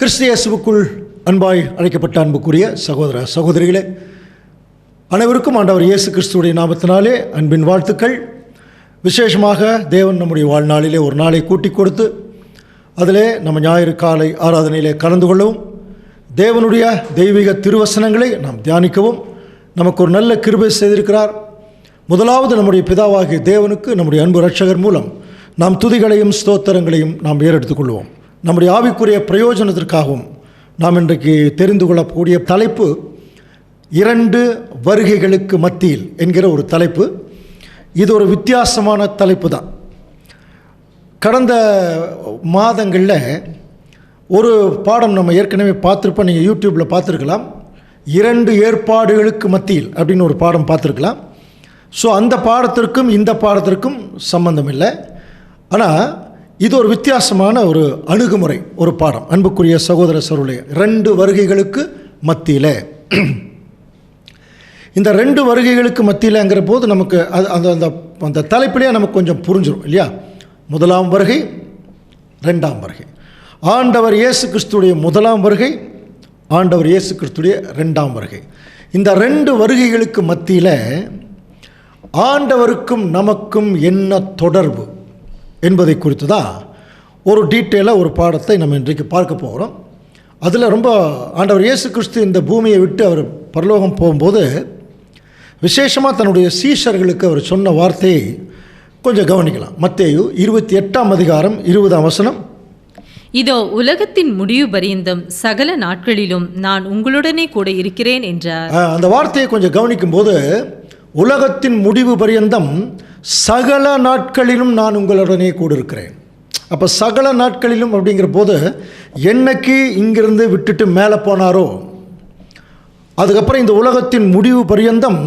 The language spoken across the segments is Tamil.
கிறிஸ்து இயேசுவுக்குள் அன்பாய் அழைக்கப்பட்ட அன்புக்குரிய சகோதர சகோதரிகளே, அனைவருக்கும் ஆண்டவர் இயேசு கிறிஸ்துவுடைய நாமத்தினாலே அன்பின் வாழ்த்துக்கள். விசேஷமாக தேவன் நம்முடைய வாழ்நாளிலே ஒரு நாளை கூட்டி கொடுத்து அதிலே நம்ம ஞாயிறு காலை ஆராதனையிலே கலந்து கொள்ளவும், தேவனுடைய தெய்வீக திருவசனங்களை நாம் தியானிக்கவும் நமக்கு ஒரு நல்ல கிருபை செய்திருக்கிறார். முதலாவது நம்முடைய பிதாவாகிய தேவனுக்கு நம்முடைய அன்பு இரட்சகர் மூலம் நாம் துதிகளையும் ஸ்தோத்திரங்களையும் நாம் ஏறெடுத்துக் கொள்வோம். நம்முடைய ஆவிக்குரிய பிரயோஜனத்திற்காகவும் நாம் இன்றைக்கு தெரிந்து கொள்ளக்கூடிய தலைப்பு 2 வருகைகளுக்கு மத்தியில் என்கிற ஒரு தலைப்பு. இது ஒரு வித்தியாசமான தலைப்பு தான். கடந்த மாதங்களில் ஒரு பாடம் நம்ம ஏற்கனவே பார்த்துருப்போம். நீங்கள் யூடியூப்பில் பார்த்துருக்கலாம். 2 ஏற்பாடுகளுக்கு மத்தியில் அப்படின்னு ஒரு பாடம் பார்த்துருக்கலாம். ஸோ அந்த பாடத்திற்கும் இந்த பாடத்திற்கும் சம்பந்தம் இல்லை. ஆனால் இது ஒரு வித்தியாசமான ஒரு அணுகுமுறை, ஒரு பாடம். அன்புக்குரிய சகோதர சகோதரிகளே, 2 வருகைகளுக்கு மத்தியில், இந்த 2 வருகைகளுக்கு மத்தியில்ங்கிற போது நமக்கு அந்த அந்த அந்த தலைப்பிலேயே நமக்கு கொஞ்சம் புரிஞ்சிடும் இல்லையா? முதலாம் வருகை, 2ஆம் வருகை, ஆண்டவர் இயேசு கிறிஸ்துடைய முதலாம் வருகை, ஆண்டவர் இயேசு கிறிஸ்துடைய 2ஆம் வருகை. இந்த 2 வருகைகளுக்கு மத்தியில் ஆண்டவருக்கும் நமக்கும் என்ன தொடர்பு என்பதை குறித்து தான் ஒரு டீட்டெயிலாக ஒரு பாடத்தை நம்ம இன்றைக்கு பார்க்க போகிறோம். அதில் ரொம்ப ஆண்டவர் இயேசு கிறிஸ்து இந்த பூமியை விட்டு அவர் பரலோகம் போகும்போது விசேஷமாக தன்னுடைய சீஷர்களுக்கு அவர் சொன்ன வார்த்தையை கொஞ்சம் கவனிக்கலாம். மத்தேயு 28ஆம் அதிகாரம் 20ஆம் வசனம். இதோ உலகத்தின் முடிவு பரியந்தம் சகல நாட்களிலும் நான் உங்களுடனே கூட இருக்கிறேன் என்றார். அந்த வார்த்தையை கொஞ்சம் கவனிக்கும் போது, உலகத்தின் முடிவு பரியந்தம் சகல நாட்களிலும் நான் உங்களுடனே கூட இருக்கிறேன். அப்போ சகல நாட்களிலும் அப்படிங்கிற போது என்னைக்கு இங்கிருந்து விட்டுட்டு மேலே போனாரோ அதுக்கப்புறம் இந்த உலகத்தின் முடிவு பரியந்தம்,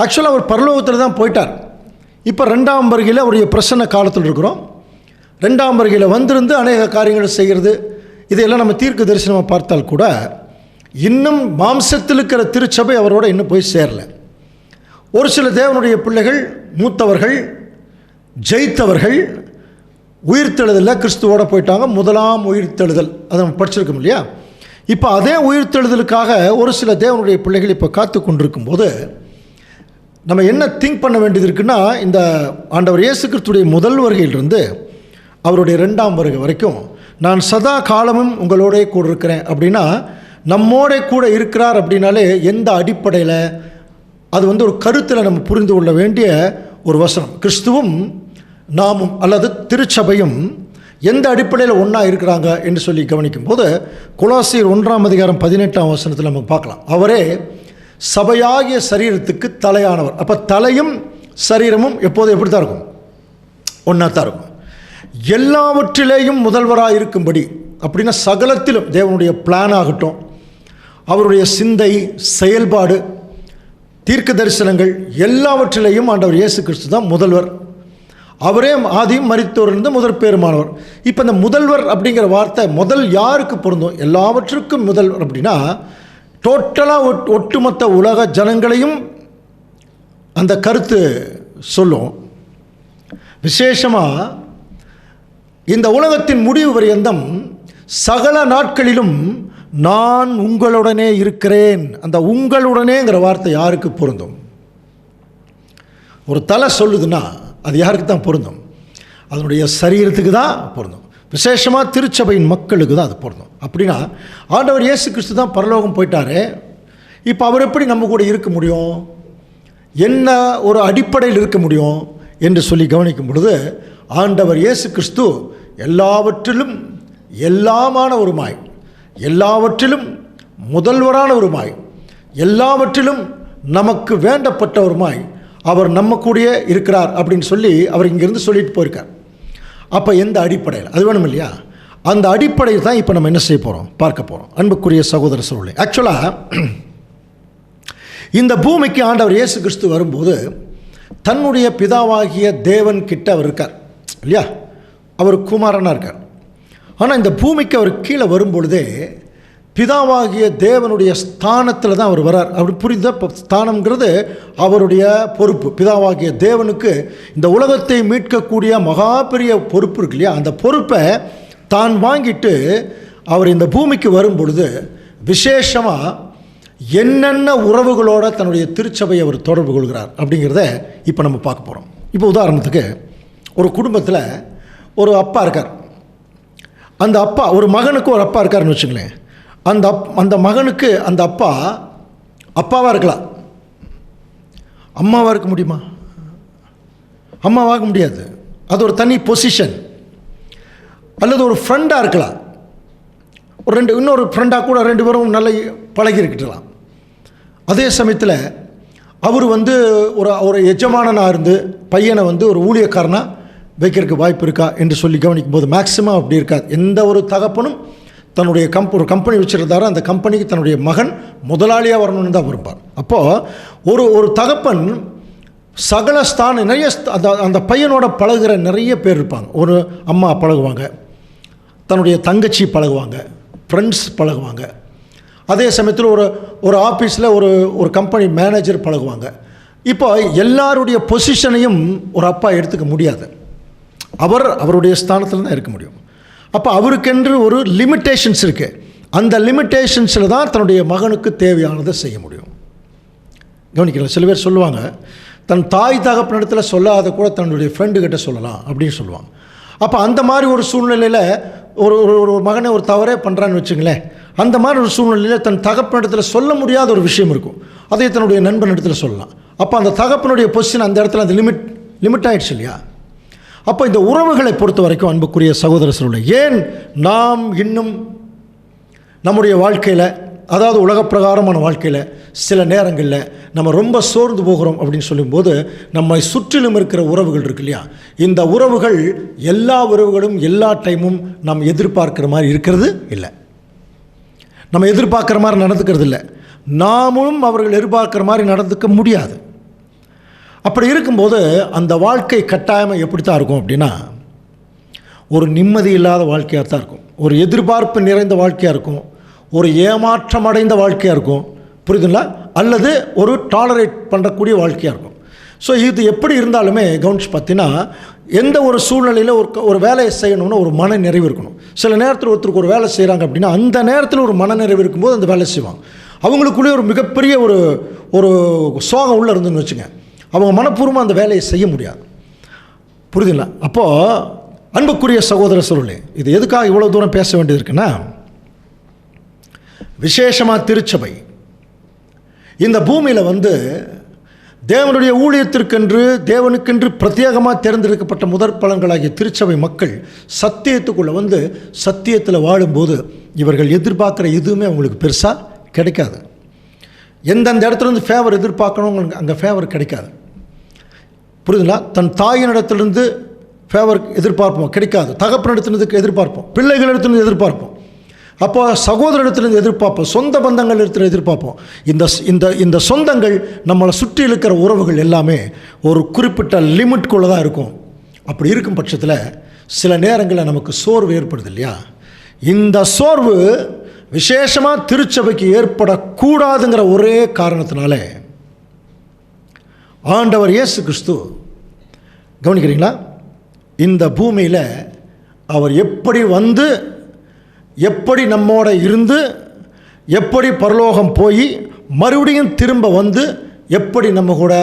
ஆக்சுவலாக அவர் பரலோகத்தில் தான் போயிட்டார். இப்போ 2ஆம் வருகையில் அவருடைய பிரசன்ன காலத்தில் இருக்கிறோம். 2ஆம் வருகையில் வந்திருந்து அநேக காரியங்களை செய்கிறது, இதையெல்லாம் நம்ம தீர்க்க தரிசனமாக பார்த்தால் கூட இன்னும் மாம்சத்தில் இருக்கிற திருச்சபை அவரோட இன்னும் போய் சேரலை. ஒரு சில தேவனுடைய பிள்ளைகள், மூத்தவர்கள், ஜெயித்தவர்கள் உயிர்த்தெழுதலில் கிறிஸ்துவோடு போயிட்டாங்க. முதலாம் உயிர்த்தெழுதல் அதை நம்ம படிச்சிருக்கோம் இல்லையா? இப்போ அதே உயிர்த்தெழுதலுக்காக ஒரு சில தேவனுடைய பிள்ளைகள் இப்போ காத்து கொண்டிருக்கும்போது நம்ம என்ன திங்க் பண்ண வேண்டியது இருக்குன்னா, இந்த ஆண்டவர் இயேசு கிறிஸ்துடைய முதல் வருகையிலிருந்து அவருடைய 2ஆம் வருகை வரைக்கும் நான் சதா காலமும் உங்களோட கூட இருக்கிறேன் அப்படின்னா, நம்மோட கூட இருக்கிறார் அப்படின்னாலே எந்த அடிப்படையில், அது ஒரு கருத்தில் நம்ம புரிந்து கொள்ள வேண்டிய ஒரு வசனம். கிறிஸ்துவும் நாமும் அல்லது திருச்சபையும் எந்த அடிப்படையில் ஒன்றா இருக்கிறாங்க என்று சொல்லி கவனிக்கும் போது, கொலோசியர் 1ஆம் அதிகாரம் 18ஆம் வசனத்தில் நம்ம பார்க்கலாம். அவரே சபையாகிய சரீரத்துக்கு தலையானவர். அப்போ தலையும் சரீரமும் எப்போதும் எப்படி தான் இருக்கும்? ஒன்றா தான் இருக்கும். எல்லாவற்றிலேயும் முதல்வராக இருக்கும்படி அப்படின்னா சகலத்திலும் தேவனுடைய பிளான் ஆகட்டும், அவருடைய சிந்தை, செயல்பாடு, தீர்க்க தரிசனங்கள் எல்லாவற்றிலேயும் ஆண்டவர் இயேசு கிறிஸ்து தான் முதல்வர். அவரே ஆதியும் மரித்தோரிலிருந்து முதற் பேருமானவர். இப்போ இந்த முதல்வர் அப்படிங்கிற வார்த்தை முதல் யாருக்கு பொருந்தும்? எல்லாவற்றுக்கும் முதல்வர் அப்படின்னா டோட்டலாக ஒட்டுமொத்த உலக ஜனங்களையும் அந்த கருத்து சொல்லும். விசேஷமாக இந்த உலகத்தின் முடிவு பரியந்தம் சகல நாட்களிலும் நான் உங்களுடனே இருக்கிறேன். அந்த உங்களுடனேங்கிற வார்த்தை யாருக்கு பொருந்தும்? ஒரு தலை சொல்லுதுன்னா அது யாருக்கு தான் பொருந்தும்? அதனுடைய சரீரத்துக்கு தான் பொருந்தும். விசேஷமாக திருச்சபையின் மக்களுக்கு தான் அது பொருந்தும். அப்படின்னா ஆண்டவர் இயேசு கிறிஸ்து தான் பரலோகம் போயிட்டாரு. இப்போ அவர் எப்படி நம்ம கூட இருக்க முடியும்? என்ன ஒரு அடிப்படையில் இருக்க முடியும் என்று சொல்லி கவனிக்கும் பொழுது, ஆண்டவர் இயேசு கிறிஸ்து எல்லாவற்றிலும் எல்லாமான ஒருமாய், எல்லாவற்றிலும் முதல்வரான ஒருமாய், எல்லாவற்றிலும் நமக்கு வேண்டப்பட்டவருமாய் அவர் நம்ம கூடயே இருக்கிறார் அப்படின்னு சொல்லி அவர் இங்கேருந்து சொல்லிட்டு போயிருக்கார். அப்போ எந்த அடிப்படையில் அது வேணும் இல்லையா? அந்த அடிப்படையில் தான் இப்போ நம்ம என்ன செய்ய போகிறோம், பார்க்க போகிறோம். அன்புக்குரிய சகோதர சகோதரிகளே, ஆக்சுவலாக இந்த பூமிக்கு ஆண்டவர் இயேசு கிறிஸ்து வரும்போது தன்னுடைய பிதாவாகிய தேவன் கிட்ட அவர் இருக்கார் இல்லையா? அவர் குமாரனாக இருக்கார். ஆனால் இந்த பூமிக்கு அவர் கீழே வரும்பொழுதே பிதாவாகிய தேவனுடைய ஸ்தானத்தில் தான் அவர் வரார். அப்படி புரிந்த ஸ்தானம்ங்கிறது அவருடைய பொறுப்பு. பிதாவாகிய தேவனுக்கு இந்த உலகத்தை மீட்கக்கூடிய மகா பெரிய பொறுப்பு இருக்கு இல்லையா? அந்த பொறுப்பை தான் வாங்கிட்டு அவர் இந்த பூமிக்கு வரும் பொழுது விசேஷமாக என்னென்ன உறவுகளோட தன்னுடைய திருச்சபையை அவர் தொடர்பு கொள்கிறார் அப்படிங்கிறத இப்போ நம்ம பார்க்க போகிறோம். இப்போ உதாரணத்துக்கு ஒரு குடும்பத்தில் ஒரு அப்பா இருக்கார். அந்த அப்பா, ஒரு மகனுக்கு ஒரு அப்பா இருக்காருன்னு வச்சுங்களேன். அந்த மகனுக்கு அந்த அப்பா அப்பாவாக இருக்கலாம், அம்மாவாக இருக்க முடியுமா? அம்மாவாக முடியாது. அது ஒரு தனி பொசிஷன். அல்லது ஒரு ஃப்ரெண்டாக இருக்கலாம், இன்னொரு ஃப்ரெண்டாக கூட 2 பேரும் நல்ல பழகி இருக்கலாம். அதே சமயத்தில் அவர் ஒரு எஜமானனாக இருந்து பையனை ஒரு ஊழியக்காரனாக வைக்கிறதுக்கு வாய்ப்பு இருக்கா என்று சொல்லி கவனிக்கும் போது மேக்சிமம் அப்படி இருக்காது. எந்த ஒரு தகப்பனும் தன்னுடைய ஒரு கம்பெனி வச்சுருந்தாரோ அந்த கம்பெனிக்கு தன்னுடைய மகன் முதலாளியாக வரணும்னு தான் விரும்பார். அப்போது ஒரு தகப்பன் சகல நிறைய அந்த பையனோட பழகுகிற நிறைய பேர் இருப்பாங்க. ஒரு அம்மா பழகுவாங்க, தன்னுடைய தங்கச்சி பழகுவாங்க, ஃப்ரெண்ட்ஸ் பழகுவாங்க. அதே சமயத்தில் ஒரு ஆஃபீஸில் ஒரு கம்பெனி மேனேஜர் பழகுவாங்க. இப்போ எல்லாருடைய பொசிஷனையும் ஒரு அப்பா எடுத்துக்க முடியாது. அவருடைய ஸ்தானத்தில் தான் இருக்க முடியும். அப்போ அவருக்கென்று ஒரு லிமிட்டேஷன்ஸ் இருக்குது. அந்த லிமிட்டேஷன்ஸில் தான் தன்னுடைய மகனுக்கு தேவையானதை செய்ய முடியும். கவனிக்கலாம், சில பேர் சொல்லுவாங்க தன் தாய் தகப்பனிடத்தில் சொல்லாத கூட தன்னுடைய ஃப்ரெண்டுக்கிட்ட சொல்லலாம் அப்படின்னு சொல்லுவாங்க. அப்போ அந்த மாதிரி ஒரு சூழ்நிலையில் ஒரு மகனை ஒரு தவறே பண்ணுறான்னு வச்சுங்களேன். அந்த மாதிரி ஒரு சூழ்நிலையில் தன் தகப்பனிடத்தில் சொல்ல முடியாத ஒரு விஷயம் இருக்கும், அதை தன்னுடைய நண்பனிடத்தில் சொல்லலாம். அப்போ அந்த தகப்பனுடைய பொசிஷன் அந்த இடத்துல அந்த லிமிட் ஆகிடுச்சு இல்லையா? அப்போ இந்த உறவுகளை பொறுத்த வரைக்கும் அன்புக்குரிய சகோதர சகோதரிகளே, ஏன் நாம் இன்னும் நம்முடைய வாழ்க்கையில், அதாவது உலகப்பிரகாரமான வாழ்க்கையில் சில நேரங்களில் நம்ம ரொம்ப சோர்ந்து போகிறோம் அப்படின்னு சொல்லும்போது நம்மை சுற்றிலும் இருக்கிற உறவுகள் இருக்கு இல்லையா? இந்த உறவுகள் எல்லா உறவுகளும் எல்லா டைமும் நம்ம எதிர்பார்க்குற மாதிரி இருக்கிறது இல்லை. நம்ம எதிர்பார்க்குற மாதிரி நடந்துக்கிறது இல்லை. நாமும் அவர்கள் எதிர்பார்க்குற மாதிரி நடந்துக்க முடியாது. அப்படி இருக்கும்போது அந்த வாழ்க்கை கட்டாயமாக எப்படி தான் இருக்கும் அப்படின்னா, ஒரு நிம்மதி இல்லாத வாழ்க்கையாக தான் இருக்கும், ஒரு எதிர்பார்ப்பு நிறைந்த வாழ்க்கையாக இருக்கும், ஒரு ஏமாற்றம் அடைந்த வாழ்க்கையாக இருக்கும். புரியுதுங்களா? அல்லது ஒரு டாலரேட் பண்ணுறக்கூடிய வாழ்க்கையாக இருக்கும். ஸோ இது எப்படி இருந்தாலுமே கவனிச்சு பார்த்தீங்கன்னா, எந்த ஒரு சூழ்நிலையில் ஒரு வேலையை செய்யணும்னா ஒரு மன நிறைவு இருக்கணும். சில நேரத்தில் ஒருத்தருக்கு ஒரு வேலை செய்கிறாங்க அப்படின்னா அந்த நேரத்தில் ஒரு மன நிறைவு இருக்கும்போது அந்த வேலை செய்வாங்க. அவங்களுக்குள்ளே ஒரு மிகப்பெரிய ஒரு சோகம் உள்ளே இருந்துன்னு வச்சுங்க, அவங்க மனப்பூர்வமாக அந்த வேலையை செய்ய முடியாது. புரியுதுங்களா? அப்போது அன்புக்குரிய சகோதர சகோதரிகளே, இது எதுக்காக இவ்வளோ தூரம் பேச வேண்டியது இருக்குன்னா, விசேஷமாக திருச்சபை இந்த பூமியில் தேவனுடைய ஊழியத்திற்கென்று தேவனுக்கென்று பிரத்யேகமாக தேர்ந்தெடுக்கப்பட்ட முதற் பலன்களாகிய திருச்சபை மக்கள் சத்தியத்துக்குள்ளே சத்தியத்தில் வாழும்போது இவர்கள் எதிர்பார்க்குற எதுவுமே அவங்களுக்கு பெருசாக கிடைக்காது. எந்தெந்த இடத்துலேருந்து ஃபேவர் எதிர்பார்க்கணும் அங்கே ஃபேவர் கிடைக்காது. புரியுதுங்களா? தன் தாயினிடத்துலேருந்து ஃபேவர் எதிர்பார்ப்போம், கிடைக்காது. தகப்பனிடத்துலேருந்து எதிர்பார்ப்போம், பிள்ளைகளிடத்துலேருந்து எதிர்பார்ப்போம், அப்போ சகோதரத்திலிருந்து எதிர்பார்ப்போம், சொந்த பந்தங்கள் இடத்துல எதிர்பார்ப்போம். இந்த சொந்தங்கள் நம்மளை சுற்றி இருக்கிற உறவுகள் எல்லாமே ஒரு குறிப்பிட்ட லிமிட்குள்ளே தான் இருக்கும். அப்படி இருக்கும் பட்சத்தில் சில நேரங்களில் நமக்கு சோர்வு ஏற்படுது இல்லையா? இந்த சோர்வு விசேஷமாக திருச்சபைக்கு ஏற்படக்கூடாதுங்கிற ஒரே காரணத்தினால ஆண்டவர் இயேசு கிறிஸ்து, கவனிக்கிறீங்களா, இந்த பூமியில் அவர் எப்படி நம்மோட இருந்து எப்படி பரலோகம் போய் மறுபடியும் திரும்ப எப்படி நம்ம கூட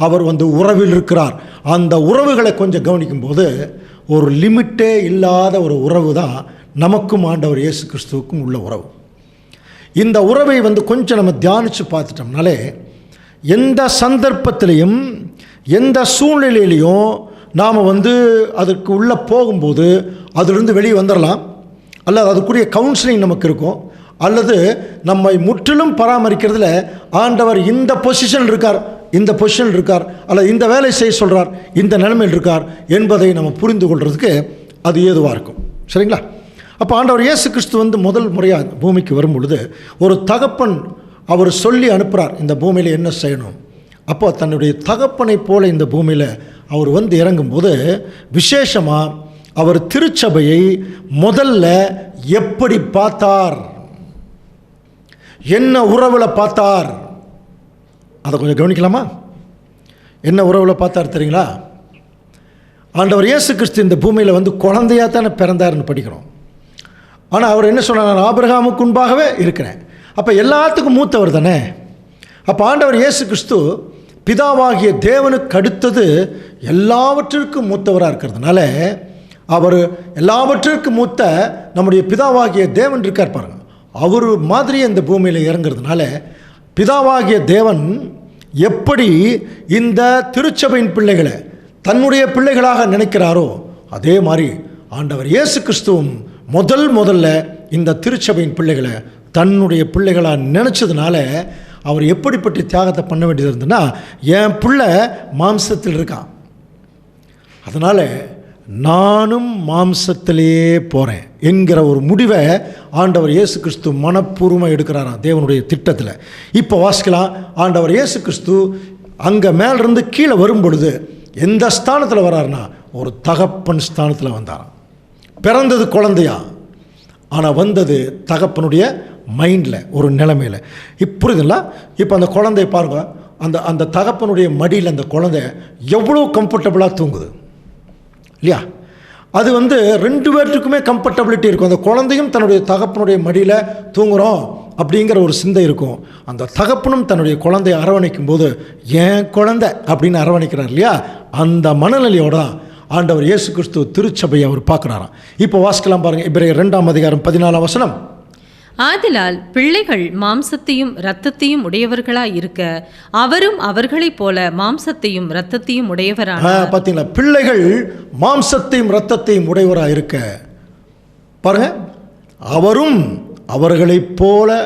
அவர் உறவில் இருக்கிறார். அந்த உறவுகளை கொஞ்சம் கவனிக்கும்போது ஒரு லிமிட்டே இல்லாத ஒரு உறவு தான் நமக்கும் ஆண்டவர் இயேசு கிறிஸ்துவுக்கும் உள்ள உறவு. இந்த உறவை கொஞ்சம் நம்ம தியானித்து பார்த்துட்டோம்னாலே எந்த சந்தர்ப்பத்திலையும் எந்த சூழ்நிலையிலையும் நாம் அதற்கு உள்ளே போகும்போது அதிலிருந்து வெளியே வந்துடலாம், அல்லது அதுக்குரிய கவுன்சிலிங் நமக்கு இருக்கும், அல்லது நம்மை முற்றிலும் பராமரிக்கிறதுல ஆண்டவர் இந்த பொசிஷன் இருக்கார், இந்த பொசிஷன் இருக்கார், அல்லது இந்த வேலை செய்ய சொல்கிறார், இந்த நிலைமையில் இருக்கார் என்பதை நம்ம புரிந்து கொள்கிறதுக்கு அது ஏதுவாக இருக்கும். சரிங்களா? அப்போ ஆண்டவர் இயேசு கிறிஸ்து முதல் முறையாக பூமிக்கு வரும் பொழுது ஒரு தகப்பன் அவர் சொல்லி அனுப்புகிறார், இந்த பூமியில் என்ன செய்யணும். அப்போ தன்னுடைய தகப்பனை போல இந்த பூமியில் அவர் இறங்கும்போது விசேஷமாக அவர் திருச்சபையை முதல்ல எப்படி பார்த்தார், என்ன உறவில் பார்த்தார், அதை கொஞ்சம் கவனிக்கலாமா? என்ன உறவில் பார்த்தார் தெரியுங்களா? ஆண்டவர் இயேசு கிறிஸ்து இந்த பூமியில் குழந்தையாக தானே பிறந்தார்னு படிக்கிறோம். ஆனால் அவர் என்ன சொன்னார்? நான் ஆபிரகாமுக்கு முன்பாகவே இருக்கிறேன். அப்போ எல்லாத்துக்கும் மூத்தவர் தானே. அப்போ ஆண்டவர் இயேசு கிறிஸ்து பிதாவாகிய தேவனுக்கு அடுத்தது எல்லாவற்றிற்கும் மூத்தவராக இருக்கிறதுனால, அவர் எல்லாவற்றிற்கும் மூத்த நம்முடைய பிதாவாகிய தேவன் இருக்கார் பாருங்க. அவர் மாதிரியே இந்த பூமியில் இறங்குறதுனால, பிதாவாகிய தேவன் எப்படி இந்த திருச்சபையின் பிள்ளைகளை தன்னுடைய பிள்ளைகளாக நினைக்கிறாரோ, அதே மாதிரி ஆண்டவர் இயேசு கிறிஸ்துவும் முதல்ல இந்த திருச்சபையின் பிள்ளைகளை தன்னுடைய பிள்ளைகளாக நினச்சதுனால அவர் எப்படிப்பட்ட தியாகத்தை பண்ண வேண்டியது இருந்ததுன்னா, என் பிள்ளை மாம்சத்தில் இருக்கான், அதனால் நானும் மாம்சத்திலேயே போகிறேன் என்கிற ஒரு முடிவை ஆண்டவர் இயேசு கிறிஸ்து மனப்பூர்வமாக எடுக்கிறாராம் தேவனுடைய திட்டத்தில். இப்போ வாசிக்கலாம். ஆண்டவர் இயேசு கிறிஸ்து அங்கே மேலிருந்து கீழே வரும் பொழுது எந்த ஸ்தானத்தில் வராருன்னா, ஒரு தகப்பன் ஸ்தானத்தில் வந்தாராம். பிறந்தது குழந்தையா, ஆனால் வந்தது தகப்பனுடைய மைண்டில், ஒரு நிலைமையில். புரியுதுல்ல? இப்போ அந்த குழந்தைய பாருங்க, அந்த தகப்பனுடைய மடியில் அந்த குழந்தை எவ்வளோ கம்ஃபர்டபுளாக தூங்குது இல்லையா? அது ரெண்டு பேர்த்துக்குமே கம்ஃபர்டபிலிட்டி இருக்கும். அந்த குழந்தையும் தன்னுடைய தகப்பனுடைய மடியில் தூங்குகிறோம் அப்படிங்கிற ஒரு சிந்தை இருக்கும். அந்த தகப்பனும் தன்னுடைய குழந்தையை அரவணைக்கும் போது ஏன் குழந்தை அப்படின்னு அரவணைக்கிறார் இல்லையா? அந்த மனநிலையோட தான் ஆண்டவர் இயேசு கிறிஸ்து திருச்சபையை அவர் பார்க்குறாராம். இப்போ வாசிக்கலாம் பாருங்கள். எபிரேயர் 2:14 ஆதலால் பிள்ளைகள் மாம்சத்தையும் இரத்தத்தையும் உடையவர்களாய் இருக்க அவரும் அவர்களைப் போல மாம்சத்தையும் இரத்தத்தையும் உடையவரான. பார்த்தீங்களா? பிள்ளைகள் மாம்சத்தையும் இரத்தத்தையும் உடையவராக இருக்க பாருங்க, அவரும் அவர்களைப் போல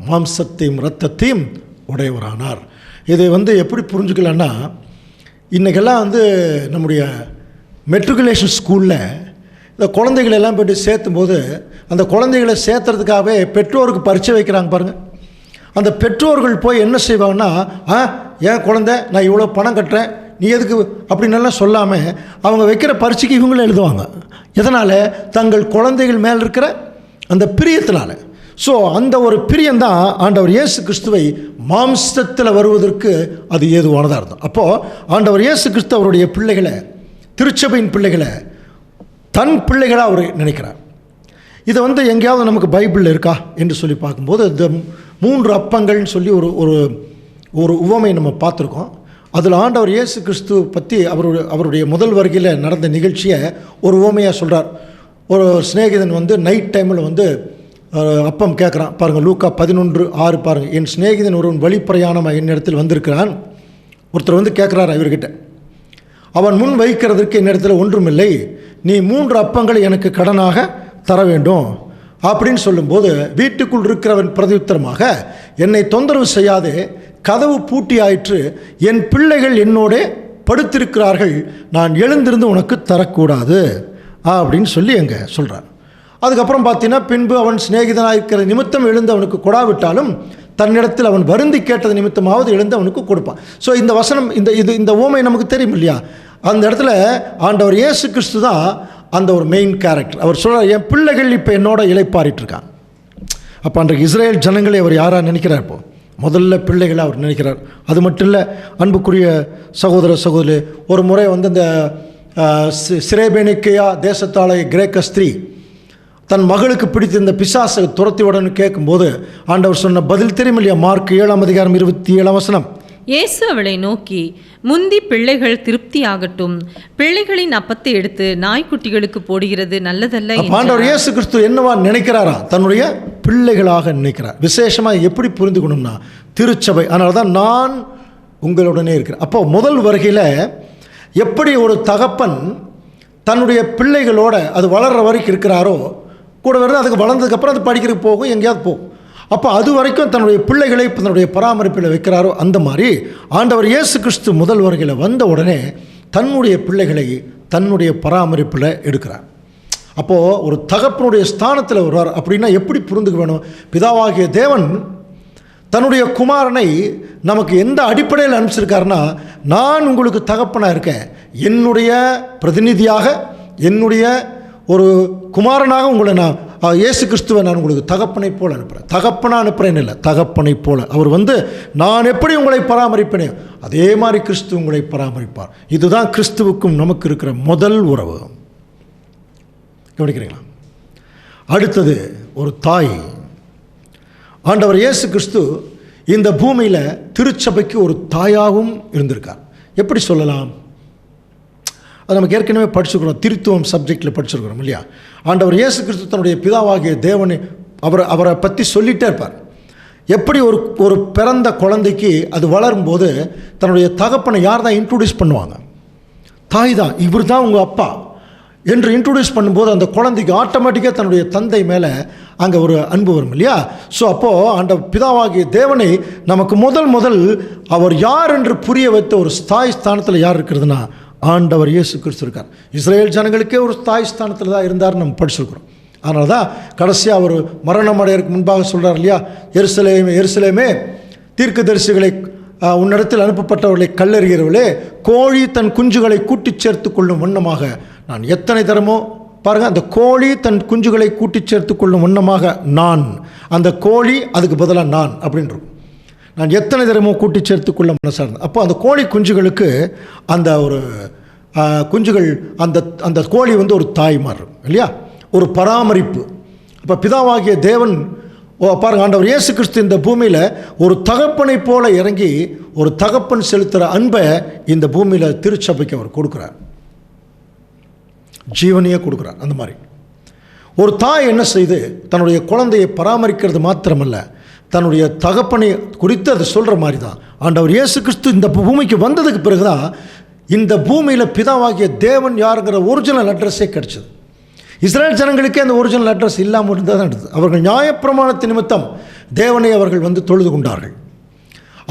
மாம்சத்தையும் இரத்தத்தையும் உடையவரானார். இதை எப்படி புரிஞ்சுக்கலான்னா, இன்றைக்கெல்லாம் நம்முடைய மெட்ரிகுலேஷன் ஸ்கூலில் இந்த குழந்தைகளெல்லாம் போய்ட்டு சேர்த்தும்போது அந்த குழந்தைகளை சேர்த்துறதுக்காகவே பெற்றோருக்கு பரீட்சை வைக்கிறாங்க பாருங்கள். அந்த பெற்றோர்கள் போய் என்ன செய்வாங்கன்னா, ஏன் குழந்தை நான் இவ்வளோ பணம் கட்டுறேன், நீ எதுக்கு அப்படின்னெல்லாம் சொல்லாமல் அவங்க வைக்கிற பரீட்சைக்கு இவங்களும் எழுதுவாங்க. எதனால்? தங்கள் குழந்தைகள் மேலே இருக்கிற அந்த பிரியத்தினால. ஸோ அந்த ஒரு பிரியந்தான் ஆண்டவர் இயேசு கிறிஸ்துவை மாம்சத்தில் வருவதற்கு அது ஏதுவானதாக இருந்தோம். அப்போது ஆண்டவர் இயேசு கிறிஸ்து அவருடைய பிள்ளைகளை, திருச்சபையின் பிள்ளைகளை தன் பிள்ளைகளாக அவர் நினைக்கிறார். இதை எங்கேயாவது நமக்கு பைபிளில் இருக்கா என்று சொல்லி பார்க்கும்போது, இந்த 3 அப்பங்கள்னு சொல்லி ஒரு உவமை நம்ம பார்த்துருக்கோம். அதில் ஆண்டவர் இயேசு கிறிஸ்து பற்றி அவருடைய முதல் வருகையில் நடந்த நிகழ்ச்சியை ஒரு உவமையாக சொல்கிறார். ஒரு சிநேகிதன் நைட் டைமில் அப்பம் கேட்குறான் பாருங்கள். லூக்கா 11:6 பாருங்கள். என் சிநேகிதன் ஒருவன் வழிப்பிரயாணமாக என்னிடத்தில் வந்திருக்கிறான். ஒருத்தர் கேட்குறாரு இவர்கிட்ட, அவன் முன் வைக்கிறதுக்கு என்னிடத்தில் ஒன்றுமில்லை, நீ 3 அப்பங்களை எனக்கு கடனாக தர வேண்டும் அப்படின்னு சொல்லும்போது, வீட்டுக்குள் இருக்கிறவன் பிரதியுத்தரமாக, என்னை தொந்தரவு செய்யாதே, கதவு பூட்டி ஆயிற்று, என் பிள்ளைகள் என்னோட படுத்திருக்கிறார்கள், நான் எழுந்திருந்து உனக்கு தரக்கூடாது அப்படின்னு சொல்லி அங்கே சொல்கிறார். அதுக்கப்புறம் பார்த்தீங்கன்னா, பின்பு அவன் சிநேகிதனாக இருக்கிற நிமித்தம் எழுந்து அவனுக்கு கொடாவிட்டாலும் தன்னிடத்தில் அவன் வருந்தி கேட்டது நிமித்தமாவது எழுந்து அவனுக்கு கொடுப்பான். ஸோ இந்த வசனம், இந்த ஓமை நமக்கு தெரியும் இல்லையா? அந்த இடத்துல ஆண்டவர் இயேசு கிறிஸ்து தான் அந்த ஒரு மெயின் கேரக்டர். அவர் சொல்கிறார், என் பிள்ளைகள் இப்போ என்னோட இளைப்பாரிட்டுருக்காங்க. அப்போ அன்றைக்கு இஸ்ரேல் ஜனங்களை அவர் யாராக நினைக்கிறார்? இப்போ முதல்ல பிள்ளைகளை அவர் நினைக்கிறார். அது மட்டும் இல்லை, அன்புக்குரிய சகோதர சகோதரி, ஒரு முறை இந்த சிரேபேனிக்கையா தேசத்தாளை கிரேக்க ஸ்திரீ தன் மகளுக்கு பிடித்திருந்த பிசாசை துரத்தி உடனே கேட்கும்போது ஆண்டவர் சொன்ன பதில் தெரியும் இல்லையா? மார்க் 7:27. இயேசு அவளை நோக்கி, முந்தி பிள்ளைகள் திருப்தி ஆகட்டும், பிள்ளைகளின் அப்பத்தை எடுத்து நாய்க்குட்டிகளுக்கு போடுகிறது நல்லதல்ல. ஆண்டவர் இயேசு கிறிஸ்து என்னவா நினைக்கிறாரா? தன்னுடைய பிள்ளைகளாக நினைக்கிறார். விசேஷமாக எப்படி புரிந்துக்கணும்னா, திருச்சபை. அதனால தான் நான் உங்களுடனே இருக்கிறேன். அப்போ முதல் வருகையில் எப்படி ஒரு தகப்பன் தன்னுடைய பிள்ளைகளோட அது வளர்கிற வரைக்கும் இருக்கிறாரோ, கூட வருது, அதுக்கு வளர்ந்ததுக்கப்புறம் அது படிக்கிறதுக்கு போகும், எங்கேயாவது போகும். அப்போ அது வரைக்கும் தன்னுடைய பிள்ளைகளை தன்னுடைய பராமரிப்பில் வைக்கிறாரோ, அந்த மாதிரி ஆண்டவர் இயேசு கிறிஸ்து முதல் வருகையில் வந்த உடனே தன்னுடைய பிள்ளைகளை தன்னுடைய பராமரிப்பில் எடுக்கிறார். அப்போது ஒரு தகப்பனுடைய ஸ்தானத்தில் வருவார். அப்படின்னா எப்படி புரிந்துக்க வேணும்? பிதாவாகிய தேவன் தன்னுடைய குமாரனை நமக்கு எந்த அடிப்படையில் அனுப்பிச்சிருக்காருன்னா, நான் உங்களுக்கு தகப்பனாக இருக்கேன், என்னுடைய பிரதிநிதியாக, என்னுடைய ஒரு குமாரனாக உங்களை நான் இயேசு கிறிஸ்துவை நான் உங்களுக்கு தகப்பனை போல் அனுப்புகிறேன். தகப்பனாக அனுப்புகிறேன்னு இல்லை, தகப்பனை போல். அவர் நான் எப்படி உங்களை பராமரிப்பேனே அதே மாதிரி கிறிஸ்து உங்களை பராமரிப்பார். இதுதான் கிறிஸ்துவுக்கும் நமக்கு இருக்கிற முதல் உறவு. கவனிக்கிறீங்களா? அடுத்தது ஒரு தாய். ஆண்டவர் இயேசு கிறிஸ்து இந்த பூமியில் திருச்சபைக்கு ஒரு தாயாகவும் இருந்திருக்கார். எப்படி சொல்லலாம்? அது நமக்கு ஏற்கனவே படிச்சுக்கிறோம், திருத்துவம் சப்ஜெக்டில் படிச்சிருக்கிறோம் இல்லையா? ஆண்டவர் இயேசு கிறிஸ்து தன்னுடைய பிதாவாகிய தேவனை அவரை பற்றி சொல்லிகிட்டே இருப்பார். எப்படி ஒரு பிறந்த குழந்தைக்கு அது வளரும்போது தன்னுடைய தகப்பனை யார் தான் இன்ட்ரடியூஸ் பண்ணுவாங்க? தாய் தான். இவர் தான் உங்கள் அப்பா என்று இன்ட்ரடியூஸ் பண்ணும்போது அந்த குழந்தைக்கு ஆட்டோமேட்டிக்காக தன்னுடைய தந்தை மேலே அங்கே ஒரு அன்பு வரும் இல்லையா? ஸோ அப்போது அந்த பிதாவாகிய தேவனை நமக்கு முதல் அவர் யார் என்று புரிய வைத்த ஒரு தாய் ஸ்தானத்தில் யார் இருக்கிறதுனா ஆண்டவர் இயேசு கிறிஸ்து இருக்கார். இஸ்ரேல் ஜனங்களுக்கே ஒரு தாய் ஸ்தானத்தில் தான் இருந்தார் நம்ம படிச்சிருக்கிறோம். அதனால தான் கடைசியாக அவர் மரணம் அடையறதுக்கு முன்பாக சொல்கிறார் இல்லையா, எருசலேமே எருசலேமே தீர்க்கதரிசிகளை உன்னிடத்தில் அனுப்பப்பட்டவர்களை கல்லறிகிறவர்களே, கோழி தன் குஞ்சுகளை கூட்டி சேர்த்து கொள்ளும் வண்ணமாக நான் எத்தனை தரமோ பாருங்கள், அந்த கோழி தன் குஞ்சுகளை கூட்டி சேர்த்து கொள்ளும் வண்ணமாக நான், அந்த கோழி அதுக்கு பதிலாக நான் அப்படின்றது, நான் எத்தனை தரமோ கூட்டி சேர்த்து கொள்ள மனசாக இருந்தேன். அப்போ அந்த கோழி குஞ்சுகளுக்கு அந்த ஒரு குஞ்சுகள் அந்த கோழி வந்து ஒரு தாய் மாறும் இல்லையா, ஒரு பராமரிப்பு. அப்போ பிதாவாகிய தேவன் பாருங்க, ஆண்டவர் இயேசு கிறிஸ்து இந்த பூமியில் ஒரு தகப்பனை போல இறங்கி ஒரு தகப்பன் செலுத்துகிற அன்பை இந்த பூமியில் திருச்சபைக்கு அவர் கொடுக்குறார், ஜீவனையே கொடுக்குறார். அந்த மாதிரி ஒரு தாய் என்ன செய்து தன்னுடைய குழந்தையை பராமரிக்கிறது மாத்திரமல்ல, தன்னுடைய தகப்பனை குறித்து அதை சொல்கிற மாதிரி தான் ஆண்டவர் இயேசு கிறிஸ்து இந்த பூமிக்கு வந்ததுக்கு பிறகு தான் இந்த பூமியில் பிதாவாகிய தேவன் யாருங்கிற ஒரிஜினல் அட்ரஸே கிடச்சிது. இஸ்ரேல் ஜனங்களுக்கே அந்த ஒரிஜினல் அட்ரஸ் இல்லாமல் இருந்தால் தான் இருந்தது. அவர்கள் நியாயப்பிரமாணத்தின் நிமித்தம் தேவனை அவர்கள் வந்து தொழுது கொண்டார்கள்,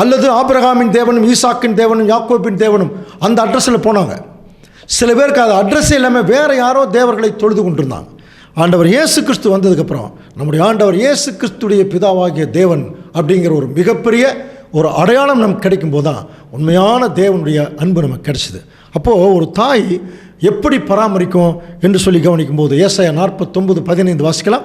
அல்லது ஆபிரகாமின் தேவனும் ஈசாக்கின் தேவனும் யாக்கோபின் தேவனும் அந்த அட்ரஸில் போனாங்க. சில பேருக்கு அது அட்ரஸே இல்லாமல் வேறு யாரோ தேவர்களை தொழுது கொண்டிருந்தாங்க. ஆண்டவர் இயேசு கிறிஸ்து வந்ததுக்கப்புறம் நம்முடைய ஆண்டவர் இயேசு கிறிஸ்துடைய பிதாவாகிய தேவன் அப்படிங்கிற ஒரு மிகப்பெரிய ஒரு அடையாளம் நமக்கு கிடைக்கும் போது தான் உண்மையான தேவனுடைய அன்பு நமக்கு கிடைச்சிது. அப்போது ஒரு தாய் எப்படி பராமரிக்கும் என்று சொல்லி கவனிக்கும் போது ஏசாயா 49:15 வாசிக்கலாம்.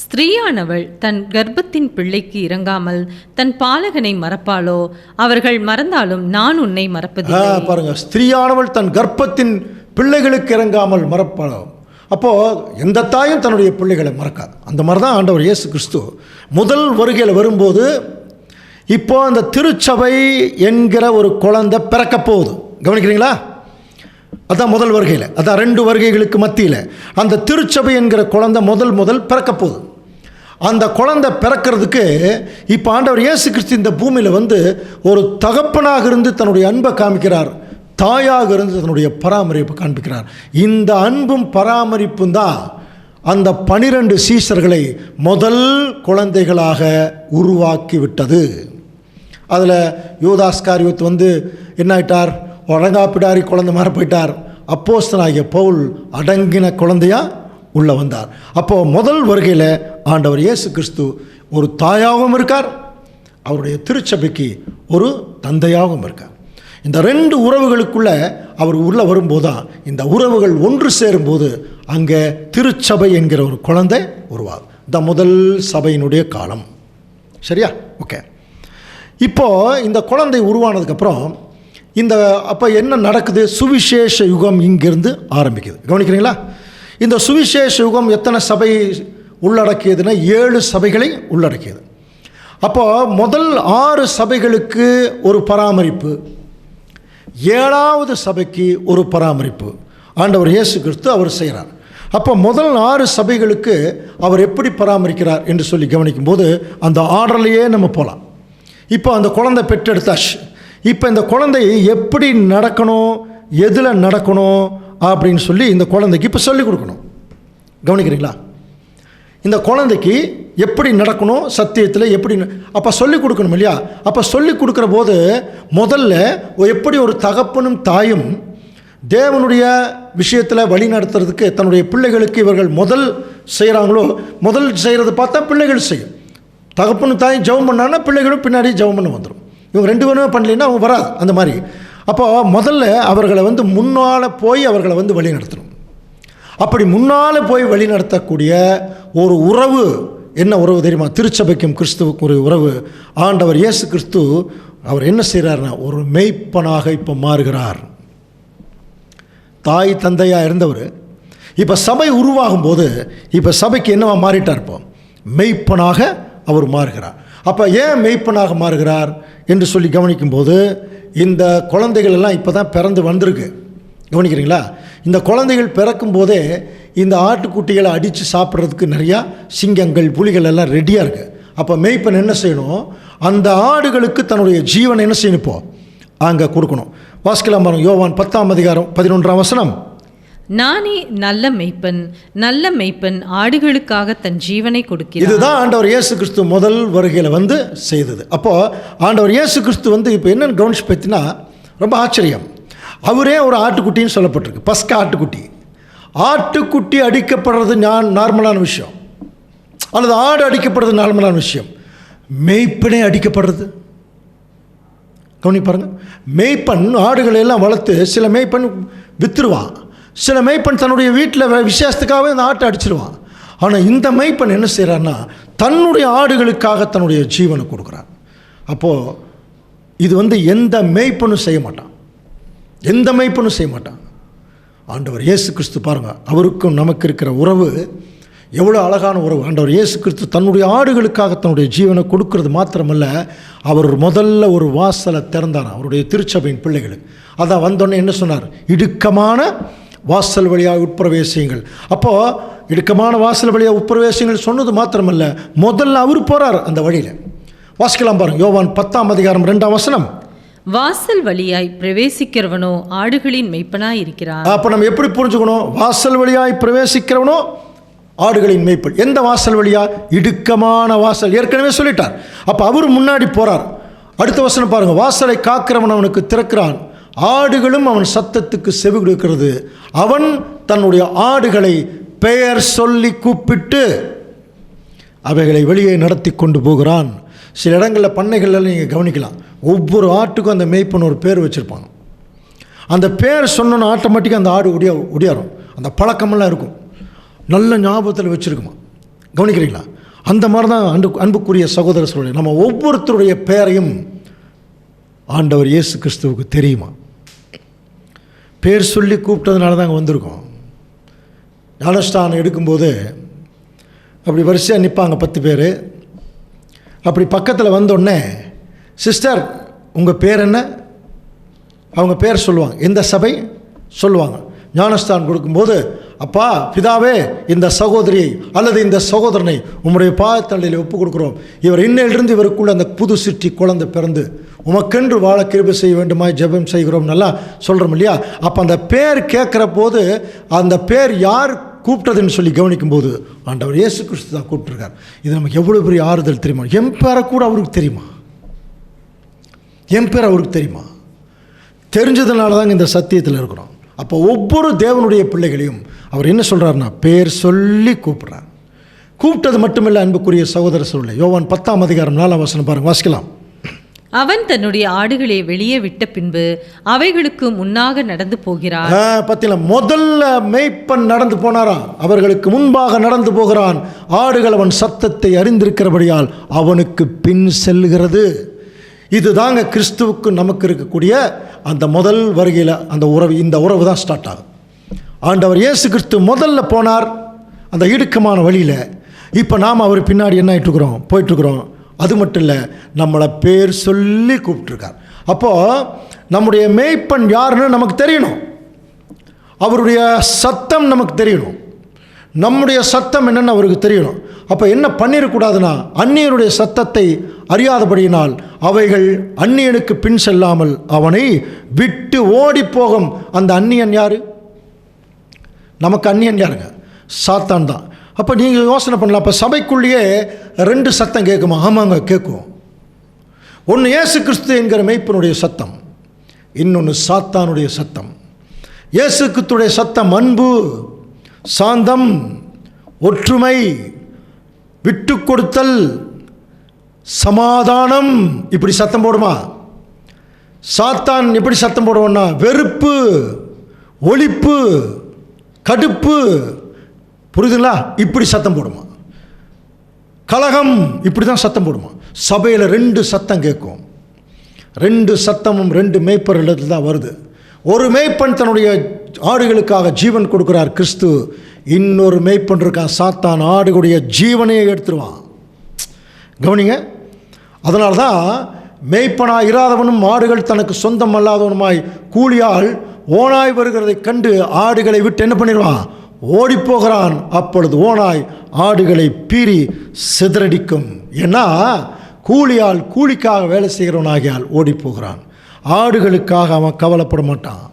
ஸ்திரீயானவள் தன் கர்ப்பத்தின் பிள்ளைக்கு இறங்காமல் தன் பாலகனை மறப்பாளோ? அவர்கள் மறந்தாலும் நான் உன்னை மறப்பதில்லை. பாருங்க, ஸ்திரீயானவள் தன் கர்ப்பத்தின் பிள்ளைகளுக்கு இறங்காமல் மறப்பாளோ? அப்போது எந்த தாயும் தன்னுடைய பிள்ளைகளை மறக்காது. அந்த மாதிரி தான் ஆண்டவர் இயேசு கிறிஸ்து முதல் வருகையில் வரும்போது இப்போ அந்த திருச்சபை என்கிற ஒரு குழந்தை பிறக்க போகுது. கவனிக்கிறீங்களா? அதான் முதல் வருகையில், அதான் 2 வருகைகளுக்கு மத்தியில் அந்த திருச்சபை என்கிற குழந்தை முதல் பிறக்க போகுது. அந்த குழந்தை பிறக்கிறதுக்கு இப்போ ஆண்டவர் இயேசு கிறிஸ்து இந்த பூமியில் வந்து ஒரு தகப்பனாக இருந்து தன்னுடைய அன்பை காமிக்கிறார், தாயாக இருந்து தன்னுடைய பராமரிப்பை காண்பிக்கிறார். இந்த அன்பும் பராமரிப்பும் தான் அந்த 12 சீஷர்களை முதல் குழந்தைகளாக உருவாக்கி விட்டது. அதில் யூதாஸ்காரியோத் வந்து என்ன ஆயிட்டார்? அடங்காப்பிடாரி குழந்தை மாதிரி போயிட்டார். அப்போஸ்தலனாகிய பவுல் அடங்கின குழந்தையா உள்ளே வந்தார். அப்போது முதல் வருகையில் ஆண்டவர் இயேசு கிறிஸ்து ஒரு தாயாகவும் இருக்கார், அவருடைய திருச்சபைக்கு ஒரு தந்தையாகவும் இருக்கார். இந்த 2 உறவுகளுக்குள்ளே அவர் உள்ளே வரும்போது தான் இந்த உறவுகள் ஒன்று சேரும்போது அங்கே திருச்சபை என்கிற ஒரு குழந்தை உருவாகும். இந்த முதல் சபையினுடைய காலம். சரியா? ஓகே. இப்போது இந்த குழந்தை உருவானதுக்கப்புறம் அப்போ என்ன நடக்குது? சுவிசேஷ யுகம் இங்கிருந்து ஆரம்பிக்குது. கவனிக்கிறீங்களா? இந்த சுவிசேஷ யுகம் எத்தனை சபை உள்ளடக்கியதுன்னா 7 சபைகளை உள்ளடக்கியது. அப்போது முதல் 6 சபைகளுக்கு ஒரு பராமரிப்பு, 7வது சபைக்கு ஒரு பராமரிப்பு ஆண்டவர் இயேசு கிறிஸ்து அவர் செய்கிறார். அப்போ முதல் 6 சபைகளுக்கு அவர் எப்படி பராமரிக்கிறார் என்று சொல்லி கவனிக்கும்போது அந்த ஆர்டர்லையே நம்ம போகலாம். இப்போ அந்த குழந்தை பெற்றெடுத்தாச்சு. இப்போ இந்த குழந்தை எப்படி நடக்கணும், எதில் நடக்கணும் அப்படின்னு சொல்லி இந்த குழந்தைக்கு இப்போ சொல்லிக் கொடுக்கணும். கவனிக்கிறீங்களா? இந்த குழந்தைக்கு எப்படி நடக்கணும், சத்தியத்தில் எப்படி அப்போ சொல்லிக் கொடுக்கணும் இல்லையா? அப்போ சொல்லிக் கொடுக்குற போது முதல்ல எப்படி ஒரு தகப்பனும் தாயும் தேவனுடைய விஷயத்தில் வழி நடத்துறதுக்கு தன்னுடைய பிள்ளைகளுக்கு இவர்கள் முதல் செய்கிறாங்களோ, முதல் செய்கிறத பார்த்தா பிள்ளைகள் செய்யும். தகப்பனும் தாயும் ஜெபம் பண்ணான்னா பிள்ளைகளும் பின்னாடி ஜெபம் பண்ண வந்துடும். இவங்க 2 பேருமே பண்ணலைன்னா அவங்க வராது. அந்த மாதிரி அப்போ முதல்ல அவர்களை வந்து முன்னால் போய் அவர்களை வந்து வழி நடத்தணும். அப்படி முன்னால் போய் வழி நடத்தக்கூடிய ஒரு உறவு என்ன உறவு தெரியுமா? திருச்சபைக்கும் கிறிஸ்துவுக்கும் ஒரு உறவு. ஆண்டவர் இயேசு கிறிஸ்து அவர் என்ன செய்கிறார்னா ஒரு மெய்ப்பனாக இப்போ மாறுகிறார். தாய் தந்தையாக இருந்தவர் இப்போ சபை உருவாகும் போது இப்போ சபைக்கு என்னவா மாறிட்டார்? இப்போ மெய்ப்பனாக அவர் மாறுகிறார். அப்போ ஏன் மெய்ப்பனாக மாறுகிறார் என்று சொல்லி கவனிக்கும்போது, இந்த குழந்தைகள் எல்லாம் இப்போ தான் பிறந்து வந்திருக்கு. கவனிக்கிறீங்களா? இந்த குழந்தைகள் பிறக்கும் போதே இந்த ஆட்டுக்குட்டிகளை அடித்து சாப்பிட்றதுக்கு நிறையா சிங்கங்கள் புலிகள் எல்லாம் ரெடியாக இருக்குது. அப்போ மெய்ப்பன் என்ன செய்யணும்? அந்த ஆடுகளுக்கு தன்னுடைய ஜீவனை என்ன செய்யணும்? இப்போ அங்கே கொடுக்கணும். வாசிக்கலாம் பாருங்க, யோவான் 10:11. நானே நல்ல மெய்ப்பன், நல்ல மெய்ப்பன் ஆடுகளுக்காக தன் ஜீவனை கொடுக்கிறார். இதுதான் ஆண்டவர் இயேசு கிறிஸ்து முதல் வருகையில் வந்து செய்தது. அப்போது ஆண்டவர் இயேசு கிறிஸ்து வந்து இப்போ என்னென்னு கவனிச்சு பார்த்தீங்கன்னா ரொம்ப ஆச்சரியம். அவரே ஒரு ஆட்டுக்குட்டின்னு சொல்லப்பட்டிருக்கு, பஸ்கா ஆட்டுக்குட்டி. ஆட்டுக்குட்டி அடிக்கப்படுறது நார்மலான விஷயம், அல்லது ஆடு அடிக்கப்படுறது நார்மலான விஷயம். மெய்ப்பனே அடிக்கப்படுறது கவனி பாருங்க. மெய்ப்பன் ஆடுகளை எல்லாம் வளர்த்து சில மெய்ப்பன் வித்துருவான், சில மெய்ப்பன் தன்னுடைய வீட்டில் விசேஷத்துக்காகவே அந்த ஆட்டை அடிச்சிருவான். ஆனால் இந்த மெய்ப்பன் என்ன செய்கிறான்னா தன்னுடைய ஆடுகளுக்காக தன்னுடைய ஜீவனை கொடுக்குறான். அப்போது இது வந்து எந்த மெய்ப்பனும் செய்ய மாட்டான், எந்த மெய்ப்பனும் செய்ய மாட்டான். ஆண்டவர் இயேசு கிறிஸ்து பாருங்கள், அவருக்கும் நமக்கு இருக்கிற உறவு எவ்வளோ அழகான உறவு. ஆண்டவர் இயேசு கிறிஸ்து தன்னுடைய ஆடுகளுக்காக தன்னுடைய ஜீவனை கொடுக்கறது மாத்திரமல்ல, அவர் முதல்ல ஒரு வாசலை திறந்தார் அவருடைய திருச்சபையின் பிள்ளைகளுக்கு. அதான் வந்தோடனே என்ன சொன்னார்? இடுக்கமான வாசல் வழியாக உட்பிரவேசியுங்கள். அப்போது இடுக்கமான வாசல் வழியாக உட்பிரவேசியுங்கள் சொன்னது மாத்திரமல்ல, முதல்ல அவர் போகிறார் அந்த வழியில். வாசிக்கலாம் பாருங்க, யோவான் 10:2. வாசல் வழியாய் பிரவேசிக்கிறவனோ ஆடுகளின் மெய்ப்பனாய் இருக்கிறார். அப்போ நம்ம எப்படி புரிஞ்சுக்கணும்? வாசல் வழியாய் பிரவேசிக்கிறவனோ ஆடுகளின் மேய்ப்பன். எந்த வாசல் வழியா? இடுக்கமான வாசல். ஏற்கனவே சொல்லிட்டார். அப்போ அவர் முன்னாடி போகிறார். அடுத்த வசனம் பாருங்கள், வாசலை காக்கிறவன் அவனுக்கு திறக்கிறான், ஆடுகளும் அவன் சத்தத்துக்கு செவி கொடுக்கிறது, அவன் தன்னுடைய ஆடுகளை பெயர் சொல்லி கூப்பிட்டு அவைகளை வெளியே நடத்தி கொண்டு போகிறான். சில இடங்களில் பண்ணைகளில் நீங்கள் கவனிக்கலாம், ஒவ்வொரு ஆட்டுக்கும் அந்த மேய்ப்பன் ஒரு பேர் வச்சுருப்பாங்க. அந்த பேர் சொன்னோன்னு ஆட்டோமேட்டிக்காக அந்த ஆடு ஒடியாரும். அந்த பழக்கமெல்லாம் இருக்கும், நல்ல ஞாபகத்தில் வச்சுருக்குமா. கவனிக்கிறீங்களா? அந்த மாதிரி தான் அன்புக்குரிய சகோதர சகோதரி, நம்ம ஒவ்வொருத்தருடைய பெயரையும் ஆண்டவர் இயேசு கிறிஸ்துவுக்கு தெரியுமா? பேர் சொல்லி கூப்பிட்டதுனால தான் அங்கே வந்திருக்கோம். ஞானஸ்தானம் எடுக்கும்போது அப்படி வரிசையாக நிற்பாங்க 10 பேர். அப்படி பக்கத்தில் வந்தோடனே, சிஸ்டர் உங்கள் பேர் என்ன? அவங்க பேர் சொல்லுவாங்க, எந்த சபை சொல்லுவாங்க. ஞானஸ்தானம் கொடுக்கும்போது, அப்பா பிதாவே இந்த சகோதரியை அல்லது இந்த சகோதரனை உம்முடைய பாதத்தண்டையில் ஒப்புக் கொடுக்குறோம், இவர் இன்னையிலிருந்து இவருக்குள்ள அந்த புது சிற்றி குழந்தை பிறந்து உமக்கென்று வாழ கிருபை செய்ய வேண்டுமாய் ஜெபம் செய்கிறோம் நல்லா சொல்கிறோம் இல்லையா? அப்போ அந்த பேர் கேட்குற போது அந்த பேர் யார் கூப்பிட்டதுன்னு சொல்லி கவனிக்கும்போது ஆண்டவர் இயேசு கிறிஸ்து தான் கூப்பிட்டுருக்கார். இது நமக்கு எவ்வளோ பெரிய ஆறுதல் தெரியுமா? என் பேரை கூட அவருக்கு தெரியுமா? என் பேர் அவருக்கு தெரியுமா? தெரிஞ்சதுனால தாங்க இந்த சத்தியத்தில் இருக்கிறோம். அப்போ ஒவ்வொரு தேவனுடைய பிள்ளைகளையும் அவர் என்ன சொல்கிறாருன்னா பேர் சொல்லி கூப்பிட்றார். கூப்பிட்டது மட்டுமில்லை அன்புக்குரிய சகோதர சொல்ல, யோவான் 10:4 பாருங்க, வாசிக்கலாம். அவன் தன்னுடைய ஆடுகளை வெளியே விட்ட பின்பு அவைகளுக்கு முன்னாக நடந்து போகிறான். பத்தில முதல்ல மேய்ப்பன் நடந்து போனாராம், அவர்களுக்கு முன்பாக நடந்து போகிறான். ஆடுகள் அவன் சத்தத்தை அறிந்திருக்கிறபடியால் அவனுக்கு பின் செல்கிறது. இதுதாங்க கிறிஸ்துவுக்கு நமக்கு இருக்கக்கூடிய அந்த முதல் வருகையில் அந்த உறவு. இந்த உறவு தான் ஸ்டார்ட் ஆகும். ஆண்டவர் இயேசு கிறிஸ்து முதல்ல போனார் அந்த இடுக்கமான வழியில். இப்போ நாம் அவர் பின்னாடி என்ன ஆகிட்டுருக்குறோம்? போயிட்டுருக்குறோம். அது மட்டும் இல்லை, நம்மளை பேர் சொல்லி கூப்பிட்டுருக்கார். அப்போது நம்முடைய மேய்ப்பன் யாருன்னு நமக்கு தெரியணும், அவருடைய சத்தம் நமக்கு தெரியணும், நம்முடைய சத்தம் என்னென்னு அவருக்கு தெரியணும். அப்போ என்ன பண்ணிடக்கூடாதுன்னா, அந்நியருடைய சத்தத்தை அறியாதபடியினால் அவைகள் அந்நியனுக்கு பின் செல்லாமல் அவனை விட்டு ஓடி போகும். அந்த அந்நியன் யார்? நமக்கு அந்நியன் யாருங்க? சாத்தான் தான். அப்போ நீங்கள் யோசனை பண்ணலாம், அப்போ சபைக்குள்ளேயே 2 சத்தம் கேட்குமா? ஆமாங்க கேட்கும். ஒன்று இயேசு கிறிஸ்து என்கிற மெய்ப்பனுடைய சத்தம், இன்னொன்று சாத்தானுடைய சத்தம். இயேசு கிறிஸ்துடைய சத்தம் அன்பு, சாந்தம், ஒற்றுமை, விட்டு கொடுத்தல், சமாதானம், இப்படி சத்தம் போடுமா? சாத்தான் எப்படி சத்தம் போடுவோன்னா வெறுப்பு, ஒளிப்பு, கடுப்பு, புரியுதுங்களா? இப்படி சத்தம் போடுமா. கலகம், இப்படி தான் சத்தம் போடுமா. சபையில் 2 சத்தம் கேட்கும். 2 சத்தமும் 2 மேய்ப்பர்களிடத்தில் தான் வருது. ஒரு மேய்ப்பன் தன்னுடைய ஆடுகளுக்காக ஜீவன் கொடுக்குறார் கிறிஸ்து. இன்னொரு மேய்ப்பன் இருக்கான் சாத்தான், ஆடுகளுடைய ஜீவனையே எடுத்துருவான். கவனிங்க, அதனால தான் மேய்ப்பனாய் இராதவனும் ஆடுகள் தனக்கு சொந்தம் அல்லாதவனுமாய் கூலியால் ஓனாய் வருகிறதை கண்டு ஆடுகளை விட்டு என்ன பண்ணிடுவான்? ஓடிப்போகிறான். அப்பொழுது ஓனாய் ஆடுகளை பீறி சிதறடிக்கும். ஏன்னா கூலியால் கூலிக்காக வேலை செய்கிறவனாகியால் ஓடிப்போகிறான். ஆடுகளுக்காக அவன் கவலைப்பட மாட்டான்.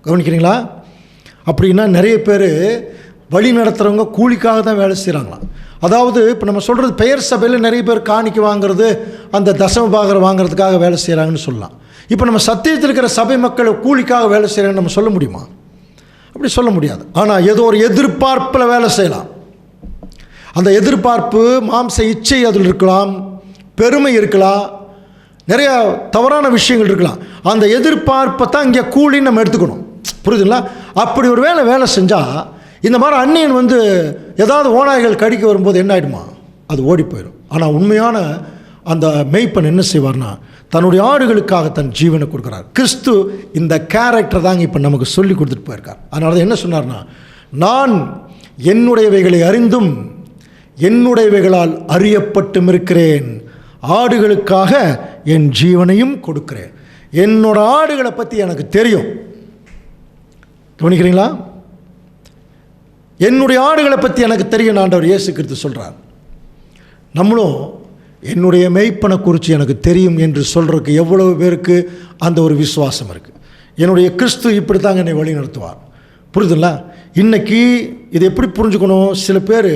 கவனிக்கிறீங்களா? அப்படின்னா நிறைய பேர் வழி நடத்துகிறவங்க கூலிக்காக தான் வேலை செய்கிறாங்களாம். அதாவது இப்போ நம்ம சொல்கிறது பெயர் சபையில் நிறைய பேர் காணிக்கை வாங்கிறது, அந்த தசம பாகர் வாங்கிறதுக்காக வேலை செய்கிறாங்கன்னு சொல்லலாம். இப்போ நம்ம சத்தியத்தில் இருக்கிற சபை மக்கள் கூலிக்காக வேலை செய்கிறாங்கன்னு நம்ம சொல்ல முடியுமா? அப்படி சொல்ல முடியாது. ஆனால் ஏதோ ஒரு எதிர்பார்ப்பில் வேலை செய்யலாம். அந்த எதிர்பார்ப்பு மாம்ச இச்சை அதில் இருக்கலாம், பெருமை இருக்கலாம், நிறையா தவறான விஷயங்கள் இருக்கலாம். அந்த எதிர்பார்ப்பை தான் இங்கே கூலின்னு நம்ம எடுத்துக்கணும். புரியுதுங்களா? அப்படி ஒரு வேலை செஞ்சால் இந்த மாதிரி அந்நியன் ஏதாவது ஓநாய்கள் கடிக்க வரும்போது என்ன ஆகிடுமா? அது ஓடி போயிடும். ஆனால் உண்மையான அந்த மேய்ப்பன் என்ன செய்வார்னா தன்னுடைய ஆடுகளுக்காக தன் ஜீவனை கொடுக்குறார். கிறிஸ்து இந்த கேரக்டர் தாங்க இப்போ நமக்கு சொல்லி கொடுத்துட்டு போயிருக்கார். அதனால தான் என்ன சொன்னார்னா, நான் என்னுடையவைகளை அறிந்தும் என்னுடையவைகளால் அறியப்பட்டும் இருக்கிறேன், ஆடுகளுக்காக என் ஜீவனையும் கொடுக்கிறேன். என்னோட ஆடுகளை பற்றி எனக்கு தெரியும். கவனிக்கிறீங்களா? என்னுடைய ஆடுகளை பற்றி எனக்கு தெரியும் ஆண்டவர் இயேசு கிறிஸ்து சொல்கிறார். நம்மளும் என்னுடைய மேய்ப்பனை குறித்து எனக்கு தெரியும் என்று சொல்கிறதுக்கு எவ்வளவு பேருக்கு அந்த ஒரு விசுவாசம் இருக்குது? என்னுடைய கிறிஸ்து இப்படி தாங்க என்னை வழி நடத்துவார். புரியுதுங்களா? இன்றைக்கி இது எப்படி புரிஞ்சுக்கணும்? சில பேர்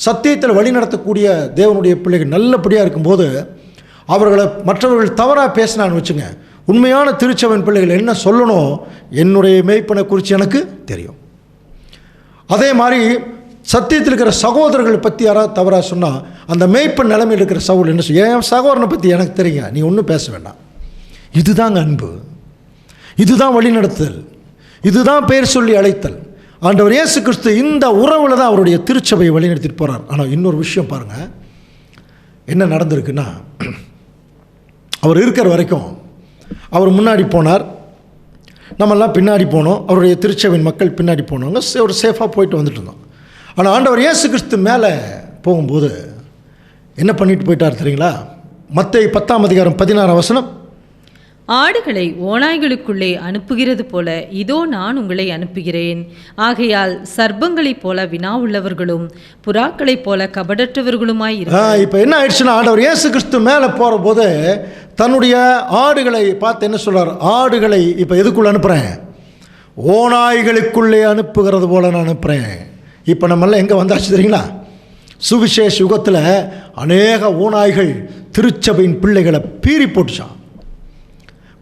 சத்தியத்தில் வழி நடத்தக்கூடிய தேவனுடைய பிள்ளைகள் நல்லபடியாக இருக்கும்போது அவர்களை மற்றவர்கள் தவறாக பேசினான்னு வச்சுங்க, உண்மையான திருச்சபையின் பிள்ளைகள் என்ன சொல்லணும்? என்னுடைய மேய்ப்பனை குறித்து எனக்கு தெரியும். அதே மாதிரி சத்தியத்தில் இருக்கிற சகோதரர்களை பற்றி யாராவது தவறாக சொன்னால் அந்த மேய்ப்பன் நிலைமையில் இருக்கிற சகோதரர் என்ன சொல்ல, என் சகோதரனை பற்றி எனக்கு தெரியுங்க, நீ ஒன்றும் பேச வேண்டாம். இதுதாங்க அன்பு, இதுதான் வழிநடத்துதல், இதுதான் பெயர் சொல்லி அழைத்தல். ஆண்டவர் இயேசு கிறிஸ்து இந்த உறவில் தான் அவருடைய திருச்சபையை வழிநடத்திட்டு போகிறார். ஆனால் இன்னொரு விஷயம் பாருங்கள், என்ன நடந்திருக்குன்னா, அவர் இருக்கிற வரைக்கும் அவர் முன்னாடி போனார், நம்மெல்லாம் பின்னாடி போனோம், அவருடைய திருச்சபையின் மக்கள் பின்னாடி போனவங்க ஒரு சேஃபாக போயிட்டு வந்துட்டு இருந்தோம். ஆனால் ஆண்டவர் இயேசு கிறிஸ்து மேலே போகும்போது என்ன பண்ணிட்டு போயிட்டார் தெரியுங்களா? மத்தேயு 10:16 ஆடுகளை ஓநாய்களுக்குள்ளே அனுப்புகிறது போல இதோ நான் உங்களை அனுப்புகிறேன். ஆகையால் சர்ப்பங்களைப் போல வினா உள்ளவர்களும் புறாக்களைப் போல கபடற்றவர்களுமாய் இருக்கிறார். இப்போ என்ன ஆயிடுச்சுன்னா, ஆண்டவர் இயேசு கிறிஸ்து மேலே போகிற போது தன்னுடைய ஆடுகளை பார்த்து என்ன சொல்றார்? ஆடுகளை இப்போ எதுக்குள்ளே அனுப்புகிறேன்? ஓநாய்களுக்குள்ளே அனுப்புகிறது போல நான் அனுப்புகிறேன். இப்போ நம்மெல்லாம் எங்கே வந்தாச்சு தெரியுங்களா? சுவிசேஷ யுகத்தில் அநேக ஓநாய்கள் திருச்சபையின் பிள்ளைகளை பீறி போட்டுச்சான்.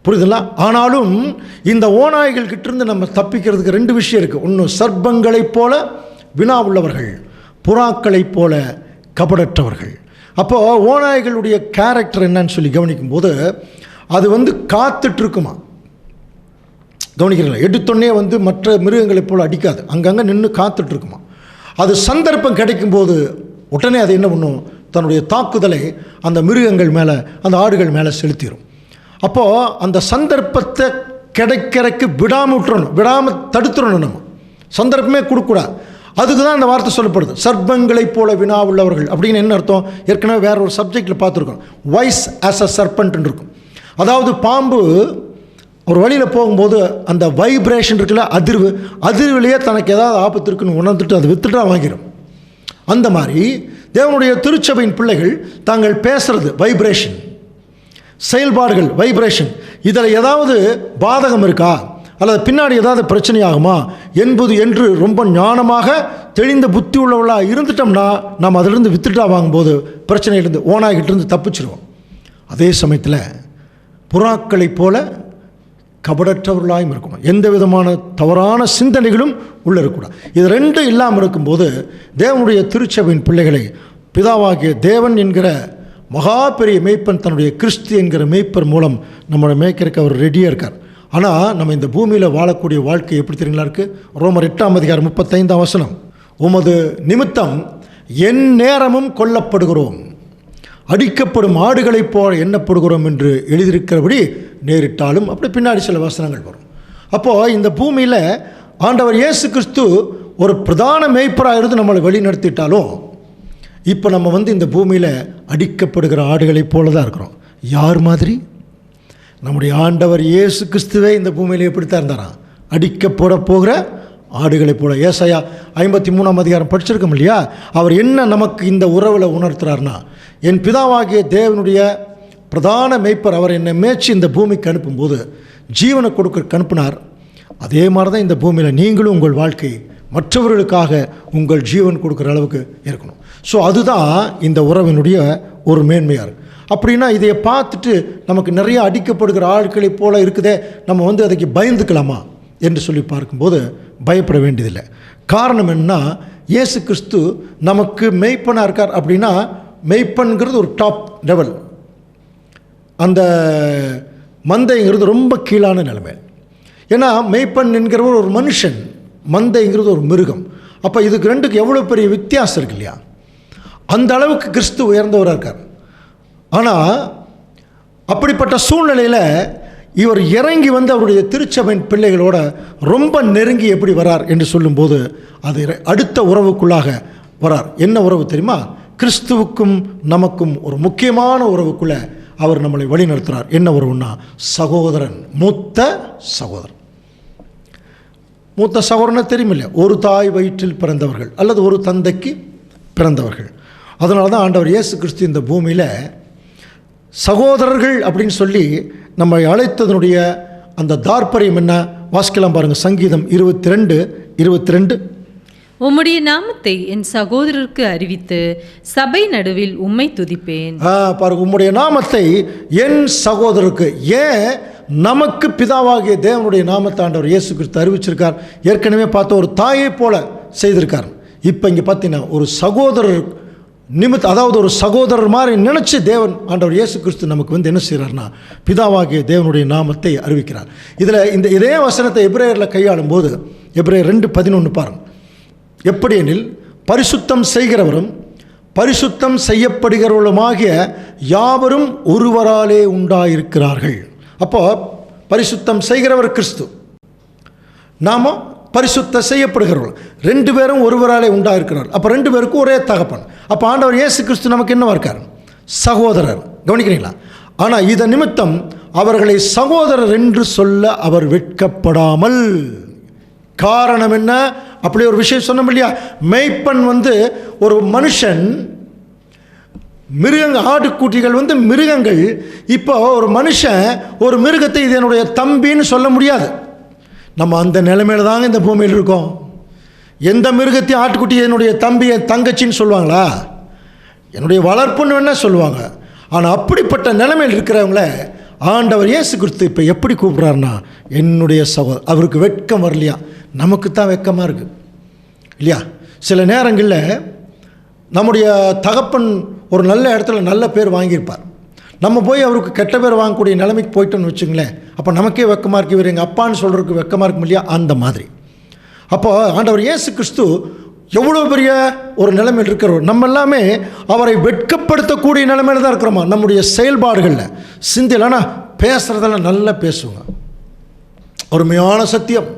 புரியுதுங்களா? ஆனாலும் இந்த ஓநாய்கள் கிட்டேருந்து நம்ம தப்பிக்கிறதுக்கு 2 விஷயம் இருக்குது. ஒன்று, சர்ப்பங்களைப் போல வினா உள்ளவர்கள், புறாக்களைப் போல கபடற்றவர்கள். அப்போது ஓநாய்களுடைய கேரக்டர் என்னன்னு சொல்லி கவனிக்கும்போது அது காத்துட்ருக்குமா. கவனிக்கிறீங்களா? எடுத்தொன்னே மற்ற மிருகங்களைப் போல் அடிக்காது, அங்கங்கே நின்று காத்துட்ருக்குமா. அது சந்தர்ப்பம் கிடைக்கும்போது உடனே அது என்ன பண்ணும்? தன்னுடைய தாக்குதலை அந்த மிருகங்கள் மேலே, அந்த ஆடுகள் மேலே செலுத்திடும். அப்போது அந்த சந்தர்ப்பத்தை கிடைக்கிறக்கு விடாமல் தடுத்துடணும். நம்ம சந்தர்ப்பமே கொடுக்கூடாது. அதுக்கு தான் அந்த வார்த்தை சொல்லப்படுது, சர்ப்பங்களைப் போல வினா உள்ளவர்கள். அப்படின்னு என்ன அர்த்தம்? ஏற்கனவே வேற ஒரு சப்ஜெக்டில் பார்த்துருக்கோம். வைஸ் ஆஸ் அ சர்பன்ட் இருக்கும். அதாவது பாம்பு ஒரு வழியில் போகும்போது அந்த வைப்ரேஷன் இருக்குல்ல, அதிர்விலேயே தனக்கு ஏதாவது ஆபத்து இருக்குன்னு உணர்ந்துட்டு அது வித்துட்டா வாங்கிடும். அந்த மாதிரி தேவனுடைய திருச்சபையின் பிள்ளைகள் தாங்கள் பேசுறது வைப்ரேஷன், செயல்பாடுகள் வைப்ரேஷன், இதில் ஏதாவது பாதகம் இருக்கா அல்லது பின்னாடி ஏதாவது பிரச்சனை ஆகுமா என்று ரொம்ப ஞானமாக தெளிந்த புத்தி உள்ளவர்களாக இருந்துட்டோம்னா நம்ம அதிலிருந்து வித்துட்டா வாங்கும்போது பிரச்சனையிலிருந்து ஓனாய்கிட்டிருந்து தப்பிச்சிருவோம். அதே சமயத்தில் புறாக்களைப் போல கபடற்றவர்களாயும் இருக்கணும். எந்த விதமான தவறான சிந்தனைகளும் உள்ளே இருக்கக்கூடாது. இது 2 இல்லாமல் இருக்கும்போது தேவனுடைய திருச்சபையின் பிள்ளைகளை பிதாவாகிய தேவன் என்கிற மகா பெரிய மேய்ப்பன் தன்னுடைய கிறிஸ்து என்கிற மேய்ப்பர் மூலம் நம்மளை மேய்க்கிறதுக்கு அவர் ரெடியாக இருக்கார். ஆனால் நம்ம இந்த பூமியில் வாழக்கூடிய வாழ்க்கை எப்படி தெரியுங்களா இருக்குது? ரோமர் 8:35 உமது நிமித்தம் என் நேரமும் கொல்லப்படுகிறோம், அடிக்கப்படும் ஆடுகளைப் போல எண்ணப்படுகிறோம் என்று எழுதியிருக்கிறபடி நேரிட்டாலும். அப்படி பின்னாடி சில வசனங்கள் வரும். அப்போது இந்த பூமியில் ஆண்டவர் இயேசு கிறிஸ்து ஒரு பிரதான மேய்ப்பராக இருந்து நம்மளை வழி நடத்திட்டாலும் இப்போ நம்ம இந்த பூமியில் அடிக்கப்படுகிற ஆடுகளைப் போல தான் இருக்கிறோம். யார் மாதிரி? நம்முடைய ஆண்டவர் இயேசு கிறிஸ்துவே இந்த பூமியில் எப்படித்தான் இருந்தாராம்? அடிக்கப்பட போகிற ஆடுகளைப் போல. ஏசாயா 53ஆம் அதிகாரம் படிச்சிருக்கோம் இல்லையா? அவர் என்ன நமக்கு இந்த உறவில் உணர்த்துறாருன்னா, என் பிதாவாகிய தேவனுடைய பிரதான மேய்ப்பர் அவர் என்னை மேய்ச்சி இந்த பூமிக்கு அனுப்பும்போது ஜீவனை கொடுக்க அனுப்பினார். அதே மாதிரி தான் இந்த பூமியில் நீங்களும் உங்கள் வாழ்க்கை மற்றவர்களுக்காக உங்கள் ஜீவன் கொடுக்குற அளவுக்கு இருக்கணும். ஸோ அதுதான் இந்த உறவினுடைய ஒரு மேன்மையார். அப்படின்னா இதை பார்த்துட்டு நமக்கு நிறைய அடிக்கப்படுகிற ஆட்களைப் போல இருக்குதே, நம்ம அதுக்கு பயந்துக்கலாமா என்று சொல்லி பார்க்கும்போது பயப்பட வேண்டியதில்லை. காரணம் என்னன்னா, இயேசு கிறிஸ்து நமக்கு மெய்ப்பனாக இருக்கார். அப்படின்னா மெய்ப்பன்கிறது ஒரு டாப் லெவல், அந்த மந்தைங்கிறது ரொம்ப கீழான நிலைமை. ஏன்னா மெய்ப்பன் என்கிறவர் ஒரு மனுஷன், மந்தைங்கிறது ஒரு மிருகம். அப்போ இதுக்கு ரெண்டுக்கு எவ்வளோ பெரிய வித்தியாசம் இருக்கு இல்லையா? அந்த அளவுக்கு கிறிஸ்து உயர்ந்தவராக இருக்கார். ஆனால் அப்படிப்பட்ட சூழ்நிலையில் இவர் இறங்கி அவருடைய திருச்சபையின் பிள்ளைகளோட ரொம்ப நெருங்கி எப்படி வரார் என்று சொல்லும்போது அது அடுத்த உறவுக்குள்ளாக வரார். என்ன உறவு தெரியுமா? கிறிஸ்துவுக்கும் நமக்கும் ஒரு முக்கியமான உறவுக்குள்ளே அவர் நம்மளை வழி நடத்துகிறார். என்ன உறவுன்னா, சகோதரன், மூத்த சகோதரன். மூத்த சகோதரனை தெரியுமில்ல, ஒரு தாய் வயிற்றில் பிறந்தவர்கள் அல்லது ஒரு தந்தைக்கு பிறந்தவர்கள். அதனால தான் ஆண்டவர் இயேசு கிறிஸ்து இந்த பூமியில் சகோதரர்கள் அப்படின்னு சொல்லி நம்மை அழைத்ததனுடைய அந்த தார்ப்பரியம் என்ன வாசிக்கலாம் பாருங்கள். சங்கீதம் 22:22. உம்முடைய நாமத்தை என் சகோதரருக்கு அறிவித்து சபை நடுவில் உம்மை துதிப்பேன். பாருங்க, உம்முடைய நாமத்தை என் சகோதரருக்கு. ஏன்? நமக்கு பிதாவாகிய தேவனுடைய நாமத்தை ஆண்டவர் இயேசு கிறிஸ்து அறிவிச்சிருக்கார். ஏற்கனவே பார்த்த ஒரு தாயை போல செய்திருக்கார். இப்போ இங்கே பார்த்தீங்கன்னா ஒரு சகோதரர் அதாவது ஒரு சகோதரர் மாதிரி நினச்சி தேவன் ஆண்டவர் இயேசு கிறிஸ்து நமக்கு என்ன செய்கிறார்னா, பிதாவாகிய தேவனுடைய நாமத்தை அறிவிக்கிறார். இதில் இதே வசனத்தை எபிரேயரில் கையாளும் போது எபிரேயர் 2:11 பாருங்கள். எப்படி எனில், பரிசுத்தம் செய்கிறவரும் பரிசுத்தம் செய்யப்படுகிறவர்களுமாகிய யாவரும் ஒருவராலே உண்டாயிருக்கிறார்கள். அப்போ பரிசுத்தம் செய்கிறவர் கிறிஸ்து, நாம பரிசுத்த செய்யப்படுகிறவர்கள், ரெண்டு பேரும் ஒருவராலே உண்டாயிருக்கிறார். அப்போ ரெண்டு பேருக்கும் ஒரே தகப்பன். அப்போ ஆண்டவர் இயேசு கிறிஸ்து நமக்கு என்னவா இருக்கார்? சகோதரர். கவனிக்கிறீங்களா? ஆனால் இதன் நிமித்தம் அவர்களை சகோதரர் என்று சொல்ல அவர் வெட்கப்படாமல். காரணம் என்ன? அப்படி ஒரு விஷயம் சொன்னோம் இல்லையா? மெய்ப்பன் ஒரு மனுஷன், மிருகங்கள், ஆட்டுக்குட்டிகள் மிருகங்கள். இப்போ ஒரு மனுஷன் ஒரு மிருகத்தை இது என்னுடைய தம்பின்னு சொல்ல முடியாது. நம்ம அந்த நிலைமையில தாங்க இந்த பூமியில் இருக்கோம். எந்த மிருகத்தையும் ஆட்டுக்குட்டி என்னுடைய தம்பி, என் தங்கச்சின்னு சொல்லுவாங்களா? என்னுடைய வளர்ப்புன்னு வேணா சொல்லுவாங்க. ஆனால் அப்படிப்பட்ட நிலைமையில் இருக்கிறவங்கள ஆண்டவர் இயேசு கிறிஸ்து இப்போ எப்படி கூப்பிட்றாருன்னா, என்னுடைய சகோதரர். அவருக்கு வெட்கம் வரலையா? நமக்கு தான் வெட்கமாக இருக்குது இல்லையா? சில நேரங்களில் நம்முடைய தகப்பன் ஒரு நல்ல இடத்துல நல்ல பேர் வாங்கியிருப்பார். நம்ம போய் அவருக்கு கெட்ட பேர் வாங்கக்கூடிய நிலைமைக்கு போயிட்டோன்னு வச்சுங்களேன், அப்போ நமக்கே வெக்கமாக இருக்கு, இவர் எங்கள் அப்பான்னு சொல்கிறதுக்கு வெக்கமாக இருக்கும் இல்லையா? அந்த மாதிரி. அப்போ ஆண்டவர் இயேசு கிறிஸ்து எவ்வளோ பெரிய ஒரு நிலைமையில் இருக்கிறவர். நம்ம எல்லாமே அவரை வெட்கப்படுத்தக்கூடிய நிலைமையில் தான் இருக்கிறோமா? நம்முடைய செயல்பாடுகளில், சிந்தையிலனா பேசுகிறதெல்லாம் நல்லா பேசுவோங்க. அருமையான சத்தியம்,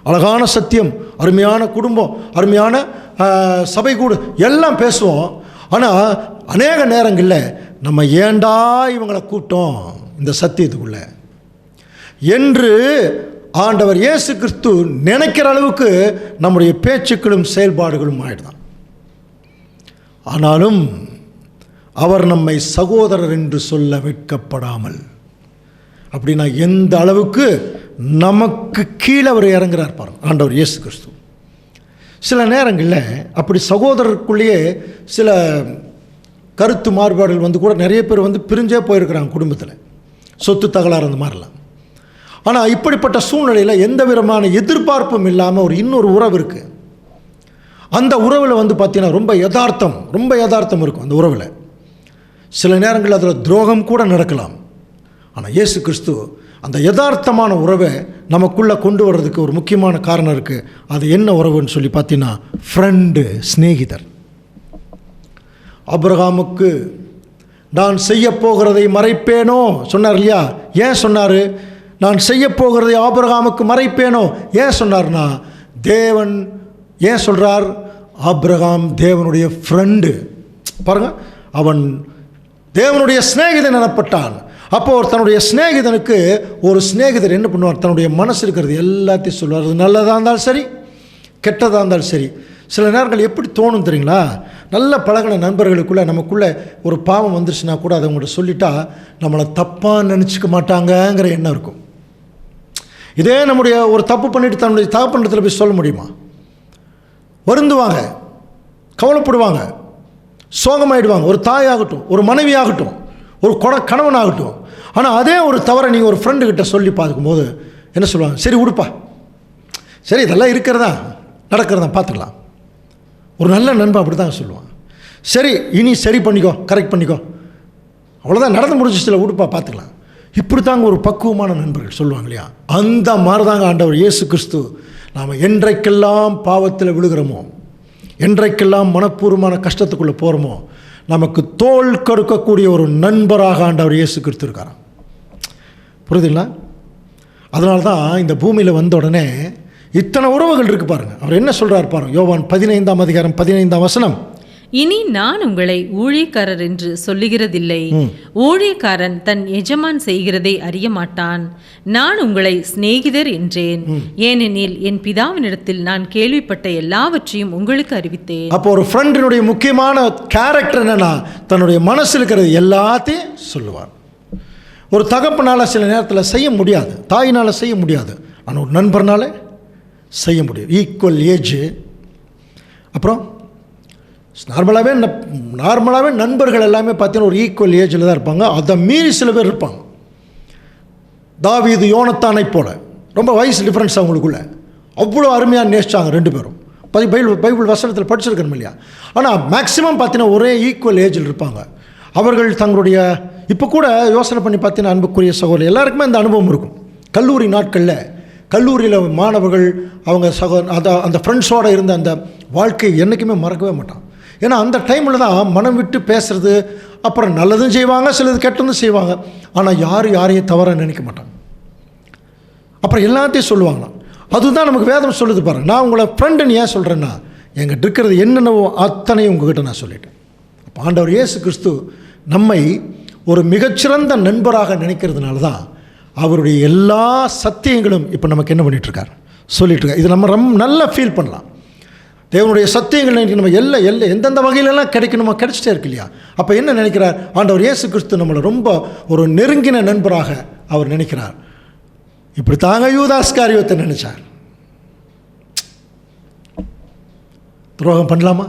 அழகான சத்தியம், அருமையான குடும்பம், அருமையான சபை கூடு எல்லாம் பேசுவோம். ஆனால் அநேக நேரங்களில் நம்ம ஏண்டா இவங்களை கூட்டோம் இந்த சத்தியத்துக்குள்ள என்று ஆண்டவர் இயேசு கிறிஸ்து நினைக்கிற அளவுக்கு நம்முடைய பேச்சுக்களும் செயல்பாடுகளும் ஆயிடுதான். ஆனாலும் அவர் நம்மை சகோதரர் என்று சொல்ல வெட்கப்படாமல். அப்படின்னா எந்த அளவுக்கு நமக்கு கீழே அவர் இறங்குறார் பாருங்க ஆண்டவர் இயேசு கிறிஸ்து. சில நேரங்களில் அப்படி சகோதரருக்குள்ளேயே சில கருத்து மாறுபாடுகள் கூட நிறைய பேர் பிரிஞ்சே போயிருக்கிறாங்க குடும்பத்தில், சொத்து தகராறு அந்த மாதிரிலாம். ஆனால் இப்படிப்பட்ட சூழ்நிலையில் எந்த விதமான எதிர்பார்ப்பும் இல்லாமல் ஒரு இன்னொரு உறவு இருக்குது. அந்த உறவில் பார்த்தீங்கன்னா ரொம்ப யதார்த்தம் இருக்கும். அந்த உறவில் சில நேரங்களில் அதில் துரோகம் கூட நடக்கலாம். ஆனால் இயேசு கிறிஸ்து அந்த யதார்த்தமான உறவை நமக்குள்ளே கொண்டு வர்றதுக்கு ஒரு முக்கியமான காரணம் இருக்குது. அது என்ன உறவுன்னு சொல்லி பார்த்தீங்கன்னா, ஃப்ரெண்டு, சிநேகிதர். ஆபிரகாமுக்கு நான் செய்ய போகிறதை மறைப்பேனோ சொன்னார் இல்லையா? ஏன் சொன்னார்? நான் செய்ய போகிறதை ஆபிரகாமுக்கு மறைப்பேனோ ஏன் சொன்னார்னா, தேவன் ஏன் சொல்கிறார்? ஆபிரகாம் தேவனுடைய ஃப்ரெண்டு. பாருங்கள், அவன் தேவனுடைய சிநேகிதன் எனப்பட்டான். அப்போது தன்னுடைய சிநேகிதனுக்கு ஒரு சிநேகிதர் என்ன பண்ணுவார்? தன்னுடைய மனசு இருக்கிறது எல்லாத்தையும் சொல்லுவார். அது நல்லதாக இருந்தாலும் சரி, கெட்டதாக இருந்தாலும் சரி. சில நேரங்கள் எப்படி தோணும் தெரியுங்களா? நல்ல பழகின நண்பர்களுக்குள்ளே நமக்குள்ளே ஒரு பாவம் வந்துருச்சுன்னா கூட அதை அவங்கள்ட்ட சொல்லிட்டா நம்மளை தப்பாக நினச்சிக்க மாட்டாங்கங்கிற எண்ணம் இருக்கும். இதே நம்முடைய ஒரு தப்பு பண்ணிவிட்டு தன்னுடைய தகப்பனிடத்தில் போய் சொல்ல முடியுமா? வருந்துவாங்க, கவலைப்படுவாங்க, சோகமாயிடுவாங்க. ஒரு தாயாகட்டும், ஒரு மனைவி ஆகட்டும், ஒரு கணவன் ஆகட்டும். ஆனால் அதே ஒரு தவறை நீங்கள் ஒரு ஃப்ரெண்டுக்கிட்ட சொல்லி பார்க்கும்போது என்ன சொல்லுவாங்க? சரி விடுப்பா, சரி இதெல்லாம் இருக்கிறதா நடக்கிறதா பார்த்துக்கலாம். ஒரு நல்ல நண்பன் அப்படி தான் சொல்லுவான். சரி இனி சரி பண்ணிக்கோ, கரெக்ட் பண்ணிக்கோ, அவ்வளோதான், நடந்து முடிஞ்சிச்சில், விடுப்பா பார்த்துக்கலாம். இப்படி தாங்க ஒரு பக்குவமான நண்பர்கள் சொல்லுவாங்க இல்லையா? அந்த மாதிரி தாங்க ஆண்டவர் இயேசு கிறிஸ்து நாம் என்றைக்கெல்லாம் பாவத்தில் விழுகிறோமோ, என்றைக்கெல்லாம் மனப்பூர்வமான கஷ்டத்துக்குள்ளே போகிறோமோ, நமக்கு தோள் கொடுக்கக்கூடிய ஒரு நண்பராக ஆண்டவர் இயேசு கிறிஸ்து இருக்காராம். புரியுதுங்களா? அதனால தான் இந்த பூமியில் வந்த உடனே இத்தனை உறவுகள் இருக்குது பாருங்கள். அவர் என்ன சொல்கிறார் பாருங்கள். யோவான் 15ஆம் அதிகாரம் 15ஆம் வசனம். இனி நான் உங்களை ஊழியக்காரர் என்று சொல்லுகிறதில்லை, ஊழியக்காரன் தன் எஜமான் செய்கிறதை அறிய மாட்டான். நான் உங்களை சிநேகிதர் என்றேன், ஏனெனில் என் பிதாவினிடத்தில் நான் கேள்விப்பட்ட எல்லாவற்றையும் உங்களுக்கு அறிவித்தேன். அப்போ ஒரு ஃப்ரெண்டினுடைய முக்கியமான கேரக்டர் என்னன்னா, தன்னுடைய மனசில் இருக்கிறது எல்லாத்தையும் சொல்லுவார். ஒரு தகப்பனால் சில நேரத்தில் செய்ய முடியாது, தாயினால் செய்ய முடியாது, ஆனால் ஒரு நண்பர்னால செய்ய முடியும். Equal age. அப்புறம் நார்மலாகவே நண்பர்கள் எல்லாமே பார்த்தீங்கன்னா ஒரு ஈக்குவல் ஏஜில் தான் இருப்பாங்க. அதை மீறி சில பேர் இருப்பாங்க. தாவீது யோனத்தானை போல ரொம்ப வயசு டிஃப்ரென்ஸ் அவங்களுக்குள்ள. அவ்வளோ அருமையாக நேசிச்சாங்க ரெண்டு பேரும். பைபிள் வசனத்தில் படிச்சிருக்கணும் இல்லையா? ஆனால் மேக்ஸிமம் பார்த்தீங்கன்னா ஒரே ஈக்குவல் ஏஜில் இருப்பாங்க. அவர்கள் தங்களுடைய இப்போ கூட யோசனை பண்ணி பார்த்தீங்கன்னா அன்புக்குரிய சகோதரர் எல்லாருக்குமே அந்த அனுபவம் இருக்கும். கல்லூரி நாட்களில் கல்லூரியில் மாணவர்கள் அவங்க அந்த ஃப்ரெண்ட்ஸோடு இருந்த அந்த வாழ்க்கையை என்றைக்குமே மறக்கவே மாட்டான். ஏன்னா அந்த டைமில் தான் மனம் விட்டு பேசுகிறது, அப்புறம் நல்லதும் செய்வாங்க, சிலது கெட்டதும் செய்வாங்க. ஆனால் யாரையும் தவறாக நினைக்க மாட்டாங்க. அப்புறம் எல்லாத்தையும் சொல்லுவாங்களாம். அதுதான் நமக்கு வேதம் சொல்லுது பாருங்கள். நான் உங்களை ஃப்ரெண்டுன்னு ஏன் சொல்கிறேன்னா, எங்கிட்ட இருக்கிறது என்னென்னவோ அத்தனையும் உங்ககிட்ட நான் சொல்லிட்டேன். அப்போ ஆண்டவர் இயேசு கிறிஸ்து நம்மை ஒரு மிகச்சிறந்த நண்பராக நினைக்கிறதுனால தான் அவருடைய எல்லா சத்தியங்களும் இப்போ நமக்கு என்ன பண்ணிகிட்ருக்கார், சொல்லிகிட்ருக்கார். இது நம்ம ரொம்ப நல்லா ஃபீல் பண்ணலாம். தேவனுடைய சத்தியங்கள் நம்ம எந்தெந்த வகையிலெல்லாம் கிடைக்கணுமோ கிடைச்சிட்டே இருக்கு இல்லையா? அப்போ என்ன நினைக்கிறார் ஆண்டவர் இயேசு கிறிஸ்து? நம்மளை ரொம்ப ஒரு நெருங்கின நண்பராக அவர் நினைக்கிறார். இப்படி தாங்க யூதாஸ்காரியோத்தை நினைச்சார். துரோகம் பண்ணலாமா?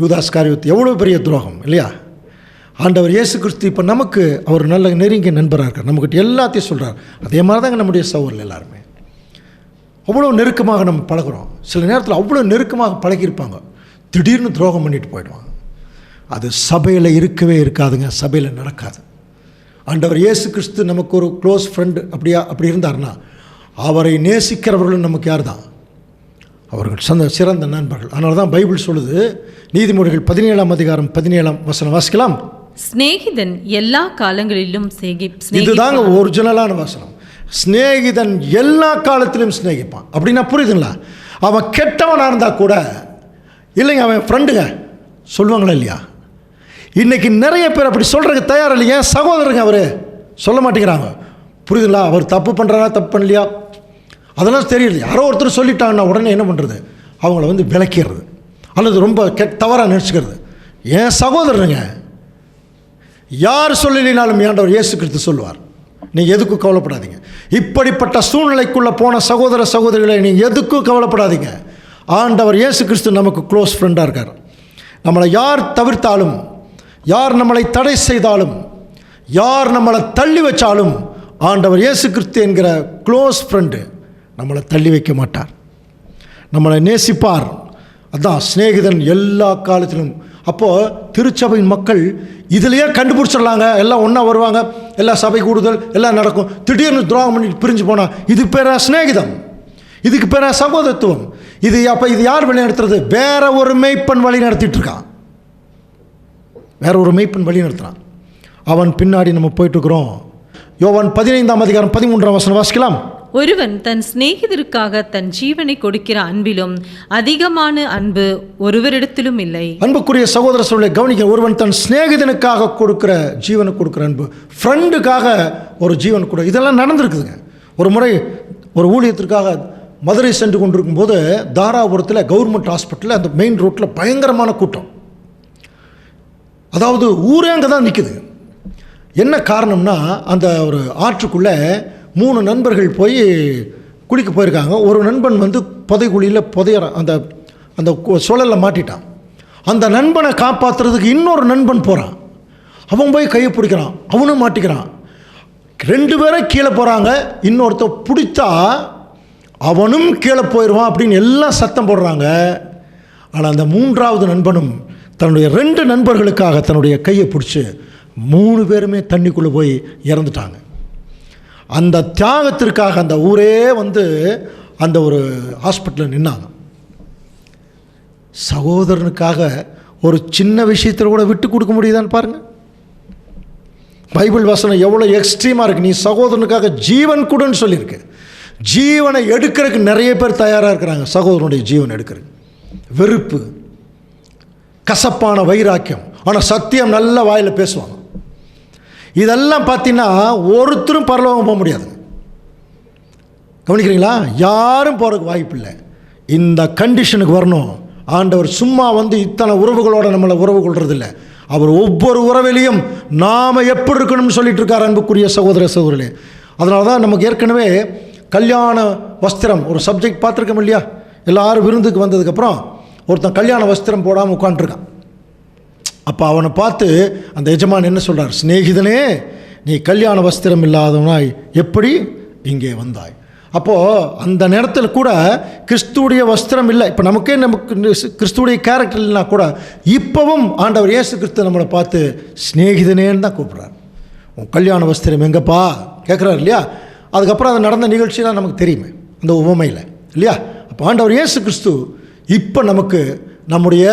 யூதாஸ்காரியோத்து எவ்வளோ பெரிய துரோகம் இல்லையா? ஆண்டவர் இயேசு கிறிஸ்து இப்போ நமக்கு அவர் நல்ல நெருங்கிய நண்பராக இருக்கார். நம்மக்கிட்ட எல்லாத்தையும் சொல்கிறார். அதே மாதிரி தாங்க நம்முடைய சகோதரர்கள் எல்லாருமே அவ்வளோ நெருக்கமாக நம்ம பழகிறோம். சில நேரத்தில் அவ்வளோ நெருக்கமாக பழகியிருப்பாங்க, திடீர்னு துரோகம் பண்ணிட்டு போயிடுவாங்க. அது சபையில் இருக்கவே இருக்காதுங்க, சபையில் நடக்காது. ஆண்டவர் இயேசு கிறிஸ்து நமக்கு ஒரு க்ளோஸ் ஃப்ரெண்டு அப்படி இருந்தார்னா, அவரை நேசிக்கிறவர்களும் நமக்கு யார் தான்? அவர்கள் சிறந்த நண்பர்கள். அதனால தான் பைபிள் சொல்லுது, நீதிமொழிகள் 17ஆம் அதிகாரம் 17ஆம் வசனம் வாசிக்கலாம். சிநேகிதன் எல்லா காலங்களிலும் இதுதாங்க ஒரிஜினலான வசனம். சிநேகிதன் எல்லா காலத்திலும் சிநேகிப்பான். அப்படின்னா புரியுதுங்களா? அவன் கெட்டவனாக இருந்தால் கூட இல்லைங்க அவன் ஃப்ரெண்டுங்க சொல்லுவாங்களா இல்லையா? இன்றைக்கி நிறைய பேர் அப்படி சொல்கிறதுக்கு தயார் இல்லைங்க. சகோதரங்க அவர் சொல்ல மாட்டேங்கிறாங்க. புரியுதுங்களா? அவர் தப்பு பண்ணுறாரா தப்பு பண்ணலையா அதெல்லாம் தெரியல. யாரோ ஒருத்தர் சொல்லிட்டாங்கன்னா உடனே என்ன பண்ணுறது? அவங்கள விளக்கிறது அல்லது ரொம்ப தவறாக நினச்சிக்கிறது. ஏன் சகோதரனுங்க, யார் சொல்லலினாலும் ஆண்டவர் இயேசு கிறிஸ்து சொல்லுவார். நீங்கள் எதுக்கும் கவலைப்படாதீங்க. இப்படிப்பட்ட சூழ்நிலைக்குள்ளே போன சகோதர சகோதரிகளை நீங்கள் எதுக்கும் கவலைப்படாதீங்க. ஆண்டவர் இயேசு கிறிஸ்து நமக்கு க்ளோஸ் ஃப்ரெண்டாக இருக்கார். நம்மளை யார் தவிர்த்தாலும், யார் நம்மளை தடை செய்தாலும், யார் நம்மளை தள்ளி வச்சாலும், ஆண்டவர் இயேசு கிறிஸ்து என்கிற க்ளோஸ் ஃப்ரெண்டு நம்மளை தள்ளி வைக்க மாட்டார், நம்மளை நேசிப்பார். அதுதான் சிநேகிதன் எல்லா காலத்திலும். அப்போது திருச்சபையின் மக்கள் இதிலையே கண்டுபிடிச்சிடலாங்க. எல்லாம் ஒன்றா வருவாங்க, எல்லா சபை கூடுதல் எல்லாம் நடக்கும். திடீர்னு துரோகம் பண்ணிட்டு பிரிஞ்சு போனால் இது பேரா சிநேகிதம், இதுக்கு பேரா சகோதரத்துவம். இது யார் வழி நடத்துறது? வேற ஒரு மெய்ப்பன் வழி நடத்திட்டு இருக்கான். வேற ஒரு மெய்ப்பன் வழி நடத்துகிறான். அவன் பின்னாடி நம்ம போயிட்டுருக்குறோம். யோவான் 15ஆம் அதிகாரம் 13ஆம் வசனம் வாசிக்கலாம். ஒருவன் தன் சிநேகிதருக்காக தன் ஜீவனை கொடுக்கிற அன்பிலும் அதிகமான அன்பு ஒருவரிடத்திலும் இல்லை. அன்புக்குரிய சகோதர சொல்லை கவனிக்க, ஒருவன் தன் சிநேகிதனுக்காக கொடுக்கிற ஜீவனை கொடுக்கிற அன்பு, ஃப்ரெண்டுக்காக ஒரு ஜீவன் கொடு, இதெல்லாம் நடந்திருக்குதுங்க. ஒரு முறை ஒரு ஊழியத்திற்காக மதுரை சென்று கொண்டிருக்கும் போது தாராபுரத்தில் கவர்மெண்ட் ஹாஸ்பிட்டலில் அந்த மெயின் ரோட்டில் பயங்கரமான கூட்டம். அதாவது ஊரே அங்கே தான் நிற்குது. என்ன காரணம்னா, அந்த ஒரு ஆற்றுக்குள்ளே 3 நண்பர்கள் போய் குளிக்க போயிருக்காங்க. ஒரு நண்பன் வந்து புதைக்குழியில் அந்த அந்த சுழலில் மாட்டிட்டான். அந்த நண்பனை காப்பாற்றுறதுக்கு இன்னொரு நண்பன் போகிறான். அவன் போய் கையை பிடிக்கிறான், அவனும் மாட்டிக்கிறான். 2 பேரும் கீழே போகிறாங்க. இன்னொருத்த பிடித்தா அவனும் கீழே போயிடுவான் அப்படின்னு எல்லாம் சத்தம் போடுறாங்க. ஆனால் அந்த 3வது நண்பனும் தன்னுடைய 2 நண்பர்களுக்காக தன்னுடைய கையை பிடிச்சி 3 பேருமே தண்ணிக்குள்ளே போய் இறந்துட்டாங்க. அந்த தியாகத்திற்காக அந்த ஊரே வந்து அந்த ஒரு ஹாஸ்பிட்டலில் நின்னாங்க. சகோதரனுக்காக ஒரு சின்ன விஷயத்தில் கூட விட்டு கொடுக்க முடியுதான்னு பாருங்கள். பைபிள் வசனம் எவ்வளோ எக்ஸ்ட்ரீமாக இருக்குது. நீ சகோதரனுக்காக ஜீவன் கொடுன்னு சொல்லியிருக்கு. ஜீவனை எடுக்கிறதுக்கு நிறைய பேர் தயாராக இருக்கிறாங்க. சகோதரனுடைய ஜீவன் எடுக்கிறதுக்கு வெறுப்பு, கசப்பான வைராக்கியம், ஆனால் சத்தியம் நல்ல வாயில் பேசுவாங்க. இதெல்லாம் பார்த்தீங்கன்னா ஒருத்தரும் பரலோகம் போக முடியாது. கவனிக்கிறீங்களா? யாரும் போகிறதுக்கு வாய்ப்பு இல்லை. இந்த கண்டிஷனுக்கு வரணும். ஆண்டவர் சும்மா வந்து இத்தனை உறவுகளோடு நம்மளை உறவு கொள்றதில்லை. அவர் ஒவ்வொரு உறவிலையும் நாம் எப்படி இருக்கணும்னு சொல்லிட்டு இருக்கார். அன்புக்குரிய சகோதர சகோதரர்களே, அதனால தான் நமக்கு ஏற்கனவே கல்யாண வஸ்திரம் ஒரு சப்ஜெக்ட் பார்த்துருக்கோம் இல்லையா? எல்லாரும் விருந்துக்கு வந்ததுக்கப்புறம் ஒருத்தன் கல்யாண வஸ்திரம் போடாமல் உட்காந்துருக்கான். அப்போ அவனை பார்த்து அந்த எஜமான் என்ன சொல்கிறார்? சிநேகிதனே, நீ கல்யாண வஸ்திரம் இல்லாதவனாய் எப்படி இங்கே வந்தாய்? அப்போது அந்த நேரத்தில் கூட கிறிஸ்துவுடைய வஸ்திரம் இல்லை. இப்போ நமக்கு கிறிஸ்துவுடைய கேரக்டர் இல்லைனா கூட இப்போவும் ஆண்டவர் இயேசு கிறிஸ்து நம்மளை பார்த்து சிநேகிதனேன்னு தான் கூப்பிட்றார். உன் கல்யாண வஸ்திரம் எங்கப்பா கேட்குறாரு இல்லையா? அதுக்கப்புறம் அது நடந்த நிகழ்ச்சியெலாம் நமக்கு தெரியுமே அந்த உவமையில் இல்லையா? அப்போ ஆண்டவர் இயேசு கிறிஸ்து இப்போ நமக்கு நம்முடைய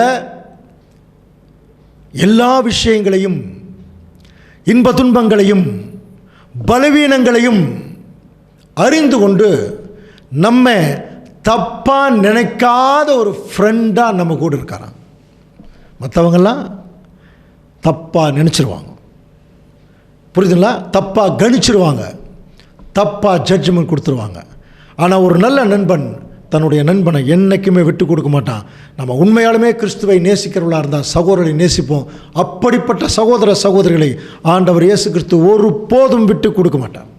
எல்லா விஷயங்களையும், இன்ப துன்பங்களையும், பலவீனங்களையும் அறிந்து கொண்டு நம்ம தப்பாக நினைக்காத ஒரு ஃப்ரெண்டாக நம்ம கூட இருக்காராம். மற்றவங்கெல்லாம் தப்பாக நினச்சிருவாங்க, புரியுதுங்களா? தப்பாக கணிச்சிருவாங்க, தப்பாக ஜட்ஜ்மெண்ட் கொடுத்துருவாங்க. ஆனால் ஒரு நல்ல நண்பன் தன்னுடைய நண்பனை என்றைக்குமே விட்டு கொடுக்க மாட்டான். நம்ம உண்மையாலுமே கிறிஸ்துவை நேசிக்கிறவர்களாக இருந்தால் சகோதரரை நேசிப்போம். அப்படிப்பட்ட சகோதர சகோதரிகளை ஆண்டவர் இயேசு கிறிஸ்து ஒரு போதும் விட்டு கொடுக்க மாட்டார்.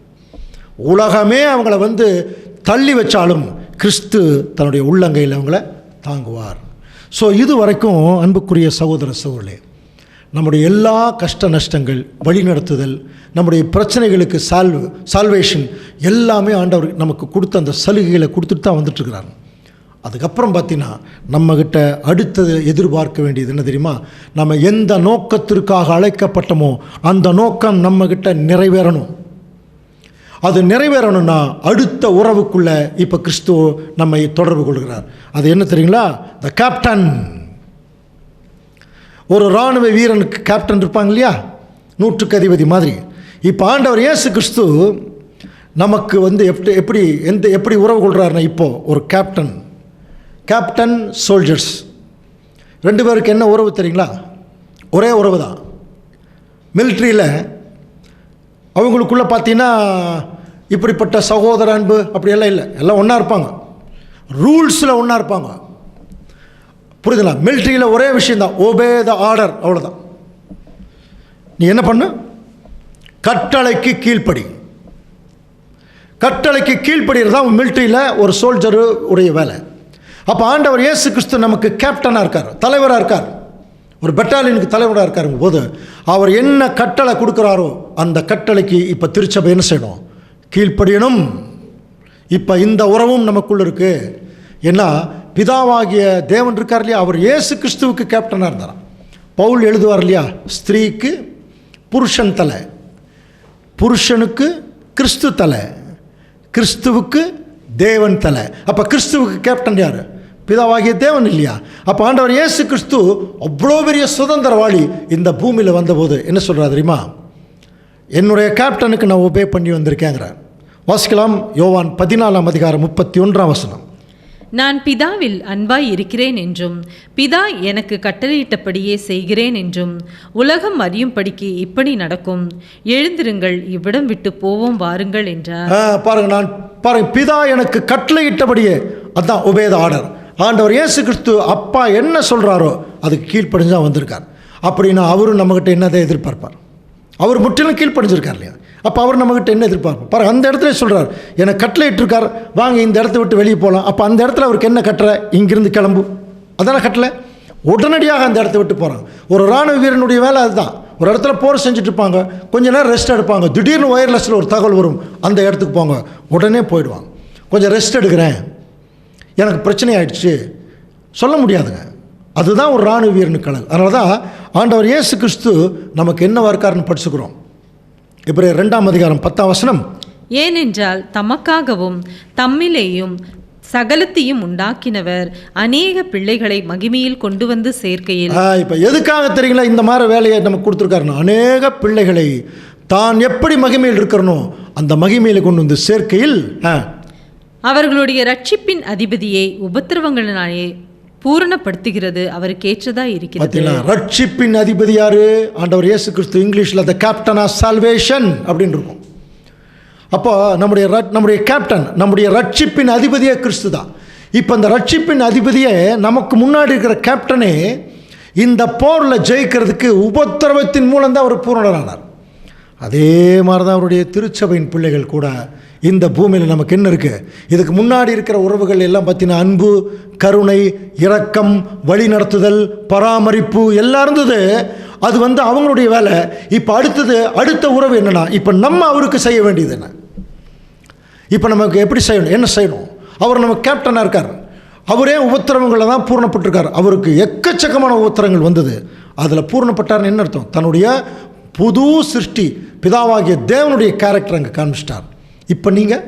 உலகமே அவங்கள வந்து தள்ளி வச்சாலும் கிறிஸ்து தன்னுடைய உள்ளங்கையில் அவங்கள தாங்குவார். ஸோ இது வரைக்கும் அன்புக்குரிய சகோதர சகோதரர்களே, நம்முடைய எல்லா கஷ்ட நஷ்டங்கள், வழிநடத்துதல், நம்முடைய பிரச்சனைகளுக்கு சால்வேஷன் எல்லாமே ஆண்டவர் நமக்கு கொடுத்த அந்த சலுகைகளை கொடுத்துட்டு தான் வந்துட்டுருக்கிறார். அதுக்கப்புறம் பார்த்தீங்கன்னா நம்மக்கிட்ட அடுத்தது எதிர்பார்க்க வேண்டியது என்ன தெரியுமா? நம்ம எந்த நோக்கத்திற்காக அழைக்கப்பட்டோமோ அந்த நோக்கம் நம்மக்கிட்ட நிறைவேறணும். அது நிறைவேறணும்னா அடுத்த உறவுக்குள்ளே இப்போ கிறிஸ்துவ நம்மை தொடர்பு கொள்கிறார். அது என்ன தெரியுங்களா? The captain. ஒரு இராணுவ வீரனுக்கு கேப்டன் இருப்பாங்க இல்லையா, 100க்கு அதிபதி மாதிரி. இப்போ ஆண்டவர் இயேசு கிறிஸ்து நமக்கு வந்து எப்படி உறவு கொள்கிறாருன்னா, இப்போது ஒரு கேப்டன் சோல்ஜர்ஸ் 2 பேருக்கு என்ன உறவு தெரியுங்களா? ஒரே உறவு தான். மிலிட்ரியில் அவங்களுக்குள்ளே பார்த்தீங்கன்னா இப்படிப்பட்ட சகோதர அன்பு அப்படியெல்லாம் இல்லை. எல்லாம் ஒன்றா இருப்பாங்க, ரூல்ஸில் ஒன்றா இருப்பாங்க, புரியுதுங்களா? மிலிட்ரியில் ஒரே விஷயந்தான், ஒபே த ஆர்டர், அவ்வளோதான். நீ என்ன பண்ணு? கட்டளைக்கு கீழ்ப்படி. கட்டளைக்கு கீழ்ப்படுகிறது தான் மிலிட்ரியில் ஒரு சோல்ஜரு உடைய வேலை. அப்போ ஆண்டவர் இயேசு கிறிஸ்து நமக்கு கேப்டனாக இருக்கார், தலைவராக இருக்கார், ஒரு பெட்டாலியனுக்கு தலைவராக இருக்காருங்க போது அவர் என்ன கட்டளை கொடுக்குறாரோ அந்த கட்டளைக்கு இப்போ திருச்சபை என்ன செய்யணும்? கீழ்ப்படியணும். இப்போ இந்த உறவும் நமக்குள்ள இருக்குது. ஏன்னா பிதாவாகிய தேவன் இருக்கார் இல்லையா, அவர் இயேசு கிறிஸ்துவுக்கு கேப்டனாக இருந்தாராம். பவுல் எழுதுவார் இல்லையா, ஸ்திரீக்கு புருஷன் தலை, புருஷனுக்கு கிறிஸ்து தலை, கிறிஸ்துவுக்கு தேவன் தலை. அப்போ கிறிஸ்துவுக்கு கேப்டன் யார்? பிதாவாகிய தேவன் இல்லையா? அப்போ ஆண்டவர் இயேசு கிறிஸ்து அவ்வளோ பெரிய சுதந்திரவாளி இந்த பூமியில் வந்தபோது என்ன சொல்கிறார் தெரியுமா? என்னுடைய கேப்டனுக்கு நான் ஒபே பண்ணி வந்திருக்கேங்கிறார். வாசிக்கலாம். யோவான் 14:31. நான் பிதாவில் அன்பாய் இருக்கிறேன் என்றும் பிதா எனக்கு கட்டளையிட்டபடியே செய்கிறேன் என்றும் உலகம் அறியும்படிக்கு இப்படி நடக்கும். எழுந்திருங்கள், இவ்விடம் விட்டு போவோம் வாருங்கள் என்றார். பாருங்க, பிதா எனக்கு கட்டளையிட்டபடியே, அதான் உபேத ஆர்டர். ஆண்டவர் இயேசு கிறிஸ்து அப்பா என்ன சொல்கிறாரோ அதுக்கு கீழ்ப்படிஞ்சா வந்திருக்கார். அப்படின்னா அவரும் நம்மகிட்ட என்னதை எதிர்பார்ப்பார்? அவர் முற்றிலும் கீழ்ப்படிஞ்சிருக்கார் இல்லையா? அப்போ அவர் நம்மகிட்ட என்ன எதிர்பார்ப்பார்? பாருங்க, அந்த இடத்துல சொல்கிறார், எனக்கு கட்டளையிட்டிருக்கார், வாங்க இந்த இடத்த விட்டு வெளியே போகலாம். அப்போ அந்த இடத்துல அவருக்கு என்ன கட்டளை? இங்கிருந்து கிளம்பு, அதான கட்டளை. உடனடியாக அந்த இடத்த விட்டு போகிறாங்க. ஒரு இராணுவ வீரனுடைய வேலை அதுதான். ஒரு இடத்துல போர் செஞ்சுட்டு இருப்பாங்க, கொஞ்ச நேரம் ரெஸ்ட் எடுப்பாங்க, திடீர்னு ஒயர்லெஸில் ஒரு தகவல் வரும், அந்த இடத்துக்கு போங்க, உடனே போயிடுவாங்க. கொஞ்சம் ரெஸ்ட் எடுக்கிறேன், எனக்கு பிரச்சனை ஆயிடுச்சு சொல்ல முடியாதுங்க. அதுதான் ஒரு இராணுவ வீரனுக்கு கலல். அதனால தான் ஆண்டவர் இயேசு கிறிஸ்து நமக்கு என்ன இருக்காருன்னு படிச்சுக்கிறோம். எபிரேயர் 2:10. ஏனென்றால் தமக்காகவும் தம்மிலேயும் சகலத்தையும் உண்டாக்கினவர் அநேக பிள்ளைகளை மகிமையில் கொண்டு வந்து சேர்க்கையில். இப்போ எதுக்காக தெரியுங்களா இந்த மாதிரி வேலையை நமக்கு கொடுத்துருக்காருன்னா, அநேக பிள்ளைகளை தான் எப்படி மகிமையில் இருக்கிறனோ அந்த மகிமையில் கொண்டு வந்து சேர்க்கையில் அவர்களுடைய ரட்சிப்பின் அதிபதியை உபத்திரவங்களினாலே பூரணப்படுத்துகிறது அவருக்கு ஏற்றதா இருக்கிறது. ரட்சிப்பின் அதிபதி யாரு? ஆண்டவர் இயேசு கிறிஸ்து. இங்கிலீஷில் த கேப்டன் ஆஃப் சால்வேஷன் அப்படின்னு இருக்கும். அப்போ நம்முடைய கேப்டன், நம்முடைய ரட்சிப்பின் அதிபதியே கிறிஸ்து தான். இப்போ இந்த ரட்சிப்பின் அதிபதியே நமக்கு முன்னாடி இருக்கிற கேப்டனே இந்த போரில் ஜெயிக்கிறதுக்கு உபத்திரவத்தின் மூலம் தான் அவர் பூரணரானார். அதே மாதிரி தான் அவருடைய திருச்சபையின் பிள்ளைகள் கூட இந்த பூமியில் நமக்கு என்ன இருக்குது? இதுக்கு முன்னாடி இருக்கிற உறவுகள் எல்லாம் பார்த்தீங்கன்னா அன்பு, கருணை, இரக்கம், வழி நடத்துதல், பராமரிப்பு எல்லாம் இருந்தது. அது அவங்களுடைய வேலை. இப்போ அடுத்த உறவு என்னென்னா, இப்போ நம்ம அவருக்கு செய்ய வேண்டியது என்ன? இப்போ நமக்கு எப்படி செய்யணும், என்ன செய்யணும்? அவர் நம்ம கேப்டனாக இருக்கார். அவரே உபத்திரவங்களை தான் பூரணப்பட்டிருக்கார். அவருக்கு எக்கச்சக்கமான உபத்திரங்கள் வந்தது. அதில் பூரணப்பட்டார்னு என்ன அர்த்தம்? தன்னுடைய புது சிருஷ்டி பிதாவாகிய தேவனுடைய கேரக்டர் அங்கே காமிச்சிட்டார். இப்போ நீங்கள்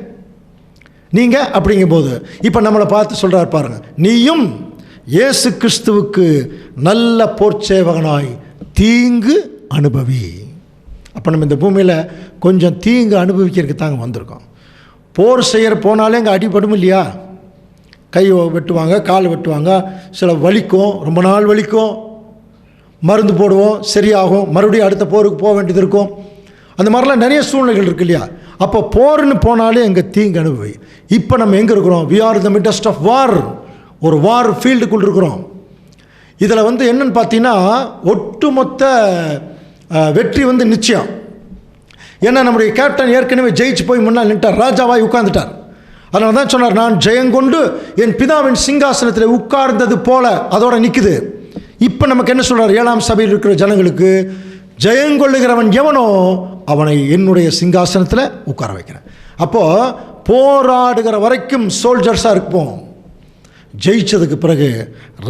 அப்படிங்கும்போது இப்போ நம்மளை பார்த்து சொல்கிறார் பாருங்க, நீயும் இயேசு கிறிஸ்துவுக்கு நல்ல போர்ச்சேவகனாய் தீங்கு அனுபவி. அப்போ நம்ம இந்த பூமியில் கொஞ்சம் தீங்கு அனுபவிக்கிறதுக்கு தாங்க வந்திருக்கோம். போர் செய்கிற போனாலே அங்கே அடிபடும் இல்லையா? கை வெட்டுவாங்க, கால் வெட்டுவாங்க, சில வலிக்கும், ரொம்ப நாள் வலிக்கும், மருந்து போடுவோம், சரியாகும், மறுபடியும் அடுத்த போருக்கு போக வேண்டியது இருக்கும். அந்த மாதிரிலாம் நிறைய சூழ்நிலைகள் இருக்கு இல்லையா? அப்போ போர்னு போனாலே எங்கே தீங்கு அனுபவி. இப்போ நம்ம எங்கே இருக்கிறோம்? வி ஆர் த மிடஸ்ட் ஆஃப் வார். ஒரு வார் ஃபீல்டுக்குள் இருக்கிறோம். இதில் என்னென்னு பார்த்தீங்கன்னா, ஒட்டுமொத்த வெற்றி நிச்சயம். ஏன்னா நம்முடைய கேப்டன் ஏற்கனவே ஜெயிச்சு போய் முன்னால் நின்ட்டார், ராஜாவாய் உட்கார்ந்துட்டார். அதனால தான் சொன்னார், நான் ஜெயங்கொண்டு என் பிதாவின் சிங்காசனத்தில் உட்கார்ந்தது போல அதோட நிற்குது. இப்போ நமக்கு என்ன சொல்கிறார்? 7ஆம் சபையில் இருக்கிற ஜனங்களுக்கு, ஜெயங்கொள்ளுகிறவன் எவனோ அவனை என்னுடைய சிங்காசனத்தில் உட்கார வைக்கிறேன். அப்போது போராடுகிற வரைக்கும் சோல்ஜர்ஸாக இருப்போம், ஜெயிச்சதுக்கு பிறகு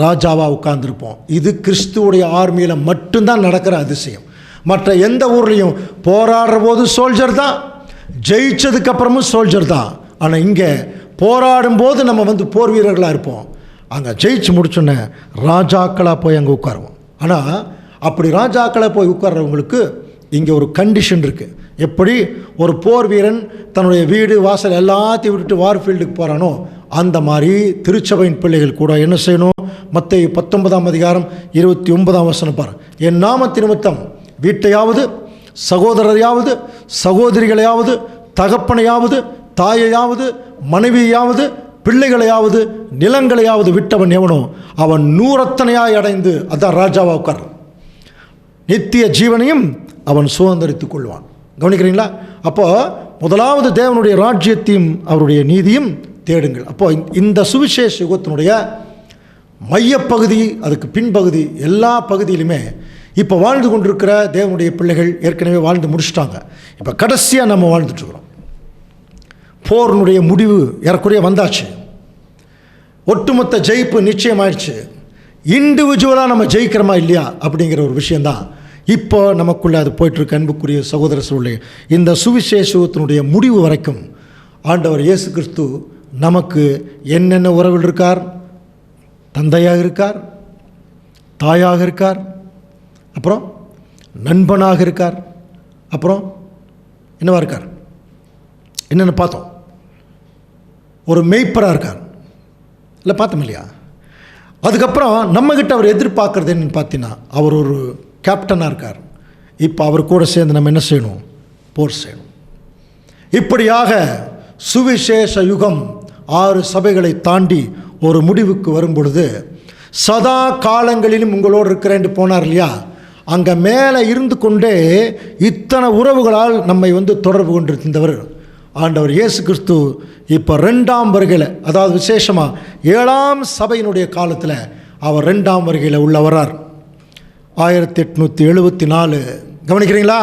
ராஜாவாக உட்கார்ந்துருப்போம். இது கிறிஸ்துவோடைய ஆர்மியில் மட்டும்தான் நடக்கிற அதிசயம். மற்ற எந்த ஊர்லேயும் போராடுற போது சோல்ஜர் தான், ஜெயிச்சதுக்கப்புறமும் சோல்ஜர் தான். ஆனால் இங்கே போராடும்போது நம்ம போர் வீரர்களாக இருப்போம். அங்கே ஜெயிச்சு முடிச்சோன்னே ராஜாக்களாக போய் அங்கே உட்காருவோம். ஆனால் அப்படி ராஜாக்களை போய் உட்கார்றவங்களுக்கு இங்கே ஒரு கண்டிஷன் இருக்குது. எப்படி ஒரு போர் வீரன் தன்னுடைய வீடு வாசல் எல்லாத்தையும் விட்டுட்டு வார் ஃபீல்டுக்கு போகிறானோ, அந்த மாதிரி திருச்சபையின் பிள்ளைகள் கூட என்ன செய்யணும்? மத்தேயு 19:29 பாரு, என் நாமத்தின் நிமித்தம் வீட்டையாவது, சகோதரரையாவது, சகோதரிகளையாவது, தகப்பனையாவது, தாயையாவது, மனைவியாவது, பிள்ளைகளையாவது, நிலங்களையாவது விட்டவன் எவனோ அவன் 100 அடைந்து, அதான் ராஜாவா உட்கார், நித்திய ஜீவனையும் அவன் சுதந்திரித்துக் கொள்வான். கவனிக்கிறீங்களா? அப்போ முதலாவது தேவனுடைய ராஜ்யத்தையும் அவருடைய நீதியும் தேடுங்கள். அப்போ இந்த சுவிசேஷ யுகத்தினுடைய மையப்பகுதி, அதுக்கு பின்பகுதி, எல்லா பகுதியிலுமே இப்போ வாழ்ந்து கொண்டிருக்கிற தேவனுடைய பிள்ளைகள் ஏற்கனவே வாழ்ந்து முடிச்சிட்டாங்க. இப்போ கடைசியாக நம்ம வாழ்ந்துட்டுருக்குறோம். போரினுடைய முடிவு ஏறக்குறைய வந்தாச்சு. ஒட்டுமொத்த ஜெயிப்பு நிச்சயமாயிடுச்சு. இண்டிவிஜுவலாக நம்ம ஜெயிக்கிறோமா இல்லையா அப்படிங்கிற ஒரு விஷயந்தான் இப்போ நமக்குள்ளே அது போயிட்டுருக்கு. அன்புக்குரிய சகோதர சூழலே, இந்த சுவிசேஷத்தினுடைய முடிவு வரைக்கும் ஆண்டவர் இயேசு கிறிஸ்து நமக்கு என்னென்ன உறவில் இருக்கார்? தந்தையாக இருக்கார், தாயாக இருக்கார், அப்புறம் நண்பனாக இருக்கார், அப்புறம் என்னவா இருக்கார்? என்னென்னு பார்த்தோம். ஒரு மெய்ப்பராக இருக்கார், இல்லை பார்த்தோம் இல்லையா? அதுக்கப்புறம் நம்மக்கிட்ட அவர் எதிர்பார்க்குறது என்னென்னு பார்த்தீங்கன்னா, அவர் ஒரு கேப்டனாக இருக்கார். இப்போ அவர் கூட சேர்ந்து நம்ம என்ன செய்யணும்? போர் செய்யணும். இப்படியாக சுவிசேஷ யுகம் 6 சபைகளை தாண்டி ஒரு முடிவுக்கு வரும் பொழுது, சதா காலங்களிலும் உங்களோடு இருக்கிறேன் போனார் இல்லையா? அங்கே மேலே இருந்து கொண்டே இத்தனை உறவுகளால் நம்மை தொடர்பு கொண்டிருந்தவர் ஆண்டவர் இயேசு கிறிஸ்து இப்போ 2ஆம் வருகையில், அதாவது விசேஷமாக 7ஆம் சபையினுடைய காலத்தில் அவர் 2ஆம் வருகையில் உள்ளவரார். 1874 கவனிக்கிறீங்களா?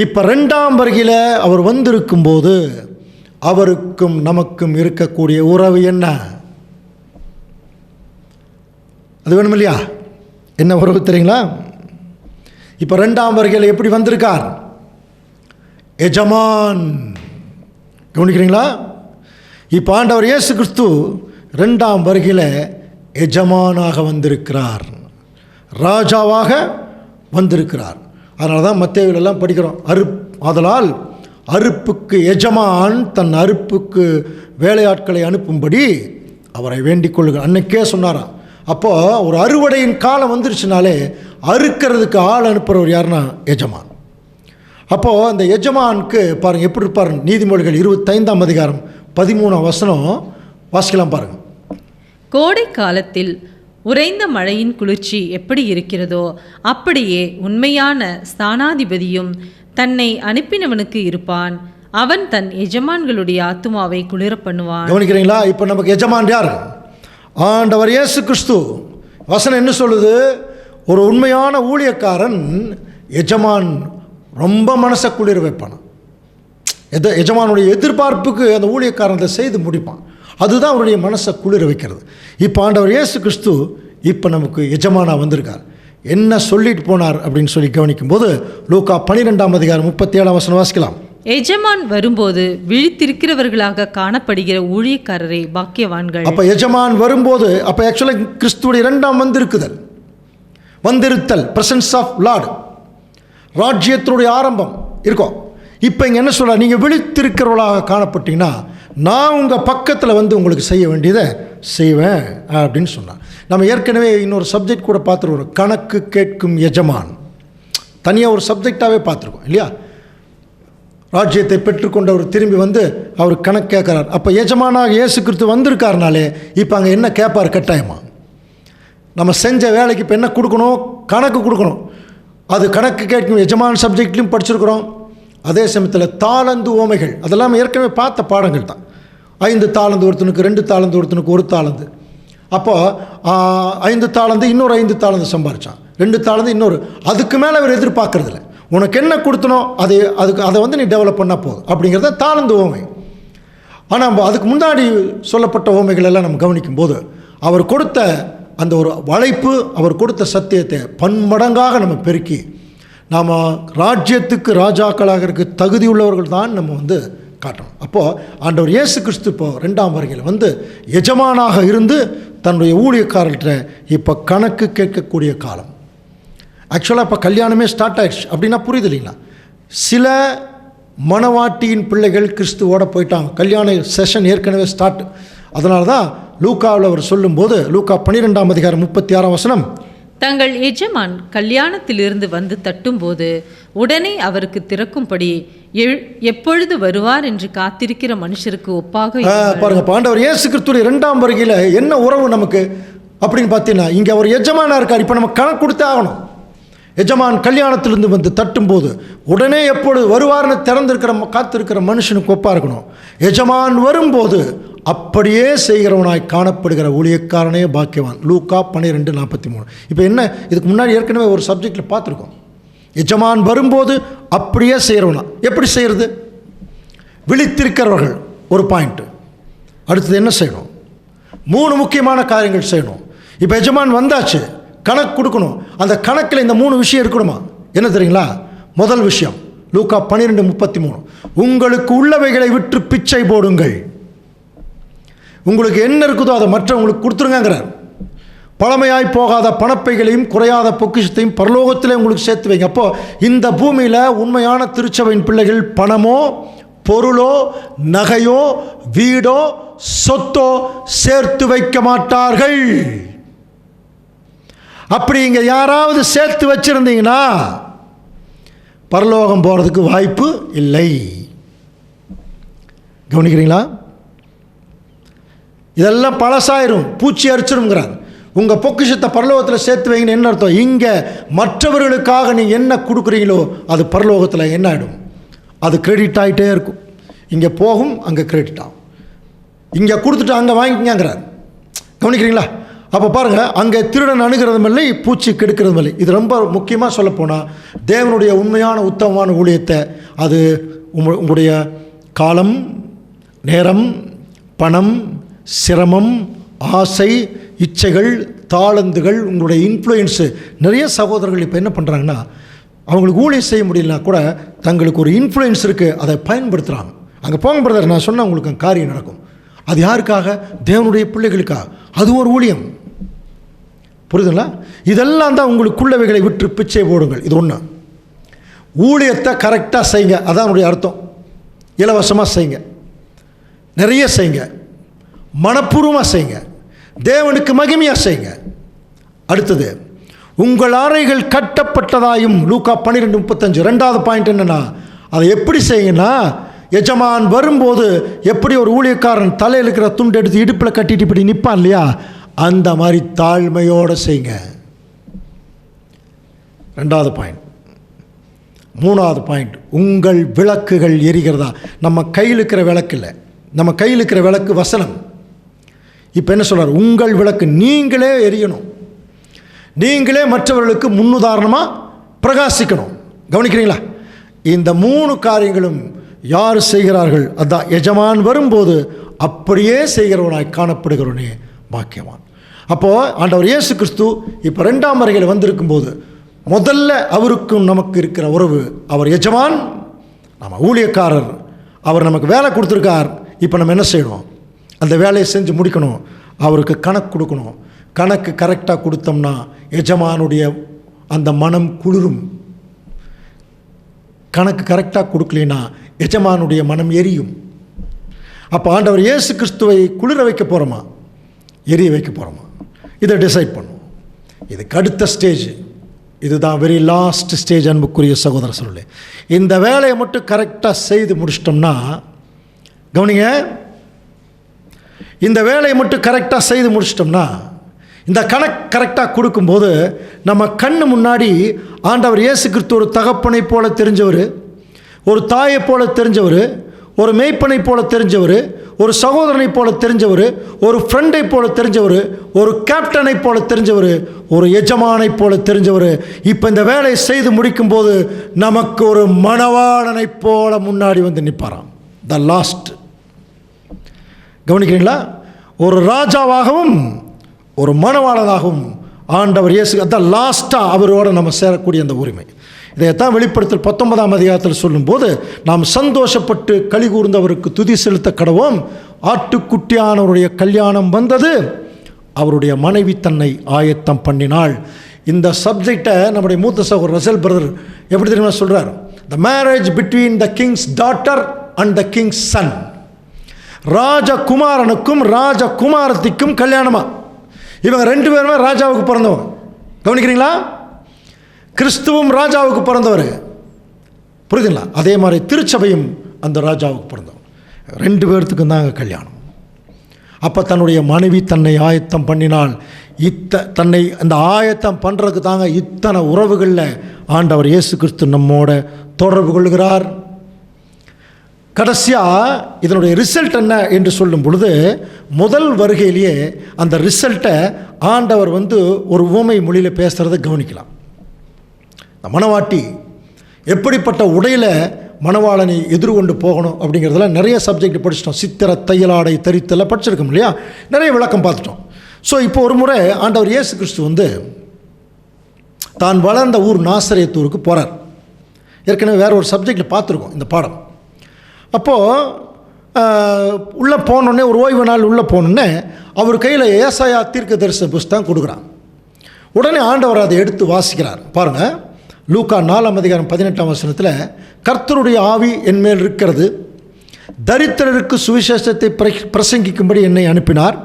இப்போ 2ஆம் வருகையில் அவர் வந்திருக்கும்போது அவருக்கும் நமக்கும் இருக்கக்கூடிய உறவு என்ன? அது வேணும் இல்லையா? என்ன உறவு தெரியுங்களா? இப்போ 2ஆம் வருகையில் எப்படி வந்திருக்கார்? எஜமான். கவனிக்கிறீங்களா? இப்போ ஆண்டவர் இயேசு கிறிஸ்து 2ஆம் வருகையில் எஜமானாக வந்திருக்கிறார், ராஜாவாக வந்திருக்கிறார். அதனால தான் மத்தேயுவிலெல்லாம் படிக்கிறோம், ஆதலால் அறுப்புக்கு எஜமான் தன் அறுப்புக்கு வேலையாட்களை அனுப்பும்படி அவரை வேண்டிக் கொள்ளுங்கள். அன்னைக்கே சொன்னாராம். அப்போது ஒரு அறுவடையின் காலம் வந்துருச்சுனாலே அறுக்கிறதுக்கு ஆள் அனுப்புகிறவர் யாருன்னா எஜமான். அப்போது அந்த எஜமானுக்கு பாருங்கள் எப்படி இருப்பார். நீதிமொழிகள் 25ஆம் அதிகாரம் 13ஆம் வசனம் வாசிக்கலாம் பாருங்கள். கோடை காலத்தில் உறைந்த மழையின் குளிர்ச்சி எப்படி இருக்கிறதோ அப்படியே உண்மையான ஸ்தானாதிபதியும் தன்னை அனுப்பினவனுக்கு இருப்பான். அவன் தன் எஜமான்களுடைய ஆத்துமாவை குளிர பண்ணுவான். கவனிக்கிறீங்களா? இப்போ நமக்கு எஜமான் யார்? ஆண்டவர் இயேசு கிறிஸ்து. வசனம் என்ன சொல்லுது? ஒரு உண்மையான ஊழியக்காரன் எஜமான் ரொம்ப மனசை குளிர வைப்பான். எஜமானுடைய எதிர்பார்ப்புக்கு அந்த ஊழியக்காரன் அதை செய்து முடிப்பான். அதுதான் அவருடைய மனசை குளிர வைக்கிறது. இப்போ ஆண்டவர் இயேசு கிறிஸ்து இப்போ நமக்கு எஜமானாக வந்திருக்கார். என்ன சொல்லிட்டு போனார் அப்படின்னு சொல்லி கவனிக்கும்போது லூக்கா 12ஆம் அதிகாரம் 37ஆம் வசனம் வாசிக்கலாம். எஜமான் வரும்போது விழித்திருக்கிறவர்களாக காணப்படுகிற ஊழியக்காரரே பாக்கியவான்கள். அப்போ எஜமான் வரும்போது, அப்போ ஆக்சுவலாக கிறிஸ்துவுடைய 2ஆம் வந்திருத்தல், பிரசன்ஸ் ஆஃப் லார்ட், ராஜ்யத்தினுடைய ஆரம்பம் இருக்கும். இப்போ இங்கே என்ன சொல்கிறார்? நீங்கள் விழித்திருக்கிறவர்களாக காணப்பட்டீங்கன்னா நான் உங்கள் பக்கத்தில் உங்களுக்கு செய்ய வேண்டியதை செய்வேன் அப்படின்னு சொன்னார். நம்ம ஏற்கனவே இன்னொரு சப்ஜெக்ட் கூட பார்த்துருக்கோம், கணக்கு கேட்கும் எஜமான். தனியாக ஒரு சப்ஜெக்டாகவே பார்த்துருக்கோம் இல்லையா? ராஜ்யத்தை பெற்றுக்கொண்டவர் திரும்பி அவர் கணக்கு கேட்குறார். அப்போ எஜமானாக இயேசு கிறிஸ்து வந்திருக்காருனாலே இப்போ அங்கே என்ன கேட்பார்? கட்டாயமாக நம்ம செஞ்ச வேலைக்கு இப்போ என்ன கொடுக்கணும்? கணக்கு கொடுக்கணும். அது கணக்கு கேட்கும் எஜமான் சப்ஜெக்ட்லையும் படிச்சிருக்கிறோம். அதே சமயத்தில் தாளந்து ஓமைகள் அதெல்லாம் ஏற்கனவே பார்த்த பாடங்கள் தான். 5 தாளந்து ஒருத்தனுக்கு, 2 தாளந்து ஒருத்தனுக்கு, 1 தாளந்து. அப்போது 5 தாளந்து இன்னொரு 5 தாளந்து சம்பாரிச்சான், 2 தாளந்து இன்னொரு. அதுக்கு மேலே அவர் எதிர்பார்க்கறதில்ல. உனக்கு என்ன கொடுத்தனோ அதை நீ டெவலப் பண்ணால் போதும் அப்படிங்கிறத தாளந்து ஓமை. ஆனால் அதுக்கு முன்னாடி சொல்லப்பட்ட ஓமைகள் எல்லாம் நம்ம கவனிக்கும்போது அவர் கொடுத்த அந்த ஒரு வளைப்பு, அவர் கொடுத்த சத்தியத்தை பன்மடங்காக நம்ம பெருக்கி நாம் ராஜ்யத்துக்கு ராஜாக்களாக இருக்க தகுதி உள்ளவர்கள் தான் நம்ம காட்டணும். அப்போது ஆண்டவர் இயேசு கிறிஸ்து இப்போ 2ஆம் வருகையில் எஜமானாக இருந்து தன்னுடைய ஊழியக்காரர்கிட்ட இப்போ கணக்கு கேட்கக்கூடிய காலம். ஆக்சுவலாக இப்போ கல்யாணமே ஸ்டார்ட் ஆயிடுச்சு அப்படின்னா புரியுது இல்லைங்களா? சில மணவாட்டியின் பிள்ளைகள் கிறிஸ்துவோட போயிட்டாங்க, கல்யாண செஷன் ஏற்கனவே ஸ்டார்ட். அதனால தான் லூக்காவில் அவர் சொல்லும்போது லூக்கா 12ஆம் அதிகாரம் 36ஆம் வசனம், தங்கள் எஜமான் கல்யாணத்திலிருந்து வந்து தட்டும்போது உடனே அவருக்கு திறக்கும்படி எப்பொழுது வருவார் என்று காத்திருக்கிற மனுஷருக்கு ஒப்பாக பாருங்க. ஆண்டவர் இயேசு கிறிஸ்துவின் 2ஆம் வருகையில் என்ன உறவு நமக்கு அப்படின்னு பார்த்தீங்கன்னா, இங்கே அவர் எஜமானாக இருக்கார். இப்போ நம்ம கணக்கு கொடுத்தே ஆகணும். எஜமான் கல்யாணத்திலிருந்து வந்து தட்டும்போது உடனே எப்பொழுது வருவார்னு காத்திருக்கிற மனுஷனுக்கு ஒப்பாக இருக்கணும். எஜமான் வரும்போது அப்படியே செய்கிறவனாய் காணப்படுகிற ஊழியக்காரனே பாக்கியவான். லூக்கா 12:43. இப்போ என்ன, இதுக்கு முன்னாடி ஏற்கனவே ஒரு சப்ஜெக்டில் பார்த்துருக்கோம். எஜமான் வரும்போது அப்படியே செய்கிறவனா. எப்படி செய்கிறது? விழித்திருக்கிறவர்கள் ஒரு பாயிண்ட்டு. அடுத்தது என்ன செய்யணும்? 3 முக்கியமான காரியங்கள் செய்யணும். இப்போ எஜமான் வந்தாச்சு, கணக்கு கொடுக்கணும். அந்த கணக்கில் இந்த 3 விஷயம் இருக்கணுமா? என்ன தெரியுங்களா? முதல் விஷயம் லூக்கா 12:33, உங்களுக்கு உள்ளவைகளை விற்று பிச்சை போடுங்கள். உங்களுக்கு என்ன இருக்குதோ அதை மற்றவங்களுக்கு கொடுத்துருங்கிறார். பழமையாய் போகாத பணப்பைகளையும் குறையாத பொக்கிஷத்தையும் பரலோகத்திலே உங்களுக்கு சேர்த்து வைங்க. அப்போது இந்த பூமியில் உண்மையான திருச்சபையின் பிள்ளைகள் பணமோ பொருளோ நகையோ வீடோ சொத்தோ சேர்த்து வைக்க மாட்டார்கள். அப்படி இங்கே யாராவது சேர்த்து வச்சிருந்தீங்கன்னா பரலோகம் போகிறதுக்கு வாய்ப்பு இல்லை. கவனிக்கிறீங்களா? இதெல்லாம் பழசாயிரும், பூச்சி அரிச்சிருங்கிறார். உங்கள் பொக்கிஷத்தை பரலோகத்தில் சேர்த்து வைங்கன்னு என்ன அர்த்தம்? இங்கே மற்றவர்களுக்காக நீங்கள் என்ன கொடுக்குறீங்களோ அது பரலோகத்தில் என்ன ஆகிடும்? அது கிரெடிட் ஆகிட்டே இருக்கும். இங்கே போகும், அங்கே கிரெடிட் ஆகும். இங்கே கொடுத்துட்டு அங்கே வாங்கிக்கங்கிறார். கவனிக்கிறீங்களா? அப்போ பாருங்கள், அங்கே திருடன் அணுகிறதும் இல்லை, பூச்சி கெடுக்கிறதும் இல்லை. இது ரொம்ப முக்கியமாக சொல்லப்போனால் தேவனுடைய உண்மையான உத்தமமான ஊழியத்தை அது உங்களுடைய காலம், நேரம், பணம், சிரமம், ஆசை, இச்சைகள், தாளந்துகள், உங்களுடைய இன்ஃப்ளூயன்ஸு. நிறைய சகோதரர்கள் இப்போ என்ன பண்ணுறாங்கன்னா, அவங்களுக்கு ஊழியம் செய்ய முடியலனா கூட தங்களுக்கு ஒரு இன்ஃப்ளூயன்ஸ் இருக்குது, அதை பயன்படுத்துகிறாங்க. அங்கே போங்க பிரதர், நான் சொன்னால் உங்களுக்கு காரியம் நடக்கும். அது யாருக்காக? தேவனுடைய பிள்ளைகளுக்காக. அது ஒரு ஊழியம். புரியுதுங்களா? இதெல்லாம் தான் உங்களுக்குள்ளவைகளை விட்டு பிச்சை போடுங்கள். இது ஒன்று. ஊழியத்தை கரெக்டாக செய்யுங்க, அதான் என்னுடைய அர்த்தம். இலவசமாக செய்யுங்க, நிறைய செய்யுங்க, மனப்பூர்வமாக செய்யுங்க, தேவனுக்கு மகிமையாக செய்யுங்க. அடுத்தது, உங்கள் அறைகள் கட்டப்பட்டதாயும். லூக்கா 12:35. ரெண்டாவது பாயிண்ட் என்னென்னா, அதை எப்படி செய்யுங்கன்னா, எஜமான் வரும்போது எப்படி ஒரு ஊழியக்காரன் தலையில் இருக்கிற துண்டு எடுத்து இடுப்பில் கட்டிட்டு இப்படி நிற்பான் இல்லையா, அந்த மாதிரி தாழ்மையோடு செய்யுங்க. ரெண்டாவது பாயிண்ட். மூணாவது பாயிண்ட், உங்கள் விளக்குகள் எரிகிறதா? நம்ம கையில் இருக்கிற விளக்கு இல்லை, நம்ம கையில் இருக்கிற விளக்கு வசனம். இப்போ என்ன சொல்கிறார்? உங்கள் விளக்கு நீங்களே எரியணும், நீங்களே மற்றவர்களுக்கு முன்னுதாரணமாக பிரகாசிக்கணும். கவனிக்கிறீங்களா? இந்த 3 காரியங்களும் யார் செய்கிறார்கள்? அதான் எஜமான் வரும்போது அப்படியே செய்கிறவனாய் காணப்படுகிறவனே பாக்கியவான். அப்போது ஆண்டவர் இயேசு கிறிஸ்து இப்போ 2ஆம் வருகையில் வந்திருக்கும்போது முதல்ல அவருக்கும் நமக்கு இருக்கிற உறவு, அவர் எஜமான், நம்ம ஊழியக்காரர், அவர் நமக்கு வேலை கொடுத்துருக்கார். இப்போ நம்ம என்ன செய்யணும்? அந்த வேலையை செஞ்சு முடிக்கணும், அவருக்கு கணக்கு கொடுக்கணும். கணக்கு கரெக்டாக கொடுத்தோம்னா எஜமானுடைய அந்த மனம் குளிரும். கணக்கு கரெக்டாக கொடுக்கலைன்னா எஜமானுடைய மனம் எரியும். அப்போ ஆண்டவர் இயேசு கிறிஸ்துவை குளிர வைக்க போகிறோமா, எரிய வைக்க போகிறோமா, இதை டிசைட் பண்ணும். இதுக்கு அடுத்த ஸ்டேஜ், இதுதான் வெரி லாஸ்ட் ஸ்டேஜ். அன்புக்குரிய சகோதர சொல்லு, இந்த வேலையை மட்டும் கரெக்டாக செய்து முடிச்சிட்டோம்னா, கவனிங்க, இந்த வேலையை மட்டும் கரெக்டாக செய்து முடிச்சிட்டோம்னா, இந்த கணக்கு கரெக்டாக கொடுக்கும்போது நம்ம கண்ணு முன்னாடி ஆண்டவர் இயேசு கிறிஸ்து ஒரு தகப்பனை போல தெரிஞ்சவர், ஒரு தாயை போல தெரிஞ்சவர், ஒரு மேய்ப்பனை போல தெரிஞ்சவர், ஒரு சகோதரனை போல தெரிஞ்சவர், ஒரு ஃப்ரெண்டை போல தெரிஞ்சவர், ஒரு கேப்டனை போல தெரிஞ்சவர், ஒரு எஜமானை போல தெரிஞ்சவர். இப்போ இந்த வேலையை செய்து முடிக்கும்போது நமக்கு ஒரு மணவாளனை போல முன்னாடி வந்து நிற்பாராம். The last. கவனிக்கிறீங்களா? ஒரு ராஜாவாகவும் ஒரு மணவாளனாகவும் ஆண்டவர் இயேசு, அதான் லாஸ்ட்டாக அவரோடு நம்ம சேரக்கூடிய அந்த உரிமை. இதைத்தான் வெளிப்படுத்தல் 19ஆம் அதிகாரத்தில் சொல்லும்போது, நாம் சந்தோஷப்பட்டு களி கூர்ந்தவருக்கு துதி செலுத்த கடவோம், ஆட்டுக்குட்டியானவருடைய கல்யாணம் வந்தது, அவருடைய மனைவி தன்னை ஆயத்தம் பண்ணினாள். இந்த சப்ஜெக்டை நம்முடைய மூத்த சகோதரர் ரசல் பிரதர் எப்படி தெரியுமா சொல்கிறார்? The marriage between the king's daughter and the king's son. ராஜகுமாரனுக்கும் ராஜகுமாரத்திக்கும் கல்யாணமா. இவங்க 2 பேருமே ராஜாவுக்கு பிறந்தவங்க. கவனிக்கிறீங்களா? கிறிஸ்துவும் ராஜாவுக்கு பிறந்தவர். புரியுதுங்களா? அதே மாதிரி திருச்சபையும் அந்த ராஜாவுக்கு பிறந்தவர். 2 பேர்த்துக்கும் தாங்க கல்யாணம். அப்போ தன்னுடைய மனைவி தன்னை ஆயத்தம் பண்ணினால், தன்னை அந்த ஆயத்தம் பண்ணுறதுக்கு தாங்க இத்தனை உறவுகளில் ஆண்டவர் இயேசு கிறிஸ்து நம்மோட தொடர்பு கொள்கிறார். கடைசியாக இதனுடைய ரிசல்ட் என்ன என்று சொல்லும் பொழுது, முதல் வருகையிலேயே அந்த ரிசல்ட்டை ஆண்டவர் ஒரு உவமை மொழியில் பேசுகிறத கவனிக்கலாம். இந்த மணவாட்டி எப்படிப்பட்ட உடையில் மணவாளனை எதிர்கொண்டு போகணும் அப்படிங்கிறதுல நிறைய சப்ஜெக்ட் படிச்சிட்டோம். சித்திர தையலாடை தரித்தெல்லாம் படிச்சிருக்கோம் இல்லையா? நிறைய விளக்கம் பார்த்துட்டோம். ஸோ இப்போ ஒரு முறை ஆண்டவர் இயேசு கிறிஸ்து தான் வளர்ந்த ஊர் நாசரேத்தூருக்கு போகிறார். ஏற்கனவே வேறு ஒரு சப்ஜெக்டில் பார்த்துருக்கோம் இந்த பாடம். அப்போது உள்ளே போனோடனே, ஒரு ஓய்வு நாள் உள்ளே போனோடனே அவர் கையில் ஏசாயா தீர்க்க தரிசன புஸ்தகம் கொடுக்குறான். உடனே ஆண்டவர் அதை எடுத்து வாசிக்கிறார். பாருங்கள், லூக்கா 4ஆம் அதிகாரம் 18ஆம் வசனத்தில், கர்த்தருடைய ஆவி என்மேல் இருக்கிறது, தரித்திரருக்கு சுவிசேஷத்தை பிரசங்கிக்கும்படி என்னை அனுப்பினார்.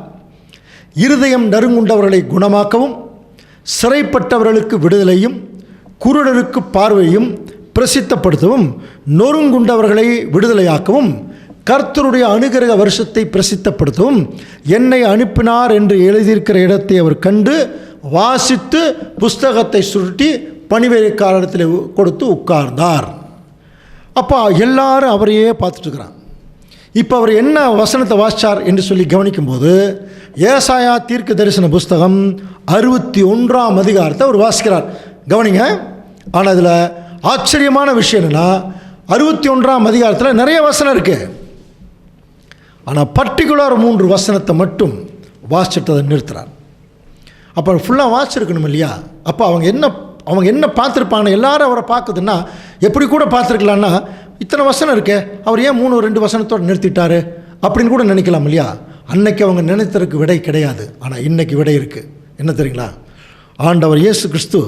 இருதயம் நறுங்குண்டவர்களை குணமாக்கவும், சிறைப்பட்டவர்களுக்கு விடுதலையும், குருடருக்கு பார்வையும் பிரசித்தப்படுத்தவும், நொறுங்குண்டவர்களை விடுதலையாக்கவும், கர்த்தருடைய அனுக்கிரக வருஷத்தை பிரசித்தப்படுத்தவும் என்னை அனுப்பினார் என்று எழுதியிருக்கிற இடத்தை அவர் கண்டு வாசித்து புஸ்தகத்தை சுருட்டி பணிவேலைக்காரத்தில் கொடுத்து உட்கார்ந்தார். அப்போ எல்லாரும் அவரையே பார்த்துட்டு இருக்கிறான். இப்போ அவர் என்ன வசனத்தை வாசித்தார் என்று சொல்லி கவனிக்கும்போது, ஏசாயா தீர்க்க தரிசன புஸ்தகம் 61ஆம் அதிகாரத்தை அவர் வாசிக்கிறார். கவனிங்க. ஆனால் அதில் ஆச்சரியமான விஷயம் என்னென்னா, 61ஆம் அதிகாரத்தில் நிறைய வசனம் இருக்குது. ஆனால் பர்டிகுலர் 3 வசனத்தை மட்டும் வாசிச்சுட்டு அதை நிறுத்துகிறார். அப்போ ஃபுல்லாக வாசிச்சிருக்கணும் இல்லையா? அப்போ அவங்க என்ன பார்த்துருப்பாங்க? எல்லாரும் அவரை பார்க்குதுன்னா எப்படி கூட பார்த்துருக்கலான்னா, இத்தனை வசனம் இருக்கே, அவர் ஏன் 3-2 வசனத்தோடு நிறுத்திட்டாரு அப்படின்னு கூட நினைக்கலாம் இல்லையா? அன்னைக்கு அவங்க நினைத்ததுக்கு விடை கிடையாது. ஆனால் இன்றைக்கி விடை இருக்குது. என்ன தெரியுங்களா? ஆண்டவர் இயேசு கிறிஸ்து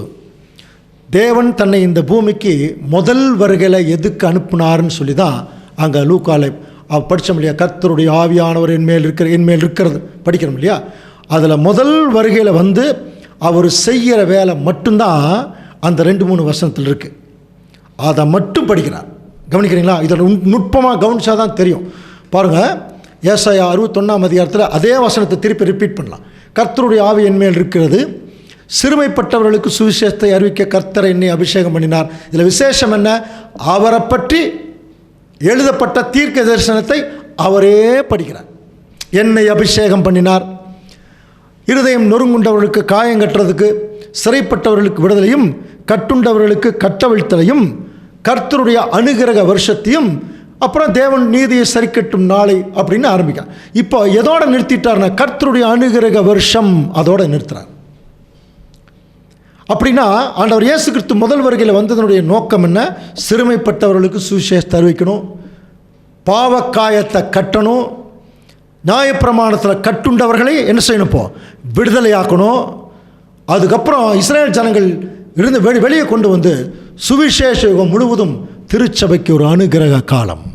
தேவன் தன்னை இந்த பூமிக்கு முதல் வருகையில் எதுக்கு அனுப்புனார்னு சொல்லி தான் அங்கே லூக்காலை படித்தோம் இல்லையா? கர்த்தருடைய ஆவியானவர் என்மேல் இருக்கிறது படிக்கிறோம் இல்லையா? அதில் முதல் வருகையில் வந்து அவர் செய்கிற வேலை மட்டும்தான் அந்த 2-3 வசனத்தில் இருக்குது. அதை மட்டும் படிக்கிறார். கவனிக்கிறீங்களா? இதில் நுட்பமாக கவனிச்சா தான் தெரியும். பாருங்கள், ஏசாயா 61ஆம் அதிகாரத்தில் அதே வசனத்தை திருப்பி ரிப்பீட் பண்ணலாம். கர்த்தருடைய ஆவி என்மேல் இருக்கிறது, சிறுமைப்பட்டவர்களுக்கு சுவிசேஷத்தை அறிவிக்க கர்த்தர் என்னை அபிஷேகம் பண்ணினார். இதில் விசேஷம் என்ன? அவரை பற்றி எழுதப்பட்ட தீர்க்க தரிசனத்தை அவரே படிக்கிறார். என்னை அபிஷேகம் பண்ணினார், இருதயம் நொறுங்குண்டவர்களுக்கு காயங்கட்டுறதுக்கு, சிறைப்பட்டவர்களுக்கு விடுதலையும், கட்டுண்டவர்களுக்கு கட்டவிழ்த்தலையும், கர்த்தருடைய அனுக்கிரக வருஷத்தையும், அப்புறம் தேவன் நீதியை சரிக்கட்டும் நாளை அப்படின்னு ஆரம்பிக்கிறார். இப்போ எதோட நிறுத்திட்டார்னா, கர்த்தருடைய அனுக்கிரக வருஷம் அதோட நிறுத்துறார். அப்படின்னா ஆண்டவர் இயேசு கிறிஸ்து முதல் வருகையில் வந்ததனுடைய நோக்கம் என்ன? சிறுமைப்பட்டவர்களுக்கு சுவிசேஷத்தை அறிவிக்கணும், பாவக்காயத்தை கட்டணும், நியாயப்பிரமாணத்தில் கட்டுண்டவர்களை என்ன செய்யணும்? இப்போ விடுதலையாக்கணும். அதுக்கப்புறம் இஸ்ரேல் ஜனங்கள் இருந்து வெளியே கொண்டு வந்து சுவிசேஷ யுகம் முழுவதும் திருச்சபைக்கு ஒரு அனுக்கிரக காலம்.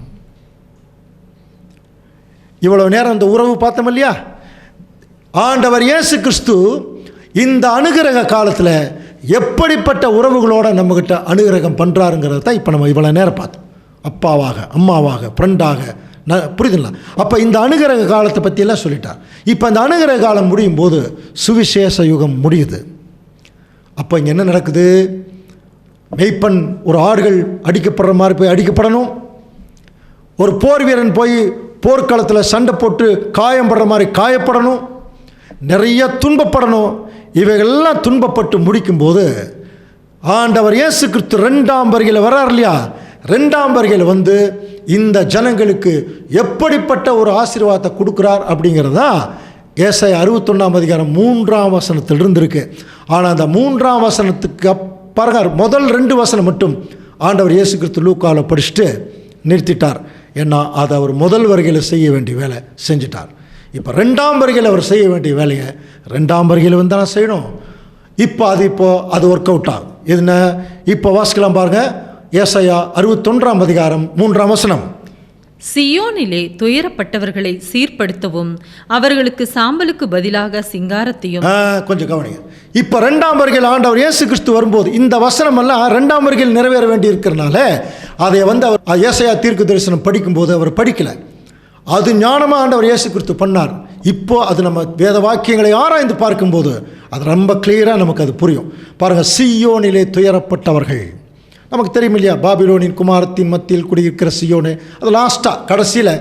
இவ்வளவு நேரம் இந்த உறவு பார்த்தோம் இல்லையா? ஆண்டவர் இயேசு கிறிஸ்து இந்த அனுக்கிரக காலத்தில் எப்படிப்பட்ட உறவுகளோடு நம்மக்கிட்ட அனுக்கிரகம் பண்ணுறாருங்கிறத தான் இப்போ நம்ம இவ்வளோ நேரம் பார்த்தோம். அப்பாவாக, அம்மாவாக, ஃப்ரெண்டாக, புரியுதுங்களா? அப்போ இந்த அனுக்கிரக காலத்தை பற்றியெல்லாம் சொல்லிட்டார். இப்போ இந்த அனுக்கிரக காலம் முடியும் போது சுவிசேஷ யுகம் முடியுது. அப்போ இங்கே என்ன நடக்குது? மெய்ப்பன் ஒரு ஆடுகள் அடிக்கப்படுற மாதிரி போய் அடிக்கப்படணும், ஒரு போர் வீரன் போய் போர்க்களத்தில் சண்டை போட்டு காயப்படுற மாதிரி காயப்படணும், நிறைய துன்பப்படணும். இவைகள்லாம் துன்பப்பட்டு முடிக்கும்போது ஆண்டவர் இயேசு கிறிஸ்து 2ஆம் வருகையில் வர்றார் இல்லையா? 2ஆம் வருகையில் வந்து இந்த ஜனங்களுக்கு எப்படிப்பட்ட ஒரு ஆசீர்வாதத்தை கொடுக்குறார் அப்படிங்கிறதா ஏசாயா 61ஆம் அதிகாரம் 3ஆம் வசனத்தில் இருந்திருக்கு. ஆனால் அந்த 3ஆம் வசனத்துக்கு பாருங்க, முதல் 2 வசனம் மட்டும் ஆண்டவர் இயேசு கிறிஸ்து லூக்காவில் படிச்சுட்டு நிறுத்திட்டார். ஏன்னா அதை அவர் முதல் வருகையில் செய்ய வேண்டிய வேலை செஞ்சிட்டார். இப்போ 2ஆம் வருகையில் அவர் செய்ய வேண்டிய வேலையை 2ஆம் வருகையில் வந்து தான் செய்யணும். இப்போ அது ஒர்க் அவுட் ஆகும். என்ன இப்போ வாசிக்கலாம் பாருங்கள். ஏசாயா 61ஆம் அதிகாரம் 3ஆம் வசனம். சியோனிலே துயரப்பட்டவர்களை சீர்படுத்தவும், அவர்களுக்கு சாம்பலுக்கு பதிலாக சிங்காரத்தையும். கொஞ்சம் கவனிங்க. இப்போ 2ஆம் வருகையில் ஆண்டவர் இயேசு கிறிஸ்து வரும்போது இந்த வசனம் எல்லாம் 2ஆம் வருகையில் நிறைவேற வேண்டி இருக்கிறனால அதை வந்து அவர் ஏசாயா தீர்க்க தரிசனம் படிக்கும்போது அவர் படிக்கலை. அது ஞானமாக ஆண்டவர் இயேசு கிறிஸ்து பண்ணார். இப்போ அது நம்ம வேத வாக்கியங்களை ஆராய்ந்து பார்க்கும்போது அது ரொம்ப கிளியராக நமக்கு அது புரியும். பாருங்கள், சியோனிலே துயரப்பட்டவர்கள் நமக்கு தெரியும் இல்லையா? பாபிலோனின் குமாரத்தின் மத்தியில் குடியிருக்கிற சியோனே, அது லாஸ்ட்டாக கடைசியில்.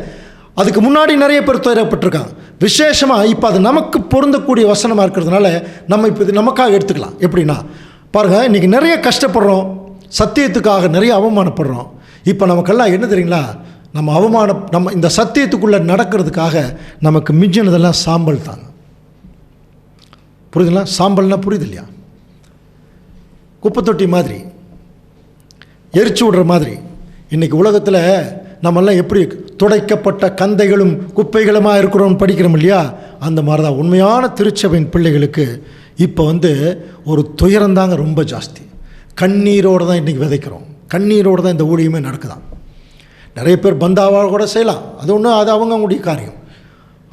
அதுக்கு முன்னாடி நிறைய பேர் துயரப்பட்டிருக்காங்க. விசேஷமாக இப்போ அது நமக்கு பொருந்தக்கூடிய வசனமாக இருக்கிறதுனால நம்ம இப்போ இது நமக்காக எடுத்துக்கலாம். எப்படின்னா பாருங்கள், இன்றைக்கி நிறைய கஷ்டப்படுறோம், சத்தியத்துக்காக நிறைய அவமானப்படுறோம். இப்போ நமக்கெல்லாம் என்ன தெரியுங்களா? நம்ம இந்த சத்தியத்துக்குள்ளே நடக்கிறதுக்காக நமக்கு மிஞ்சினதெல்லாம் சாம்பல் தாங்க. புரியுதுங்களா? சாம்பல்னா புரியுது இல்லையா? குப்பை தொட்டி மாதிரி, எரிச்சு விடுற மாதிரி. இன்றைக்கி உலகத்தில் நம்மெல்லாம் எப்படி துடைக்கப்பட்ட கந்தைகளும் குப்பைகளுமாக இருக்கிறோம்னு படிக்கிறோம் இல்லையா? அந்த மாதிரி தான் உண்மையான திருச்சபையின் பிள்ளைகளுக்கு இப்போ வந்து ஒரு துயரந்தாங்க ரொம்ப ஜாஸ்தி. கண்ணீரோடு தான் இன்றைக்கி விதைக்கிறோம், கண்ணீரோடு தான் இந்த ஊழியமே நடக்குதான். நிறைய பேர் பந்தாவாக கூட செய்யலாம், அது ஒன்றும், அது அவங்களுடைய காரியம்.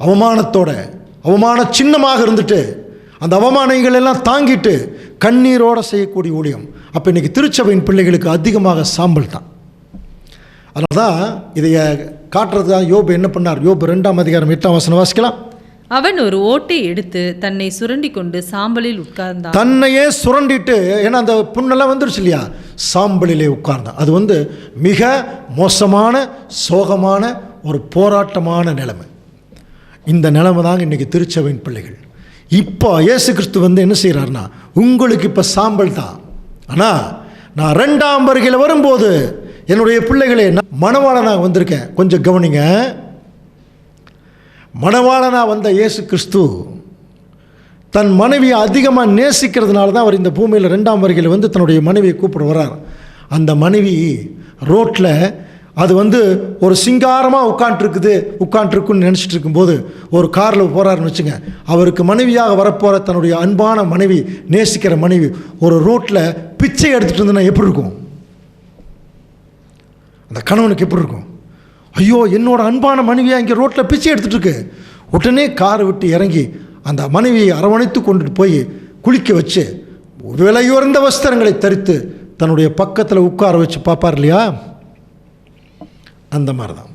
அவமானத்தோட அவமான சின்னமாக இருந்துட்டு அந்த அவமானங்கள் எல்லாம் தாங்கிட்டு கண்ணீரோடு செய்யக்கூடிய ஊழியம். அப்போ இன்றைக்கி திருச்சபையின் பிள்ளைகளுக்கு அதிகமாக சாம்பல் தான். அதனால தான் இதை காட்டுறது தான் யோபு என்ன பண்ணார். யோபு 2ஆம் அதிகாரம் 8ஆம் வசனம் வாசிக்கலாம். அவன் ஒரு ஓட்டை எடுத்து தன்னை சுரண்டி கொண்டு சாம்பலில் உட்கார்ந்தான். தன்னையே சுரண்டிட்டு, ஏன்னா அந்த புண்ணெல்லாம் வந்துருச்சு இல்லையா, சாம்பலிலே உட்கார்ந்தான். அது மிக மோசமான சோகமான ஒரு போராட்டமான நிலைமை. இந்த நிலைமை தாங்க இன்றைக்கி திருச்சபையின் பிள்ளைகள். இப்போ இயேசு கிறிஸ்து என்ன செய்கிறாருன்னா, உங்களுக்கு இப்போ சாம்பல் தான், ஆனால் நான் 2ஆம் வருகையில் வரும்போது என்னுடைய பிள்ளைகளே மணவாளனாக வந்திருக்கேன். கொஞ்சம் கவனிங்க. மணவாளனாக வந்த இயேசு கிறிஸ்து தன் மனைவியை அதிகமாக நேசிக்கிறதுனால தான் அவர் இந்த பூமியில் 2ஆம் வருகையில் தன்னுடைய மனைவியை கூப்பிட வர்றார். அந்த மனைவி ரோட்டில் அது ஒரு சிங்காரமாக உட்காண்ட்ருக்குன்னு நினச்சிட்டு இருக்கும்போது ஒரு காரில் போகிறாருன்னு வச்சுங்க, அவருக்கு மனைவியாக வரப்போகிற தன்னுடைய அன்பான மனைவி, நேசிக்கிற மனைவி ஒரு ரோட்டில் பிச்சை எடுத்துகிட்டு இருந்ததுன்னா எப்படி இருக்கும்? அந்த கணவனுக்கு எப்படி இருக்கும்? ஐயோ, என்னோட அன்பான மனைவியாக இங்கே ரோட்டில் பிச்சை எடுத்துகிட்டு இருக்கு. உடனே காரை விட்டு இறங்கி அந்த மனைவியை அரவணைத்து கொண்டுட்டு போய் குளிக்க வச்சு விலையுயர்ந்த வஸ்திரங்களை தரித்து தன்னுடைய பக்கத்தில் உட்கார வச்சு பார்ப்பார் இல்லையா? அந்த மாதிரி தான்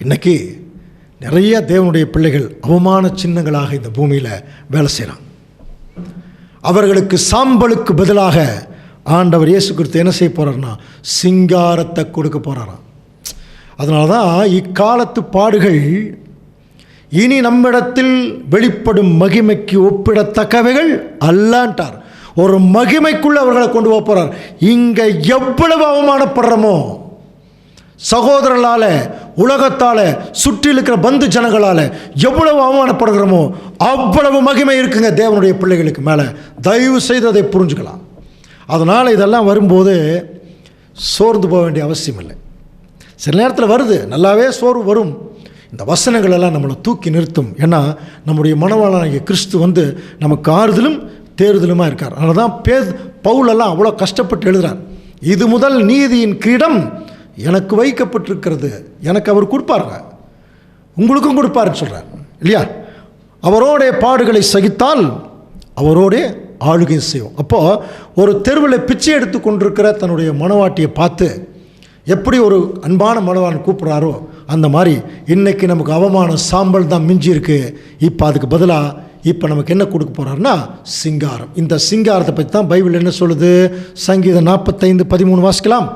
இன்றைக்கி நிறைய தேவனுடைய பிள்ளைகள் அவமான சின்னங்களாக இந்த பூமியில் வேலை செய்கிறாங்க. அவர்களுக்கு சாம்பலுக்கு பதிலாக ஆண்டவர் இயேசு கிறிஸ்து என்ன செய்ய போகிறார்னா, சிங்காரத்தை கொடுக்க போகிறாராம். அதனால தான் இக்காலத்து பாடுகள் இனி நம்மிடத்தில் வெளிப்படும் மகிமைக்கு ஒப்பிடத்தக்கவைகள் அல்லான்ட்டார். ஒரு மகிமைக்குள்ளே அவர்களை கொண்டு போக போகிறார். இங்கே எவ்வளவு அவமானப்படுறோமோ, சகோதரர்களால், உலகத்தால், சுற்றி இருக்கிற பந்து ஜனங்களால் எவ்வளவு அவமானப்படுகிறோமோ அவ்வளவு மகிமை இருக்குங்க தேவனுடைய பிள்ளைகளுக்கு மேலே. தயவு செய்து அதை புரிஞ்சுக்கலாம். அதனால் இதெல்லாம் வரும்போது சோர்ந்து போக வேண்டிய அவசியம் இல்லை. சில நேரத்தில் வருது, நல்லாவே சோர்வு வரும். இந்த வசனங்கள் எல்லாம் நம்மளை தூக்கி நிறுத்தும். ஏன்னா நம்முடைய மனவாளனாகிய கிறிஸ்து நமக்கு ஆறுதலும் தேறுதலுமாக இருக்கார். அதனால தான் பவுலெல்லாம் அவ்வளோ கஷ்டப்பட்டு எழுதுகிறார். இது முதல் நீதியின் கிரீடம் எனக்கு வைக்கப்பட்டிருக்கிறது, எனக்கு அவர் கொடுப்பாருங்க, உங்களுக்கும் கொடுப்பாருன்னு சொல்கிறார் இல்லையா? அவரோடைய பாடுகளை சகித்தால் அவரோடைய ஆளுகை செய்யும். அப்போது ஒரு தெருவில் பிச்சை எடுத்து கொண்டிருக்கிற தன்னுடைய மனவாட்டியை பார்த்து எப்படி ஒரு அன்பான மனவாளன் கூப்பிட்றாரோ அந்த மாதிரி இன்றைக்கி நமக்கு அவமான சாம்பல் தான் மிஞ்சி இருக்குது. இப்போ அதுக்கு பதிலாக இப்போ நமக்கு என்ன கொடுக்க போகிறாருன்னா சிங்காரம். இந்த சிங்காரத்தை பற்றி தான் பைபிள் என்ன சொல்லுது? சங்கீதம் 45:13 வாசிக்கலாம்.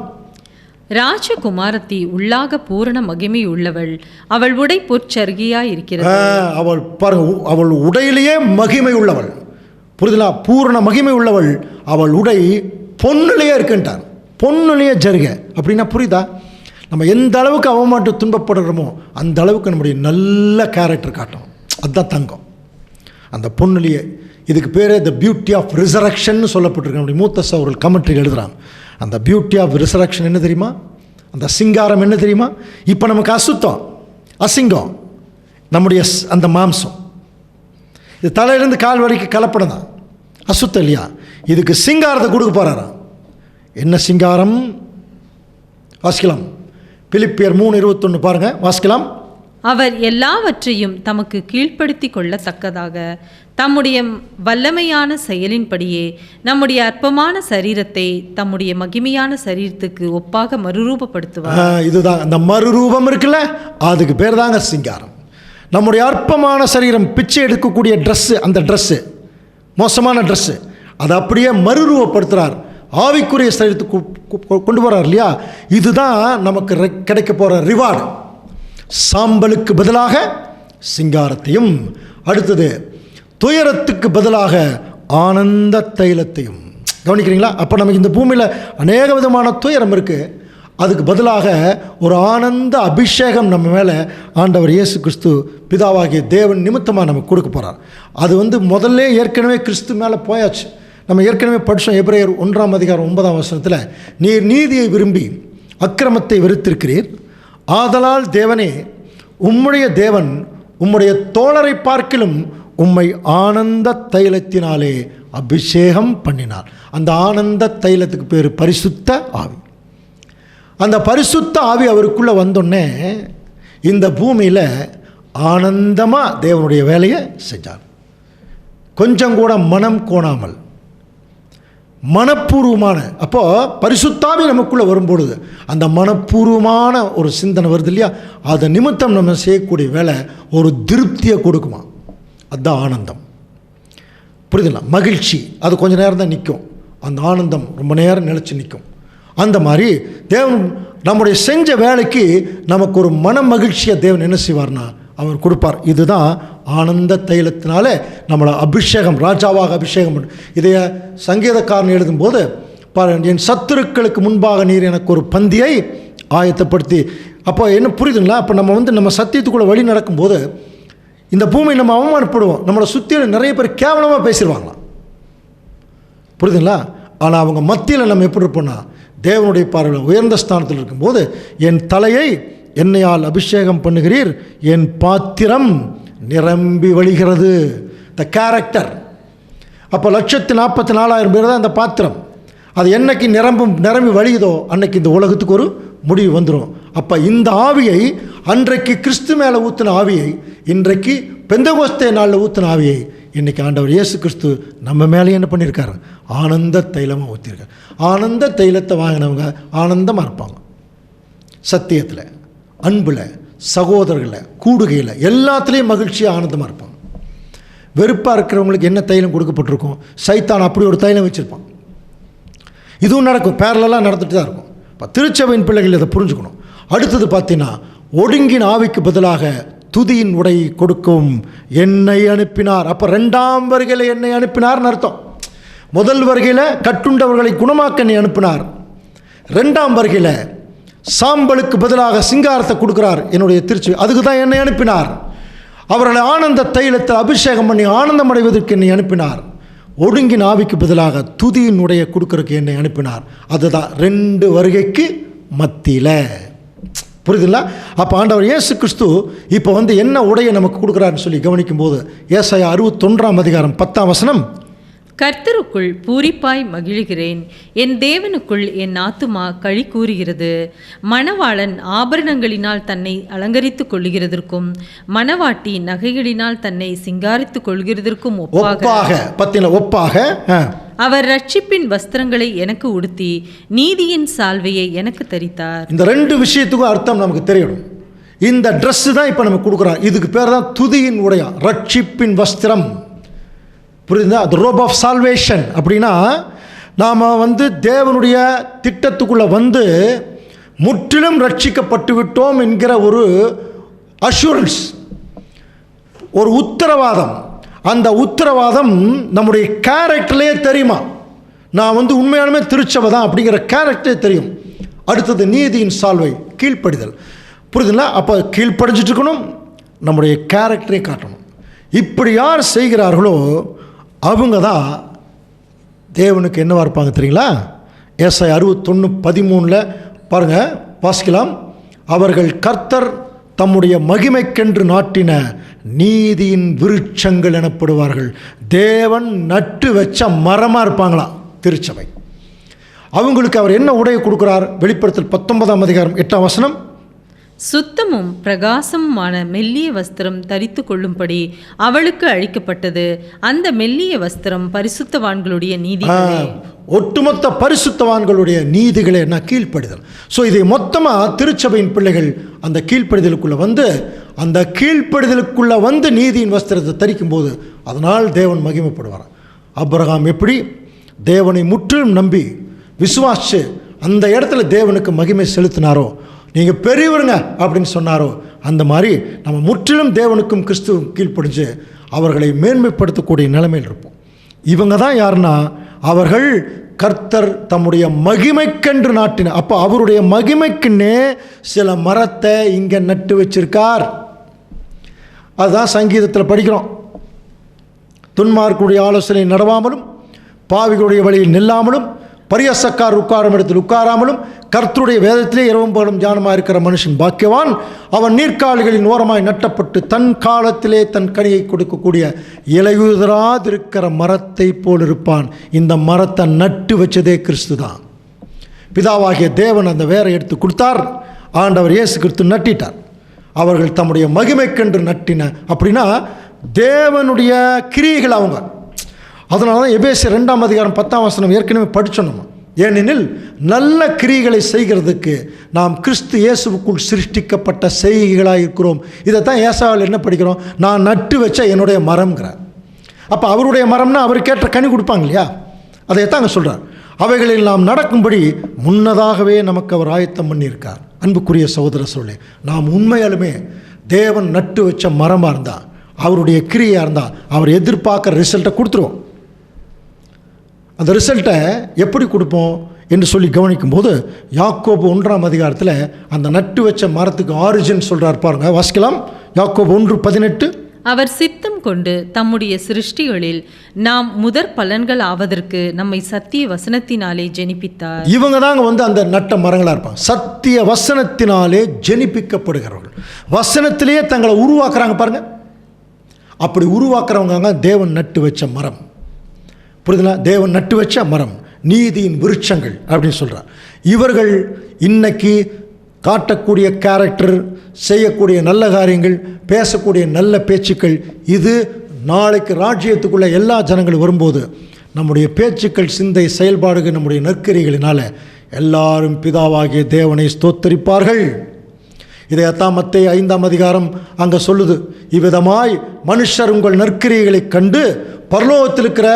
ராஜகுமாரத்தி உள்ளாக பூரண மகிமை உள்ளவள், அவள் உடை பொற்சருகியாய் இருக்கிறது. அவள் பாருங்க, அவள் உடையிலேயே மகிமை உள்ளவள். புரிதலா? பூரண மகிமை உள்ளவள். அவள் உடை பொன்னிலேயே இருக்குன்ட்டார். பொன்னிலேயே ஜருக அப்படின்னா புரியுதா? நம்ம எந்த அளவுக்கு அவமாட்டு துன்பப்படுறோமோ அந்த அளவுக்கு நம்முடைய நல்ல கேரக்டர் காட்டும். அதுதான் தங்கம். அந்த பொன்னிலேயே. இதுக்கு பேர் த பியூட்டி ஆஃப் ரிசரக்ஷன் சொல்லப்பட்டிருக்கு. நம்முடைய மூத்த சகோதரர்கள் கமெண்ட்ரி எழுதுகிறாங்க. அந்த பியூட்டி ஆஃப் ரிசரக்ஷன் என்ன தெரியுமா? அந்த சிங்காரம் என்ன தெரியுமா? இப்போ நமக்கு அசுத்தம், அசிங்கம் நம்முடைய அந்த மாம்சம், இது தலையிலேருந்து கால் வரைக்கும் கலப்படம் தான், அசுத்தம் இல்லையா? இதுக்கு சிங்காரத்தை கொடுக்க போகிறாராம். என்ன சிங்காரம்? வாசிக்கலாம். பிலிப்பியர் 3:21 பாருங்கள், வாசிக்கலாம். அவர் எல்லாவற்றையும் தமக்கு கீழ்ப்படுத்தி கொள்ளத்தக்கதாக தம்முடைய வல்லமையான செயலின்படியே நம்முடைய அற்பமான சரீரத்தை தம்முடைய மகிமையான சரீரத்துக்கு ஒப்பாக மறுரூபப்படுத்துவார். இதுதான் அந்த மறுரூபம் இருக்குல்ல, அதுக்கு பேர் தாங்க சிங்காரம். நம்முடைய அற்பமான சரீரம், பிச்சை எடுக்கக்கூடிய ட்ரெஸ்ஸு, அந்த ட்ரெஸ்ஸு மோசமான ட்ரெஸ்ஸு, அதை அப்படியே மறுரூபப்படுத்துகிறார். ஆவிக்குரிய சரீரத்துக்கு கொண்டு போகிறார் இல்லையா? இதுதான் நமக்கு கிடைக்க போகிற ரிவார்டு. சாம்பலுக்கு பதிலாக சிங்காரத்தையும், அடுத்தது துயரத்துக்கு பதிலாக ஆனந்த தைலத்தையும். கவனிக்கிறீங்களா? அப்போ நமக்கு இந்த பூமியில் அநேக விதமான துயரம் இருக்குது, அதுக்கு பதிலாக ஒரு ஆனந்த அபிஷேகம் நம்ம மேலே ஆண்டவர் இயேசு கிறிஸ்து பிதாவாகிய தேவன் நிமித்தமாக நமக்கு கொடுக்க போகிறார். அது முதல்ல ஏற்கனவே கிறிஸ்து மேலே போயாச்சு. நம்ம ஏற்கனவே படித்தோம். எபிரேயர் 1ஆம் அதிகாரம் 9ஆம் வசனத்தில், நீர் நீதியை விரும்பி அக்கிரமத்தை வெறுத்திருக்கிறீர், ஆதலால் தேவனே உம்முடைய தேவன் உம்முடைய தோழரை பார்க்கிலும் உம்மை ஆனந்த தைலத்தினாலே அபிஷேகம் பண்ணினார். அந்த ஆனந்த தைலத்துக்கு பேர் பரிசுத்த ஆவி. அந்த பரிசுத்த ஆவி அவருக்குள்ளே வந்தோடனே இந்த பூமியில் ஆனந்தமாக தேவனுடைய வேலையை செஞ்சார். கொஞ்சம் கூட மனம் கோணாமல், மனப்பூர்வமான. அப்போது பரிசுத்தாவி நமக்குள்ளே வரும்பொழுது அந்த மனப்பூர்வமான ஒரு சிந்தனை வருது இல்லையா, அதை நிமித்தம் நம்ம செய்யக்கூடிய வேலை ஒரு திருப்தியை கொடுக்குமா. அதுதான் ஆனந்தம். புரியுதுங்களா? மகிழ்ச்சி அது கொஞ்சம் நேரம் தான் நிற்கும், அந்த ஆனந்தம் ரொம்ப நேரம் நிலச்சி நிற்கும். அந்த மாதிரி தேவன் நம்முடைய செஞ்ச வேலைக்கு நமக்கு ஒரு மன மகிழ்ச்சியை தேவன் என்ன செய்வார்னா அவர் கொடுப்பார். இதுதான் ஆனந்த தைலத்தினால நம்மளை அபிஷேகம், ராஜாவாக அபிஷேகம் பண்ணு. இதைய சங்கீதக்காரன் எழுதும்போது பாருங்கள், என் சத்துருக்களுக்கு முன்பாக நீர் எனக்கு ஒரு பந்தியை ஆயத்தப்படுத்தி. அப்போ என்ன புரியுதுங்களா? அப்போ நம்ம சத்தியத்துக்குள்ளே வழி நடக்கும்போது இந்த பூமியை நம்ம அவமானப்படுவோம், நம்மளை சுற்றி நிறைய பேர் கேவலமாக பேசிடுவாங்களாம். புரியுதுங்களா? ஆனால் அவங்க மத்தியில் நம்ம எப்படி இருப்போம்னா தேவனுடைய பார்வையில் உயர்ந்த ஸ்தானத்தில் இருக்கும்போது, என் தலையை என்னையால் அபிஷேகம் பண்ணுகிறீர், என் பாத்திரம் நிரம்பி வழிகிறது. The character. அப்போ 1,44,000 பேர் தான் அந்த பாத்திரம். அது என்னைக்கு நிரம்பி வழியுதோ அன்னைக்கு இந்த உலகத்துக்கு ஒரு முடிவு வந்துடும். அப்போ இந்த ஆவியை அன்றைக்கு கிறிஸ்து மேலே ஊற்றின ஆவியை இன்றைக்கு பெந்தகோஸ்தே நாளில் ஊற்றின ஆவியை இன்றைக்கி ஆண்டவர் இயேசு கிறிஸ்து நம்ம மேலே என்ன பண்ணியிருக்காரு? ஆனந்த தைலமாக ஊற்றிருக்கார். ஆனந்த தைலத்தை வாங்கினவங்க ஆனந்தமாக இருப்பாங்க. சத்தியத்தில், அன்பில், சகோதரர்களில், கூடுகையில், எல்லாத்துலேயும் மகிழ்ச்சியாக ஆனந்தமாக இருப்பாங்க. வெறுப்பாக இருக்கிறவங்களுக்கு என்ன தைலம் கொடுக்கப்பட்டிருக்கும்? சைத்தான் அப்படி ஒரு தைலம் வச்சுருப்பான். இதுவும் நடக்கும், பேரலெல்லாம் நடந்துட்டு தான் இருக்கும். இப்போ திருச்சபையின் பிள்ளைகள் இதை புரிஞ்சுக்கணும். அடுத்தது பார்த்தீங்கன்னா, ஒடுங்கின் ஆவிக்கு பதிலாக துதியின் உடை கொடுக்கும் என்னை அனுப்பினார். அப்போ 2ஆம் வருகையில் என்னை அனுப்பினார்னு அர்த்தம். முதல் வருகையில் கட்டுண்டவர்களை குணமாக்க என்னை அனுப்பினார். 2ஆம் வருகையில் சாம்பலுக்கு பதிலாக சிங்காரத்தை கொடுக்குறார் என்னுடைய திருச்சி. அதுக்கு தான் என்னை அனுப்பினார். அவர்களை ஆனந்த தைலத்தில் அபிஷேகம் பண்ணி ஆனந்தம் அடைவதற்கு என்னை அனுப்பினார். ஒடுங்கின் ஆவிக்கு பதிலாக துதியின் உடைய கொடுக்கறதுக்கு என்னை அனுப்பினார். அதுதான் 2 வருகைக்கு மத்தியில். புரியுதுங்களா? அப்போ ஆண்டவர் இயேசு கிறிஸ்து இப்போ என்ன உடையை நமக்கு கொடுக்குறாருன்னு சொல்லி கவனிக்கும்போது, ஏசாயா 61ஆம் அதிகாரம் 10ஆம் வசனம், கர்த்தருக்குள் பூரிப்பாய் மகிழுகிறேன், என் தேவனுக்குள் என் ஆத்துமா களி கூறுகிறது. மணவாளன் ஆபரணங்களினால் தன்னை அலங்கரித்துக் கொள்கிறதற்கும் மணவாட்டி நகைகளினால் தன்னை சிங்காரித்துக் கொள்கிறதற்கும் ஒப்பாக அவர் ரட்சிப்பின் வஸ்திரங்களை எனக்கு உடுத்தி நீதியின் சால்வையை எனக்கு தரித்தார். இந்த 2 விஷயத்துக்கும் அர்த்தம் நமக்கு தெரியணும். இந்த ட்ரெஸ் தான் இப்போ நமக்கு கொடுக்குறார். இதுக்கு பேர் தான் துதியின் உடையா, ரட்சிப்பின் வஸ்திரம். புரியுதுங்களா? அது ரோப் ஆஃப் சால்வேஷன். அப்படின்னா நாம் தேவனுடைய திட்டத்துக்குள்ளே முற்றிலும் ரட்சிக்கப்பட்டு விட்டோம் என்கிற ஒரு அஷூரன்ஸ், ஒரு உத்தரவாதம். அந்த உத்தரவாதம் நம்முடைய கேரக்டர்லேயே தெரியுமா, நான் உண்மையாலுமே திருச்சபை தான் அப்படிங்கிற கேரக்டரே தெரியும். அடுத்தது நீதியின் சால்வை, கீழ்ப்படிதல். புரியுதுங்களா? அப்போ கீழ்ப்படிஞ்சிட்டு இருக்கணும், நம்முடைய கேரக்டரை காட்டணும். இப்படி யார் செய்கிறார்களோ அவங்க தான் தேவனுக்கு என்னவாக இருப்பாங்க தெரியுங்களா? ஏசாயா 61:13 பாருங்கள், வாசிக்கலாம். அவர்கள் கர்த்தர் தம்முடைய மகிமைக்கென்று நாட்டின நீதியின் விருட்சங்கள் எனப்படுவார்கள். தேவன் நட்டு வச்ச மரமாக இருப்பாங்களாம் திருச்சபை. அவங்களுக்கு அவர் என்ன உடையை கொடுக்குறார்? வெளிப்படுத்தல் 19ஆம் அதிகாரம் 8ஆம் வசனம், சுத்தமும் பிரகாசமுமான மெல்லிய வஸ்திரம் தரித்து கொள்ளும்படி அவளுக்கு அளிக்கப்பட்டது. அந்த மெல்லிய வஸ்திரம் பரிசுத்தவான்களுடைய நீதிகளே. ஒட்டுமொத்த பரிசுத்தவான்களுடைய நீதிகளே என்ன? கீழ்ப்படிதல். ஸோ இதை மொத்தமாக திருச்சபையின் பிள்ளைகள் அந்த கீழ்ப்படிதலுக்குள்ளே அந்த கீழ்ப்படிதலுக்குள்ளே நீதியின் வஸ்திரத்தை தரிக்கும் போது அதனால் தேவன் மகிமைப்படுவார். ஆபிரகாம் எப்படி தேவனை முற்றிலும் நம்பி விசுவாசிச்சு அந்த இடத்துல தேவனுக்கு மகிமை செலுத்தினாரோ, நீங்கள் பெரியவருங்க அப்படின்னு சொன்னாரோ, அந்த மாதிரி நம்ம முற்றிலும் தேவனுக்கும் கிறிஸ்துவும் கீழ்ப்படிஞ்சு அவர்களை மேன்மைப்படுத்தக்கூடிய நிலைமையில் இருப்போம். இவங்க தான் யாருன்னா, அவர்கள் கர்த்தர் தம்முடைய மகிமைக்கென்று நாட்டின. அப்போ அவருடைய மகிமைக்குன்னே சில மரத்தை இங்கே நட்டு வச்சிருக்கார். அதுதான் சங்கீதத்தில் படிக்கிறோம். துன்மார்க்குடைய ஆலோசனை நடவாமலும் பாவிகளுடைய வழியில் நில்லாமலும் பரியாசக்கார் உட்காரும் இடத்தில் உட்காராமலும் கர்த்தருடைய வேதத்திலே இரவும் பகலும் தியானமாக இருக்கிற மனுஷன் பாக்கியவான். அவன் நீர்க்காலிகளின் ஓரமாய் நட்டப்பட்டு தன் காலத்திலே தன் கனியை கொடுக்கக்கூடிய இலையுதிராதிருக்கிற மரத்தை போல் இருப்பான். இந்த மரத்தை நட்டு வச்சதே கிறிஸ்து தான். பிதாவாகிய தேவன் அந்த வேரை எடுத்து கொடுத்தார். ஆண்டவர் இயேசு கிறிஸ்து நட்டிட்டார். அவர்கள் தம்முடைய மகிமைக்கென்று நட்டின. அப்படின்னா தேவனுடைய கிரியைகள் அவங்க. அதனால தான் எபேசியர் 2ஆம் அதிகாரம் 10ஆம் வசனம் ஏற்கனவே படித்தோம் நம்ம. ஏனெனில் நல்ல கிரியைகளை செய்கிறதுக்கு நாம் கிறிஸ்து இயேசுவுக்குள் சிருஷ்டிக்கப்பட்ட செய்கைகளாக இருக்கிறோம். இதைத்தான் ஏசாவில் என்ன படிக்கிறோம்? நான் நட்டு வச்ச என்னுடைய மரம்ங்கிறார். அப்போ அவருடைய மரம்னா அவருக்கேற்ற கனி கொடுப்பாங்க இல்லையா? அதைத்தான் அங்கே சொல்கிறார். அவைகளில் நாம் நடக்கும்படி முன்னதாகவே நமக்கு அவர் ஆயத்தம் பண்ணியிருக்கார். அன்புக்குரிய சகோதர சோழே, நாம் உண்மையாலுமே தேவன் நட்டு வச்ச மரமாக இருந்தால், அவருடைய கிரியாக இருந்தால், அவர் எதிர்பார்க்குற ரிசல்ட்டை கொடுத்துருவோம். அந்த ரிசல்ட்டை எப்படி கொடுப்போம் என்று சொல்லி கவனிக்கும்போது யாக்கோபு 1ஆம் அதிகாரத்தில் அந்த நட்டு வச்ச மரத்துக்கு ஆரிஜின் சொல்கிறார் பாருங்க. வாசிக்கலாம். யாக்கோபு 1:18. அவர் சித்தம் கொண்டு தம்முடைய சிருஷ்டிகளில் நாம் முதற் பலன்கள் ஆவதற்கு நம்மை சத்திய வசனத்தினாலே ஜெனிப்பித்தார். இவங்க தாங்க அந்த நட்ட மரங்களாக இருப்பாங்க. சத்திய வசனத்தினாலே ஜெனிப்பிக்கப்படுகிறவர்கள். வசனத்திலேயே தங்களை உருவாக்குறாங்க பாருங்க. அப்படி உருவாக்குறவங்க தேவன் நட்டு வச்ச மரம். புரியுதுங்களா? தேவன் நட்டு வச்ச மரம், நீதியின் விருட்சங்கள் அப்படின்னு சொல்கிறார். இவர்கள் இன்னைக்கு காட்டக்கூடிய கேரக்டர், செய்யக்கூடிய நல்ல காரியங்கள், பேசக்கூடிய நல்ல பேச்சுக்கள், இது நாளைக்கு ராஜ்யத்துக்குள்ளே எல்லா ஜனங்களும் வரும்போது நம்முடைய பேச்சுக்கள், சிந்தை, செயல்பாடுகள், நம்முடைய நற்கரிகளினால் எல்லாரும் பிதாவாகிய தேவனை ஸ்தோத்தரிப்பார்கள். இதையத்தான் மத்தேயு 5ஆம் அதிகாரம் அங்கே சொல்லுது. இவ்விதமாய் மனுஷர் உங்கள் நற்கிரியைகளை கண்டு பரலோகத்தில் இருக்கிற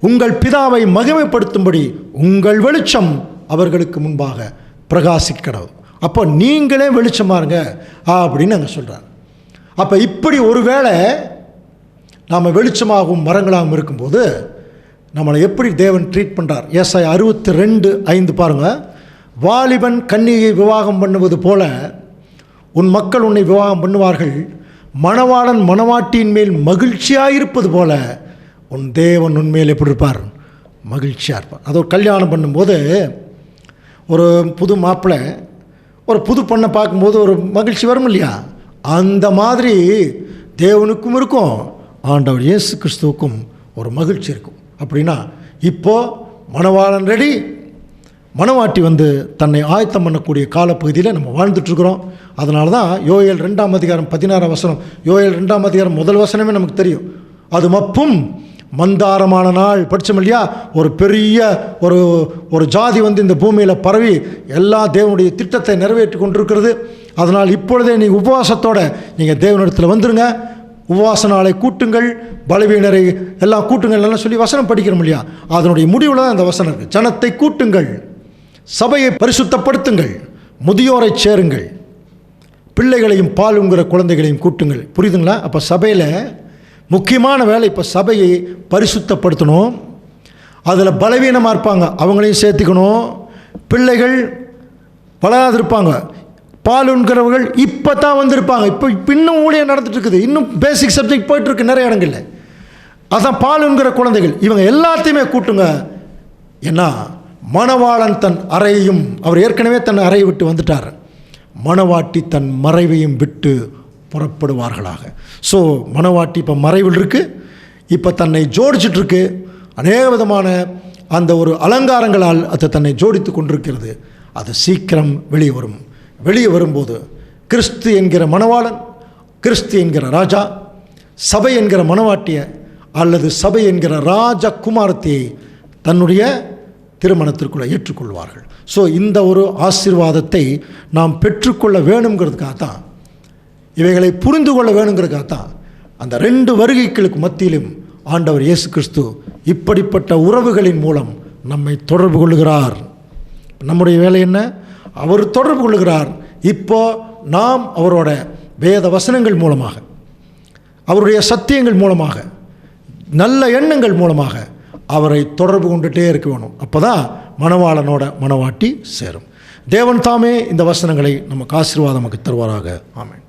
உங்கள் பிதாவை மகிமைப்படுத்தும்படி உங்கள் வெளிச்சம் அவர்களுக்கு முன்பாக பிரகாசிக்கிறது. அப்போ நீங்களே வெளிச்சமாக இருங்க அப்படின்னு அங்கே சொல்கிறார். அப்போ இப்படி ஒருவேளை நாம் வெளிச்சமாகவும் மரங்களாகவும் இருக்கும்போது நம்மளை எப்படி தேவன் ட்ரீட் பண்ணுறார்? ஏசாயா 62:5 பாருங்கள். வாலிபன் கன்னியை விவாகம் பண்ணுவது போல உன் மக்கள் உன்னை விவாகம் பண்ணுவார்கள். மணவாளன் மணவாட்டியின் மேல் மகிழ்ச்சியாக போல உன் தேவன் உன்மேல் எப்படி இருப்பார்? மகிழ்ச்சியாக இருப்பார். அது ஒரு கல்யாணம் பண்ணும்போது ஒரு புது மாப்பிள்ளை ஒரு புது பொண்ணை பார்க்கும்போது ஒரு மகிழ்ச்சி வரும் இல்லையா? அந்த மாதிரி தேவனுக்கும் இருக்கும், ஆண்டவர் இயேசு கிறிஸ்துவுக்கும் ஒரு மகிழ்ச்சி இருக்கும். அப்படின்னா இப்போது மணவாளன் ரெடி, மணவாட்டி தன்னை ஆயத்தம் பண்ணக்கூடிய காலப்பகுதியில் நம்ம வாழ்ந்துட்டுருக்குறோம். அதனால தான் யோயேல் 2ஆம் அதிகாரம் 16ஆம் வசனம், யோயேல் 2ஆம் அதிகாரம் முதல் வசனமே நமக்கு தெரியும். அது மப்பும் மந்தாரமான நாள் படித்தோம் இல்லையா? ஒரு பெரிய ஒரு ஜாதி இந்த பூமியில் பரவி எல்லா தேவனுடைய திட்டத்தை நிறைவேற்றி கொண்டிருக்கிறது. அதனால் இப்பொழுதே நீங்கள் உபவாசத்தோடு நீங்கள் தேவனிடத்தில் வந்துருங்க. உபவாச நாளை கூட்டுங்கள், பலவீனரை எல்லாம் கூட்டுங்கள் எல்லாம் சொல்லி வசனம் படிக்கிறோம் இல்லையா? அதனுடைய முடிவில் தான் அந்த வசனம் இருக்குது. ஜனத்தை கூட்டுங்கள், சபையை பரிசுத்தப்படுத்துங்கள், முதியோரை சேருங்கள், பிள்ளைகளையும் பாலுங்கிற குழந்தைகளையும் கூட்டுங்கள். புரியுதுங்களா? அப்போ சபையில் முக்கியமான வேலை இப்போ சபையை பரிசுத்தப்படுத்தணும். அதில் பலவீனமாக இருப்பாங்க, அவங்களையும் சேர்த்துக்கணும். பிள்ளைகள் வளராது இருப்பாங்க, பாலுங்கிறவர்கள் இப்போ தான் வந்திருப்பாங்க. இப்போ இன்னும் ஊழியம் நடந்துட்டு இருக்குது, இன்னும் பேசிக் சப்ஜெக்ட் போயிட்டுருக்கு நிறைய இடங்களில். அதான் பாலுங்கிற குழந்தைகள், இவங்க எல்லாத்தையுமே கூட்டுங்க. ஏன்னா மணவாளன் தன் அறையையும், அவர் ஏற்கனவே தன் அறையை விட்டு வந்துட்டார், மணவாட்டி தன் மறைவையும் விட்டு புறப்படுவார்களாக. ஸோ மணவாட்டி இப்போ மறைவில் இருக்குது, இப்போ தன்னை ஜோடிச்சிட்ருக்கு. அநேக விதமான அந்த ஒரு அலங்காரங்களால் அது தன்னை ஜோடித்து கொண்டிருக்கிறது. அது சீக்கிரம் வெளியே வரும். வெளியே வரும்போது கிறிஸ்து என்கிற மணவாளன், கிறிஸ்து என்கிற ராஜா, சபை என்கிற மணவாட்டியை அல்லது சபை என்கிற ராஜகுமாரத்தையை தன்னுடைய திருமணத்திற்குள்ளே ஏற்றுக்கொள்வார்கள். ஸோ இந்த ஒரு ஆசீர்வாதத்தை நாம் பெற்றுக்கொள்ள வேணுங்கிறதுக்காகத்தான், இவைகளை புரிந்து கொள்ள வேணுங்கிறதுக்காகத்தான் அந்த 2 வருகைகளுக்கு மத்தியிலும் ஆண்டவர் இயேசு கிறிஸ்து இப்படிப்பட்ட உறவுகளின் மூலம் நம்மை தொடர்பு கொள்ளுகிறார். நம்முடைய வேலை என்ன? அவர் தொடர்பு கொள்ளுகிறார். இப்போ நாம் அவரோட வேத வசனங்கள் மூலமாக, அவருடைய சத்தியங்கள் மூலமாக, நல்ல எண்ணங்கள் மூலமாக அவரை தொடர்பு கொண்டுகிட்டே இருக்க வேணும். அப்போ தான் மணவாளனோட மணவாட்டி சேரும். தேவன் தாமே இந்த வசனங்களை நமக்கு ஆசீர்வாதமாக தருவாராக. ஆமென்.